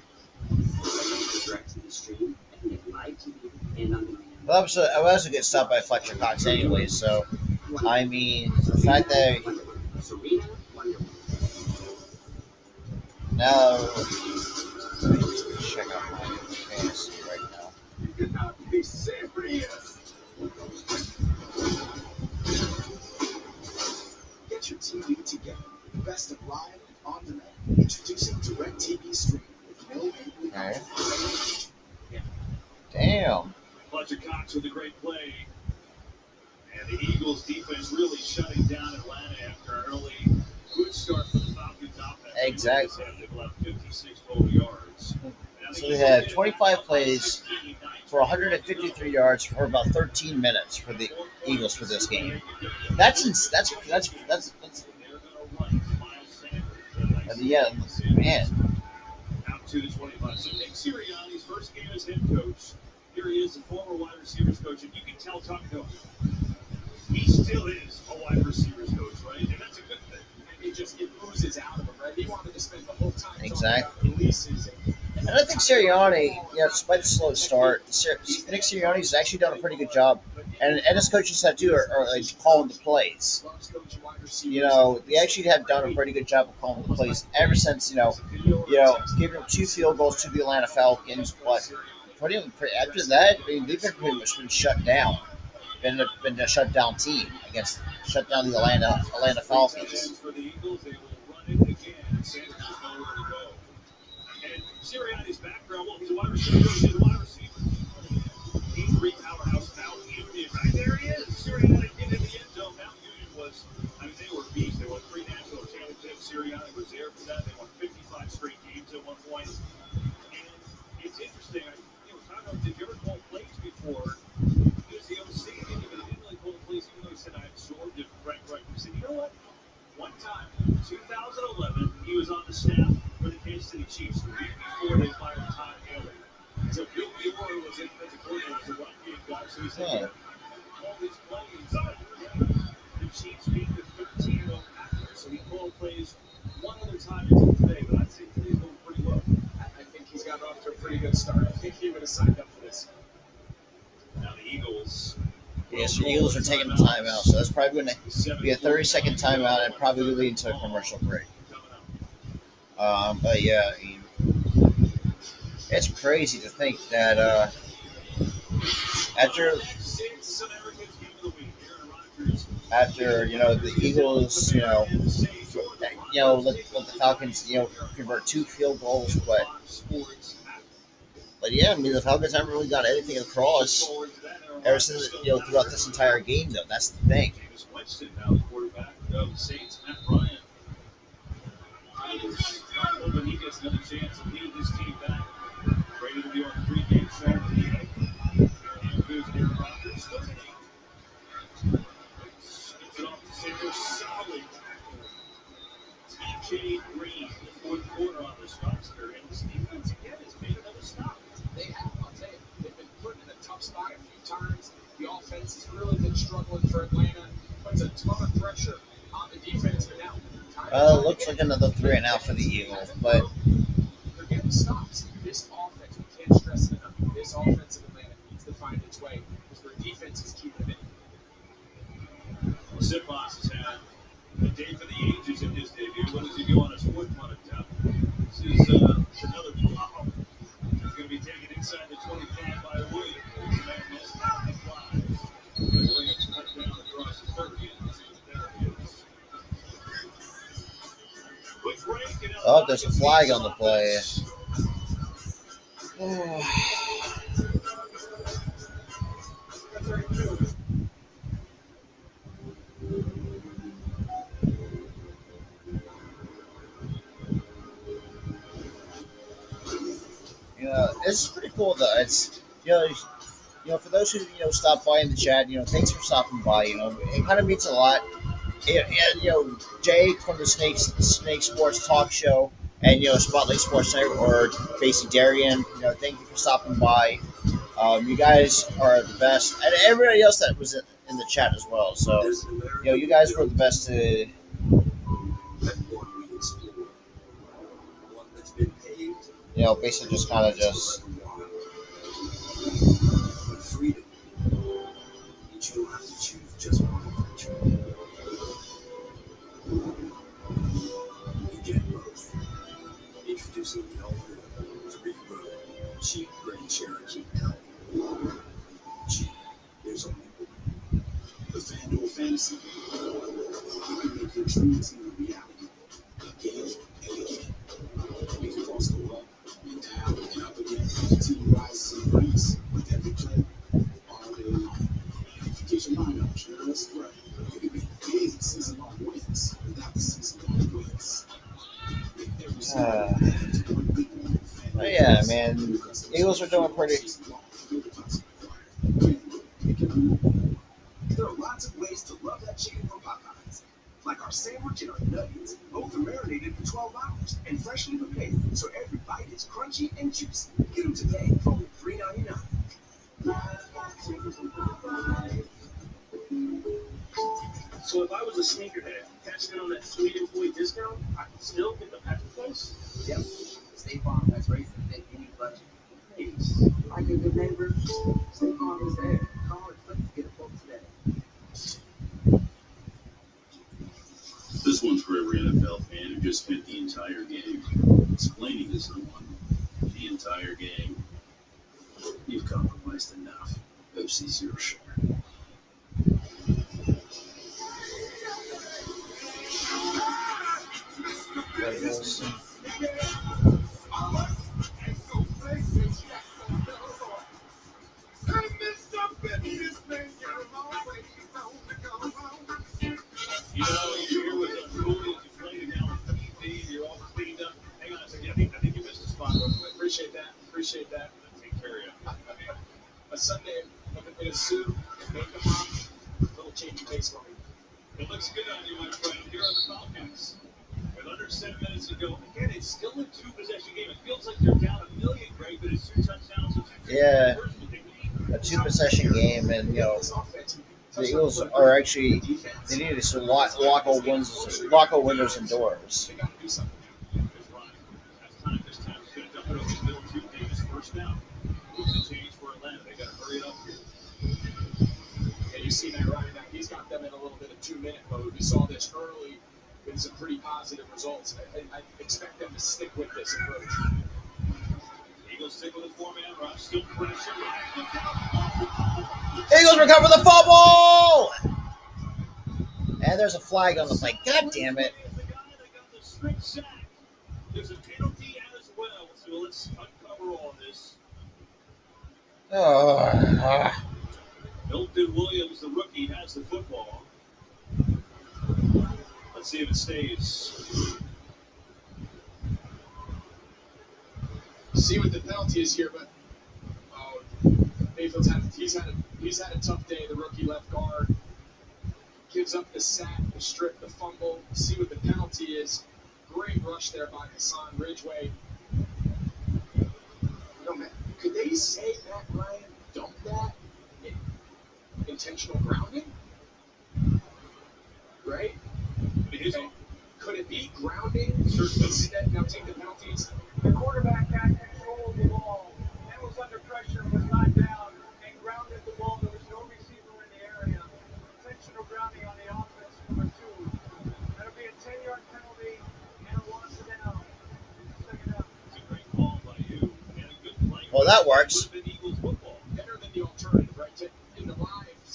DirecTV stream and get live TV and on demand. well, I was also get stopped by Fletcher Cox anyway. So, I mean, the fact that Serena Wonderful. now let me check out my fantasy right now. You cannot be serious. Get your TV together. Best of live and on demand. Introducing DirecTV Stream with no angry Okay. Damn. Fletcher Cox with a great play. And the Eagles defense really shutting down Atlanta after an early good start for the Falcons offense. Exactly. They've left 56 total yards. So we had 25 plays for 153 yards for about 13 minutes for the Eagles for this game. Yeah, man. Out to the 25. So Nick Sirianni's first game as head coach. Here he is, the former wide receivers coach, and you can tell talking to him, he still is a wide receivers coach, right? And that's a good thing. And it oozes out of him, right? He wanted to spend the whole time Exactly. talking about releases. And I think Sirianni, despite the slow start, Nick Sirianni's actually done a pretty good job. And his coaching staff too are like calling the plays. They actually have done a pretty good job of calling the plays ever since giving up 2 field goals to the Atlanta Falcons. But after that, I mean, they've pretty much been shut down. Been a shut down team shut down the Atlanta Falcons. For the Eagles, they will run it again. Sanders has nowhere to go. And Sirianni's background, well, he's a wide receiver. He's a wide receiver. He's 3 powerhouse. Mount Union. Right there he is. Sirianni getting in the end zone. Mount Union was, they were beasts. They won 3 national championships. Sirianni was there for that. They won 55 straight games at one point. And it's interesting. Did you ever call plays before? He was the OC. He didn't really call plays, even though he said I absorbed it right. He said, you know what? One time, 2011, he was on the staff for the Kansas City Chiefs the week before they fired Todd Haley. So Bill Muir was in the coordinator as a run-game guy. So he said, all these plays. The Chiefs beat the 13-0 Packers. So he called plays one other time until today, but I'd say today's going pretty well. I think he's got off to a pretty good start. I think he would have signed up for this. Now the Eagles. Yes, the Eagles are taking a timeout, so that's probably going to be a 30-second timeout and probably lead to a commercial break. But yeah, I mean, it's crazy to think that after the Eagles, let the Falcons, convert 2 field goals, but yeah, I mean, the Falcons haven't really got anything across ever since, throughout this entire game, though. That's the thing. James Winston, now the quarterback of the Saints, Matt Ryan. Hoping he gets another chance to lead this team back. Ready to be on the 3-game Saturday. And here's Aaron Rodgers. Gets it off to Sanders. Solid TJ Green, the 4th quarter on this roster. And this defense, again, has made another stop. They have, I'll tell you. They've been put in a tough spot a few times. The offense has really been struggling for Atlanta. Puts a ton of pressure on the defense. But now, looks like another 3 and out for the Eagles, but they're getting stops. This offense, we can't stress it enough. This offense of Atlanta needs to find its way because their defense is keeping it. Zipos has had a day for the ages in his debut. What does he do on his 4th punt attempt? This is another bomb. He's going to be taken inside the 25 by Williams. Williams cut down across the 30. There he is. Quick break, and now Oh, there's a flag on the play. It's pretty cool though. It's for those who stop by in the chat, thanks for stopping by. It kind of means a lot. And Jake from the Snake Sports Talk Show, and Spotlight Sports Network, or basically Darian. Thank you for stopping by. You guys are the best, and everybody else that was in the chat as well. So you guys were the best to. Basically just kind of just. But freedom, you don't have to choose just one adventure. You get both. Introducing the all-new 3-row Jeep Grand Cherokee L. Jeep, there's only one. The FanDuel Fantasy Game. You can make your dreams into reality again and again. You can also go up and down and up again. Team rises and breaks with every play all day long. If you get your mind up just right, you can make big season-long wins without the season-long wins. Oh yeah, man. Eagles are doing pretty. There are lots of ways to love that chicken from Popeyes. Like our sandwich and our nuggets. Both are marinated for 12 hours and freshly prepared, so every bite is crunchy and juicy. Get them today for only $3.99. So if I was a sneakerhead, catching in on that sweet employee discount, I could still get the package price? Yep. State Farm has raised the fit any budget. Thanks. Like a good neighbor, State Farm is there. Call or click to get a quote today. This one's for every NFL fan who just spent the entire game explaining to someone the entire game. You've compromised enough. Go see Zero Sugar. You know, you're here with the Coolies, you played it down with TV, you're all cleaned up. Hang on a second, I think you missed a spot real quick. Appreciate that. Take care of you. A Sunday in a suit, makeup on, little change pace for me. It looks good on you, my friend. Here are the Falcons. With under 7 minutes to go, again, it's still a 2-possession game. It feels like they're down a million, Greg, but it's 2 touchdowns. Yeah, a 2-possession game, and the Eagles are actually they need to lock all windows and doors. They got to do something. This time it's going to dump it over the middle to Davis first down. Moves the change for Atlanta. They got to hurry it up here. And you see that right now. He's got them in a little bit of 2-minute mode. We saw this early with some pretty positive results. I expect them to stick with this approach. Eagles stick with a 4-man rush. Still pressure. Eagles recover the fumble, and there's a flag on the play. God damn it! There's a penalty as well, so let's uncover all this. Milton Williams, the rookie, has the football. Let's see if it stays. See what the penalty is here, but Mayfield's he's had a tough day. The rookie left guard gives up the sack, the strip, the fumble. See what the penalty is. Great rush there by Hassan Ridgeway. Man, could they say Matt Ryan dumped that? Intentional grounding? Right? Could it be grounding? Instead, now take the penalties. The quarterback had control of the ball and was under pressure, was not down, and grounded the ball. There was no receiver in the area. Intentional grounding on the offense, number 2. That'll be a 10-yard penalty and a loss of down. Second down. It's a great call by you. And a good play. Well, that works. Better than the alternative.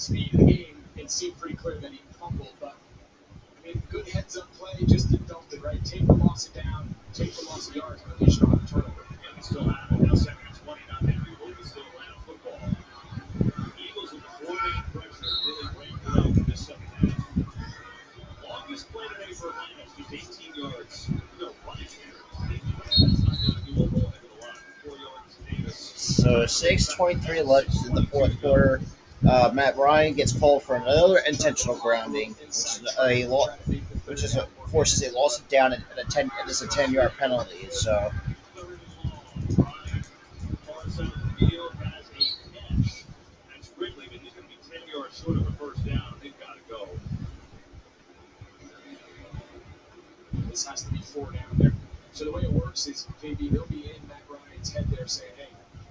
speed of the game, it seemed pretty clear that he fumbled. But I mean, good heads-up play, just don't it right. Take the loss of down, take the loss of yards, but at least you don't have a turnover. And we still have it. Now second and 20, not Henry Holt. It's still Atlanta football. Eagles with the four-man pressure really ramped it up in this second half. Longest play today for Atlanta, just 18 yards. No punch here. That's not going to do a whole heck of a lot. 4 yards to Davis. So 6:23 left in the fourth quarter. Matt Ryan gets called for another intentional grounding, which is forces a loss of down and it is a 10-yard penalty. So Third and long. Ryan, far side of the field, has a catch. That's Ridley, but he's going to be 10 yards short of a first down. They've got to go. This has to be 4 down there. So the way it works is, KB, they'll be in Matt Ryan's head there saying, hey,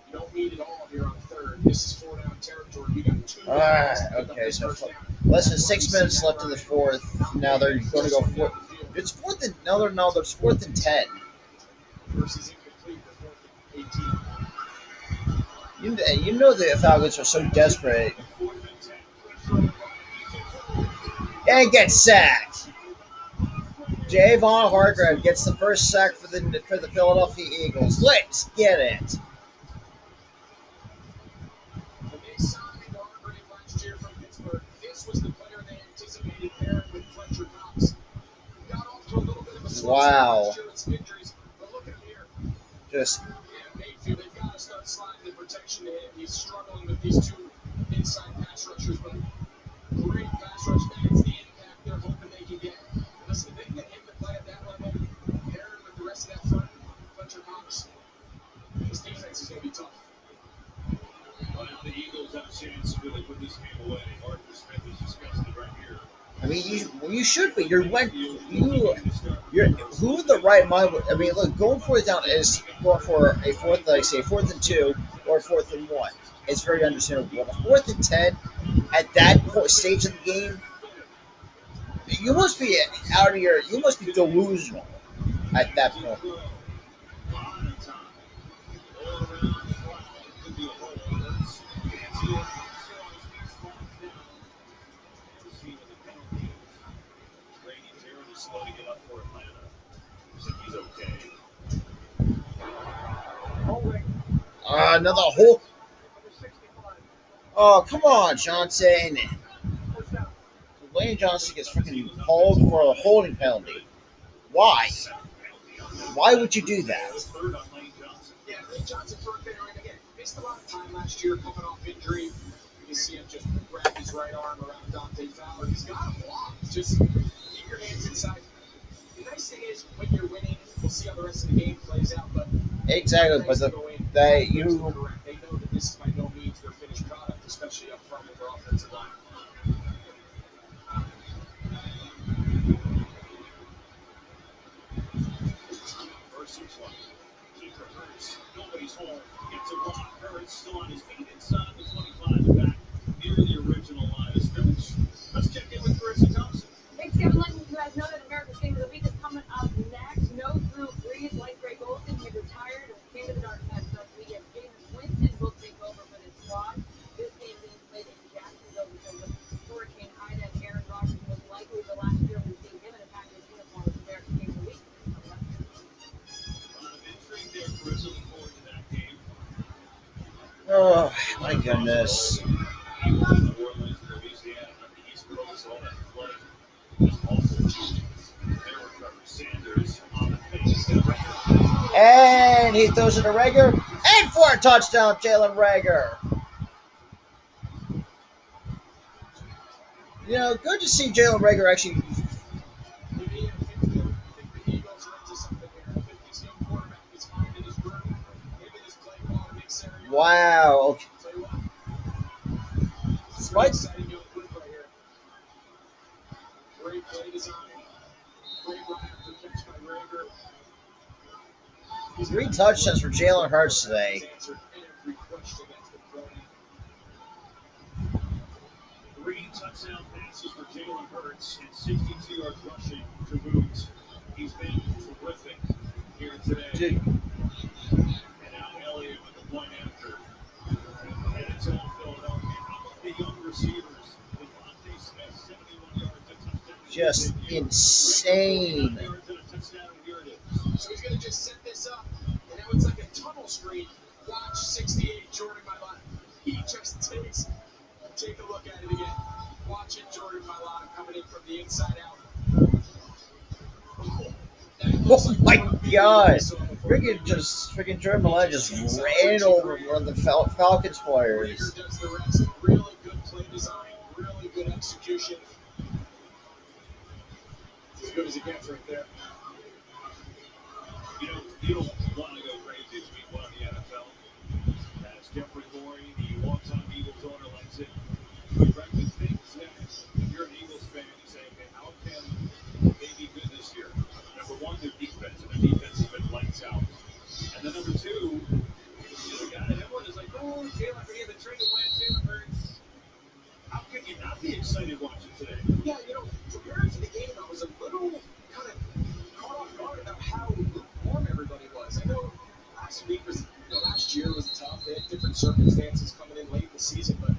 you don't need it all here on third. This is 4 down territory. We got 2 downs. Okay, so less than 6 minutes left in the fourth. Now they're going to go fourth. It's fourth and no, there's 4th and 10. Versus incomplete for 4th and 18. You know the Falcons are so desperate. And gets sacked. Javon Hargrave gets the first sack for the Philadelphia Eagles. Let's get it. When they signed Hargrave last year from Pittsburgh, this was the player they anticipated pairing with Fletcher Cox. Got off to a little bit of a slow start last year with some injuries, but look at him here. Just Mayfield, they've got to start sliding the protection to him. He's struggling with these 2 inside pass rushers, but great pass rush. That's the impact they're hoping they can get. Listen, if they can get him to play at that level, paired with the rest of that front, Fletcher Cox, this defense is going to be tough. Well, the Eagles have a chance to really put this game away. Arthur Smith has discussed it right here. I mean, you should be. Who in the right mind? I mean, look, going for it down is going for a fourth, like say, 4th and 2 or 4th and 1. It's very understandable. But a 4th and 10 at that stage of the game, you must be out of your. You must be delusional at that point. Slow to get up for Atlanta. He's okay. Another hole. Oh, come on, Johnson. Lane Johnson gets freaking called for a holding penalty. Why? Why would you do that? Yeah, Lane Johnson for a veteran again. Missed a lot of time last year coming off injury. You see him just grab his right arm around Dante Fowler. He's got him blocked. Just keep your hands inside. The nice thing is, when you're winning, we'll see how the rest of the game plays out. But exactly, but they know that this is by no means their finished product, especially up front with their offensive line. First and 20. Keeper Hurts. Nobody's home. Gets a block. Hurts still on his feet inside the 25 and back near the original line of scrimmage. Let's check in with Carissa Thompson. Thanks, Kevin. Letting you guys know that America's Game of the Week is coming up next. No Drew Brees, like Greg Olsen, he retired and came to the dark side of social media. James Winston will take over for this squad. This game being played in Jacksonville because of Hurricane Ida, and Aaron Rodgers was likely the last year we've seen him in a Packers uniform with America's Game of the Week. A lot of intrigue there, Carissa. Look forward to that game. Oh, my goodness. New Orleans, Louisiana, on the East Coast, all that flooding was awful. There were Trevor Sanders on the face. And he throws it to Rager. And for a touchdown, Jalen Rager. You know, good to see Jalen Rager actually. Wow. Spike. Great play design. Great run after catch by Rager. 3 touchdowns for Jalen Hurts today. 3 touchdown passes for Jalen Hurts and 62 yards rushing to boot. He's been terrific here today. And now Elliott with the point after. And it's all Philadelphia. How about the young receivers just insane. So he's going to just set this up, and now it's like a tunnel screen. Watch 68 Jordan Mailata. He just take a look at it again. Watch it, Jordan Mailata coming in from the inside out. Oh my God! Freaking Jordan Mailata just ran over one of the Falcons players. Does the rest. Really good play design, really good execution. As good as it gets right there. You don't want to go crazy as we won the NFL. As Jeffrey Lurie, the longtime Eagles owner, likes it. But Greg, the things that if you're an Eagles fan, you say, okay, how can they be good this year? Number one, their defense, and their defense has been lights out. And then number two, the guy that everyone is like, oh, Jalen, the trade away, Jalen Hurts. How can you not be excited watching today? Yeah, preparing for the game, I was a little kind of caught off guard about how lukewarm everybody was. I know last year was tough. They had different circumstances coming in late in the season, but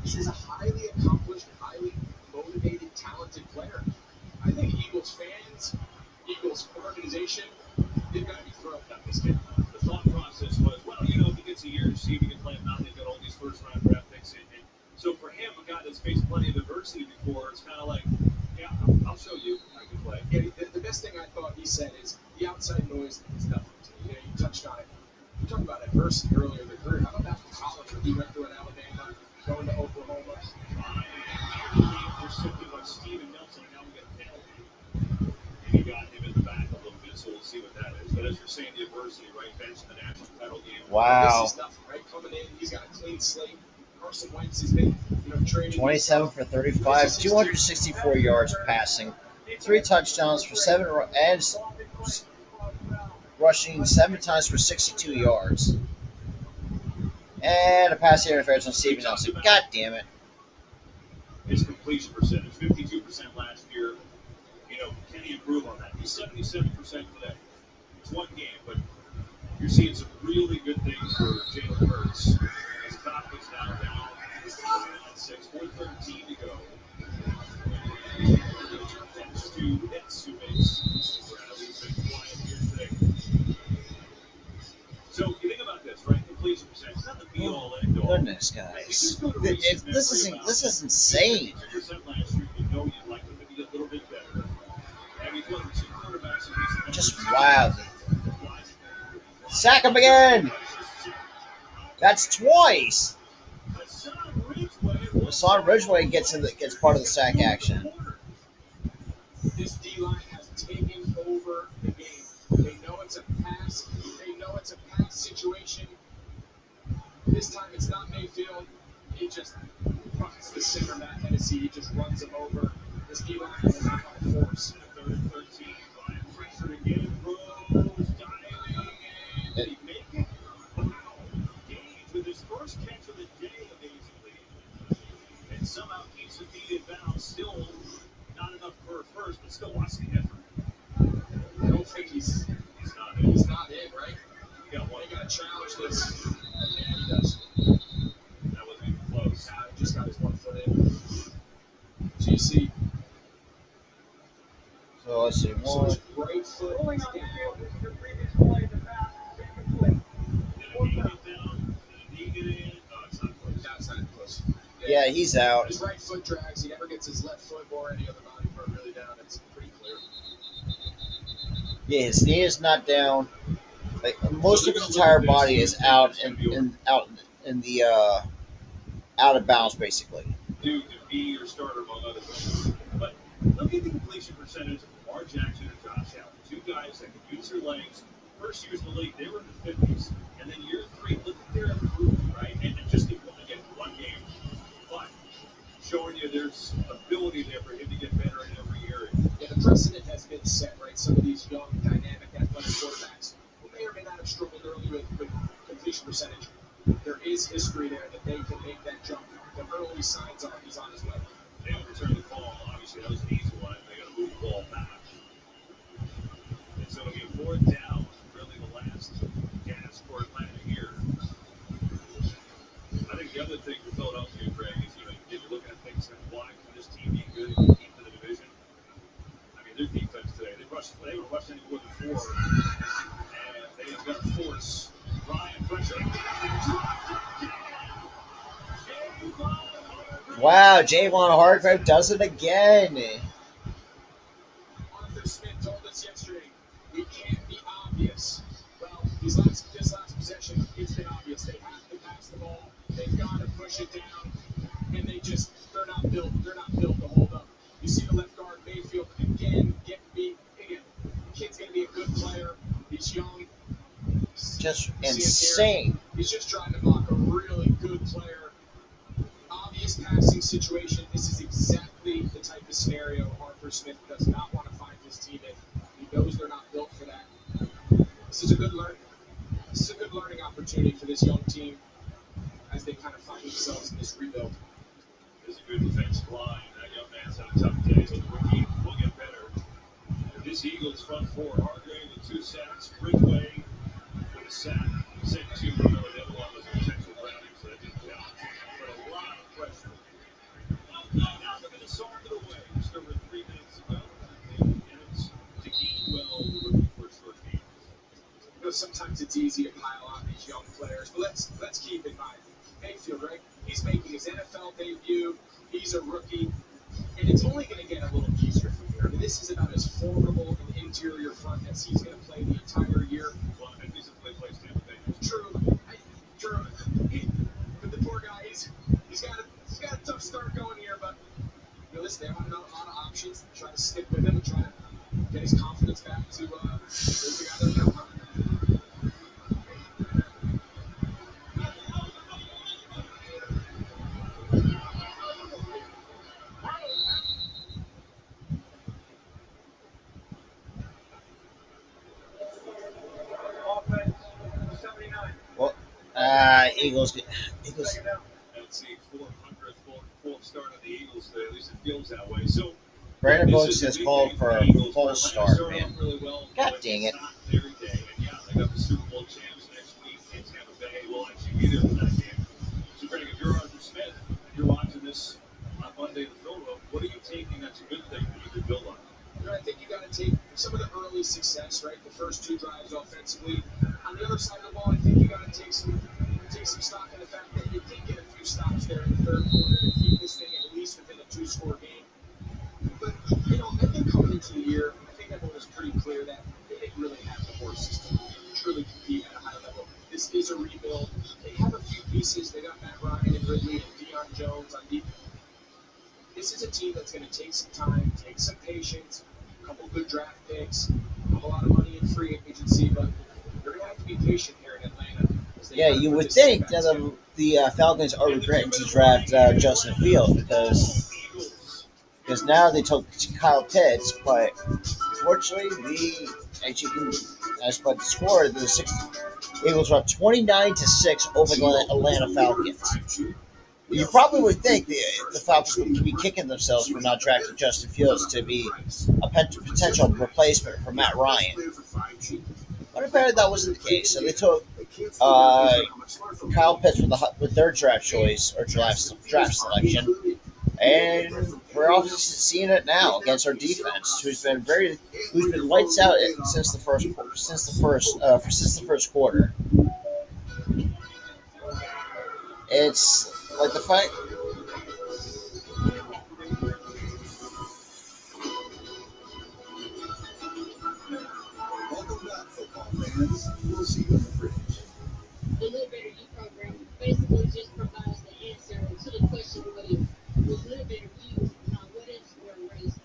this is a highly accomplished, highly motivated, talented player. I think Eagles fans, Eagles organization, they've got to be thrilled about this kid. The thought process was, well, if he gets a year to see if he can play him now, they've got all these first-round draft picks. And so for him, a guy that's faced plenty of adversity before, it's kind of like, yeah, I'll show you I can play. Yeah, the best thing I thought he said is the outside noise is nothing to me. You touched on it. We talked about adversity earlier in the career. How about back in college when he went through an Alabama, going to Oklahoma? We're simply like Steven Nelson, and now we got a penalty. And he got him in the back a little bit, so we'll see what that is. But as you're saying, the adversity, right? Bench in the national title game. Wow. This is nothing, right? Coming in, he's got a clean slate. Carson Wentz has been, trading. 27 for 35, 264 yards passing, 3 touchdowns for 7 and rushing 7 times for 62 yards. And a pass interference on Steven Nelson. God damn it. His completion percentage, 52% last year. Can he improve on that? He's 77% today. It's one game, but you're seeing some really good things for Jalen Hurts. His top is now down at 6, 4:13 to go. That's to Etsu base. Bradley's been quiet here today. So you think about this, right? Completion percentage. It's not the be all end all. Goodness, guys. This is insane. Last year, you'd like them to be a little bit better. And we've looked at 2 quarterbacks in recent Just wild. Sack him again. That's twice. Hassan Ridgeway gets part of the sack action. This D-line has taken over the game. They know it's a pass. They know it's a pass situation. This time it's not Mayfield. It just runs the center, Matt Hennessy. He just runs him over. This D-line is not by force. 3rd and 13. Ryan pressured again. Rose diving. And did he make it? Wow. Gage with his first catch of the day, amazingly. And somehow keeps the feet in bounds. Still not enough for a first, but still watch the effort. I don't think he's not in. He's not in, right? He got one. They got to challenge this. Yeah, he does. That wasn't even close. He just got his 1 foot in. GC. So let's see. So his right foot Rolling is on the down. field is your previous play, the pass is incomplete. Did he get down? Did he get in? No, it's not close. No, it's not close. Yeah, he's out. His right foot drags. He never gets his left foot or any other body part really down. It's pretty clear. Yeah, his knee is not down. Like, most of his entire body is out and out in the out of bounds, basically. Duke and be your starter among other things. But look at the completion percentage of Lamar Jackson and Josh Allen. 2 guys that can use their legs. First years in the league, they were in the 50s. And then year 3, look at their improvement, right? And just in one game. But showing you there's ability there for him to get better in every area. Yeah, the precedent has been set, right? Some of these young, dynamic, athletic quarterbacks who may or may not have struggled early with completion percentage. There is history there that they can make that jump. The early signs are he's on his way. They overturned the call. Obviously, that was an easy one. They got to move the ball back. And so it'll be a 4th down. Really the last gasp for Atlanta here. I think the other thing for Philadelphia, Greg, is you're looking at things like why can this team be good and compete for the division? Harris. Ryan pressure. Wow, Javon Hargrave does it again. Arthur Smith told us yesterday, we can't be obvious. Well, this last possession, it's been obvious. They have to pass the ball. They've got to push it down, and they're not built to hold up. You see the left guard Mayfield again getting beat. Again, the kid's gonna be a good player. He's young. Just insane. He's just trying to block a really good player. Obvious passing situation. This is exactly the type of scenario Arthur Smith does not want to find his team in. He knows they're not built for that. This is a good learning opportunity for this young team as they kind of find themselves in this rebuild. There's a good defensive line. That young man's had a tough day, but the rookie will get better. This Eagles front four, Hargrave with 2 sacks, Ridgway with a sack, sent 2. Remember the other one was a potential grounding, so that didn't count. But a lot of pressure. Now they're going to solve it away. Just over 3 minutes ago, and it's to Gainwell, the rookie, for a short game. You know, sometimes it's easy to pile on these young players, but let's keep in mind, Mayfield, right? He's making his NFL debut. He's a rookie, and it's only going to get a little easier from here. I mean, this is about as formidable an interior front as he's going to play the entire year. Well, I think he's a play Tampa Bay. True. But the poor guy, he's got a tough start going here, but you know, listen, they have a lot of options. Try to stick with him and try to get his confidence back to the guy they're counting on. Offense, 79. Well, Eagles. Second down. That's the 400th full start of the Eagles today. At least it feels that way. So Brandon this Brooks is a has big called day for a the Eagles. full Atlanta start, started man. off really well, God but dang it's it. not their day. And yeah, they got the Super Bowl champs next week in Tampa Bay. We'll actually be there for that game. So, Greg, if you're Arthur Smith, you're watching this on Monday in the film room, what are you taking that's a good thing that you could build on? You know, I think you got to take some of the early success, right? The first 2 drives offensively. On the other side of the ball, I think you got to take some stock in the fact that you did get a few stops there in the third quarter to keep this thing at least within a 2-score game. But you know, I think coming into the year, I think everyone was pretty clear that they didn't really have the horses to truly compete at a high level. This is a rebuild. They have a few pieces. They got Matt Ryan and Ridley and Deion Jones on defense. This is a team that's going to take some time, take some patience, a couple good draft picks, a lot of money in free agency, but you're going to have to be patient here in Atlanta. Yeah, you would think that the Falcons are regretting to draft Justin Fields because now they took Kyle Pitts, but unfortunately, as by the score, the Eagles are up 29-6 over the Atlanta Falcons. You probably would think the Falcons would be kicking themselves for not drafting Justin Fields to be a potential replacement for Matt Ryan. But apparently that wasn't the case. So they took Kyle Pitts with their draft choice or draft selection, and we're obviously seeing it now against our defense, who's been lights out since the first quarter. It's like the fact. Welcome back, football fans. We'll see you in the fridge. The Live Better You program basically just provides the answer to the question, what if? With Live Better You, what ifs were erased.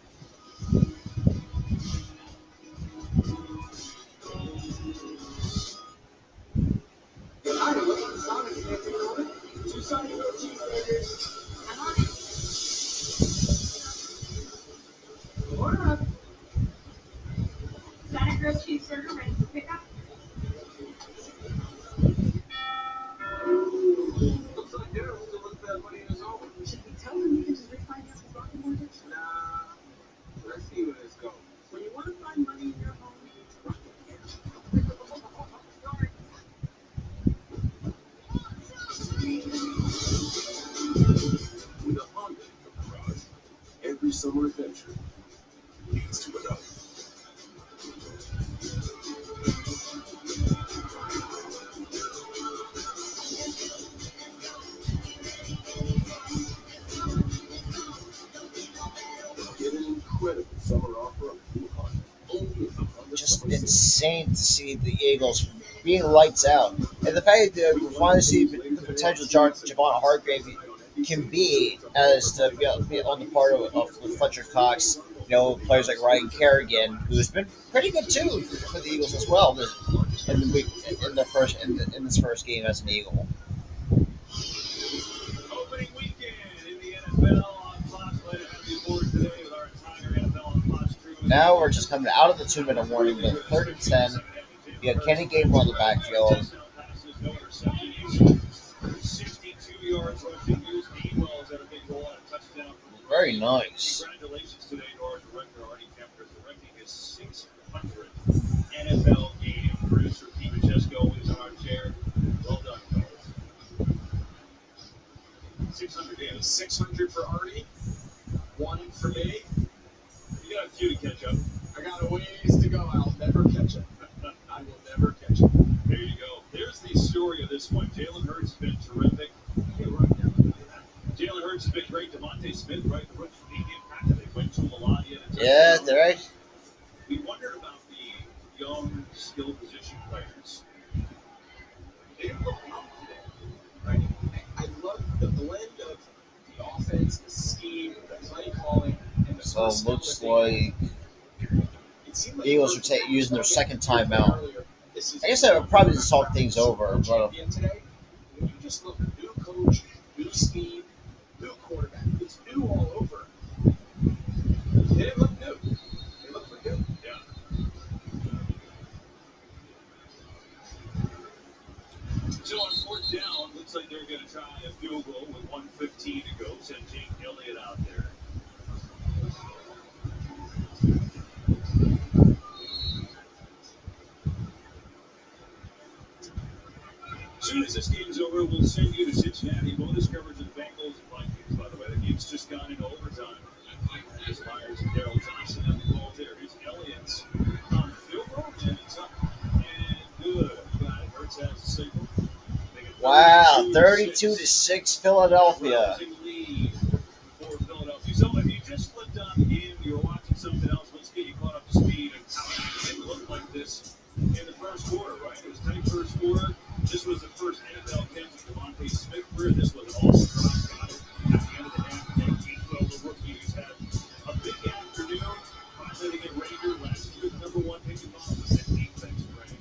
Hi, welcome to Sonic. Can I take an order? 2 Sonic grilled cheeseburgers. I'm on it. Order up. Sonic grilled cheeseburger ready for pickup. Looks like Daryl's still looks that money in his home. Should we tell them we can just refinance his rocket mortgage? Nah, let's see where this goes. When you want to find money in your home, it's rocket Sorry. With a Honda in the garage, every summer adventure leads to another. insane to see the Eagles being lights out, and the fact that we're finally seeing the potential Javon Hargrave can be as to be on the part of Fletcher Cox. Players like Ryan Kerrigan, who's been pretty good too for the Eagles as well in the week in this first game as an Eagle. Opening weekend in the NFL on Fox. Glad to have you aboard today with our entire NFL on Fox crew. Now we're just coming out of the 2-minute warning, but 3rd and 10. You got Kenny Gainwell on the backfield. 62 yards rushing. Here's Gainwell has had a big roll on a touchdown. Very nice. Congratulations today to our director, Artie Kemper, directing his 600th NFL game. Producer Pete Machesko is on our chair. Well done, fellas. 600 games. 600 for Artie, 1 for me. You got a few to catch up. I got a ways to go. I'll never catch it. I will never catch it. There you go. There's the story of this one. Jalen Hurts has been terrific. Jalen Hurts has been great. Devontae Smith, right? The rookie being impacted. They went to Melania. Yeah, they're right. We wondered about the young, skilled position players. They didn't look wrong today. Right? I love the blend of the offense, the scheme, the play calling, and the So it looks like the Eagles are using their second timeout. I guess that would probably just talk things over. But today, when you just look, new coach, new scheme, new quarterback, it's new all over. They didn't look new. They look good. Yeah. So on 4th down, looks like they're going to try a field goal with 1:15 to go. Send Jake Elliott out there. As soon as this game's over, we'll send you to Cincinnati. Bonus coverage of the Bengals and Vikings, by the way. The game's just gone into overtime. As Myers and Darrell Johnson have the ball there. Here's Elliott's on the field goal, and it's up. And good. Got it. Hurts has the signal. wow, 32-6 Philadelphia. Lead for Philadelphia. So if you just flipped on the game, you're watching something else, let's get you caught up to speed and how it didn't look like this in the first quarter, right? It was tight first quarter. This was the first NFL catch of Devontae Smith career. This was an awesome drop. Got it at the end of the half. And Gainwell, the rookie, who's had a big afternoon. Finally, to get Rager last year, the number 1 pick in the offense. Thanks, Ray.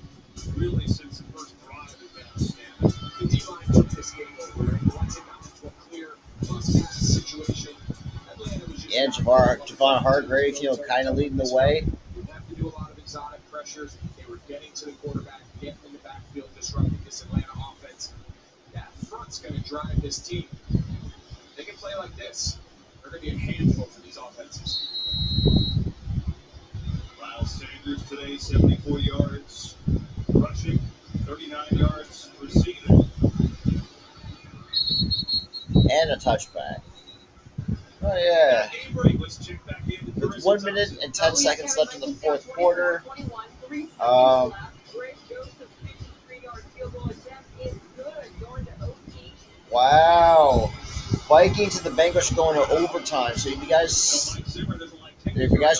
Really, since the first drive, has been outstanding. The D-line took this game over, right? Once it got into a clear must-pass situation, Atlanta was just Yeah, Javon Hargrave, kind of leading the way. Didn't have to do a lot of exotic pressures. They were getting to the quarterback, getting in the backfield, disrupting this Atlanta offense. That front's going to drive this team. They can play like this. They're going to be a handful for these offenses. Miles Sanders today, 74 yards rushing, 39 yards receiving. And a touchback. Oh, yeah. With 1 minute and 10 seconds left in the fourth quarter. Wow. Vikings and the Bengals are going to overtime. So if you guys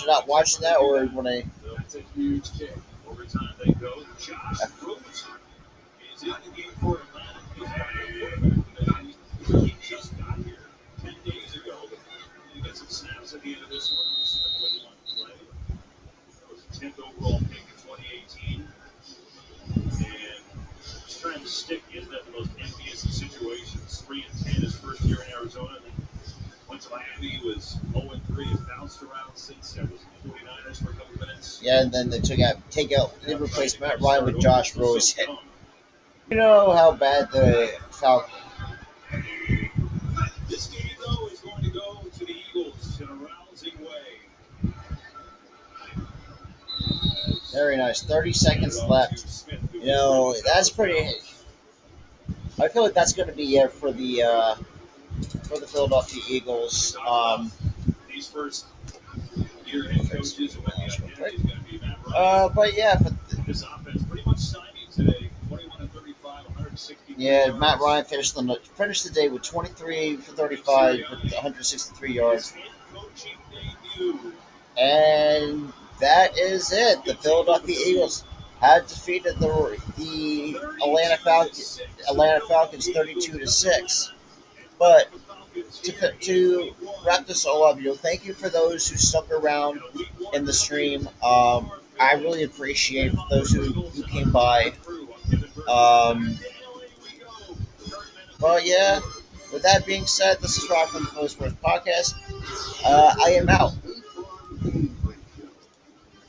are not watching that or want to... That's a huge kick. Overtime they go. Josh Rosen is in the game for Atlanta. He's got a quarterback today. He just got here 10 days ago. He got some snaps at the end of this one. Let's see what he wants to play. That was a 10th overall pick in 2018. And just trying to stick. Isn't that the most envious of situations? 3-10 his first year in Arizona. Then went to Miami. Was 0-3. Has bounced around since. That was 49ers for a couple minutes. Yeah, and then they they replaced Matt Ryan with Josh Rosen. You know how bad the Falcons. This game, though, is going to go to the Eagles in a rousing way. Very nice. 30 seconds left. That's pretty. I feel like that's going to be it for the Philadelphia Eagles. These first year head coaches and what the identity is going to be, Matt Ryan. But yeah, This offense pretty much stymied today. 21-35, 160. Yeah, Matt Ryan finished the day with 23 for 35 with 163 yards. And that is it. The Philadelphia Eagles had defeated the Atlanta Falcons 32-6. But to wrap this all up, thank you for those who stuck around in the stream. I really appreciate those who came by. But yeah, with that being said, this is Rock from the Philly Sports Podcast. I am out.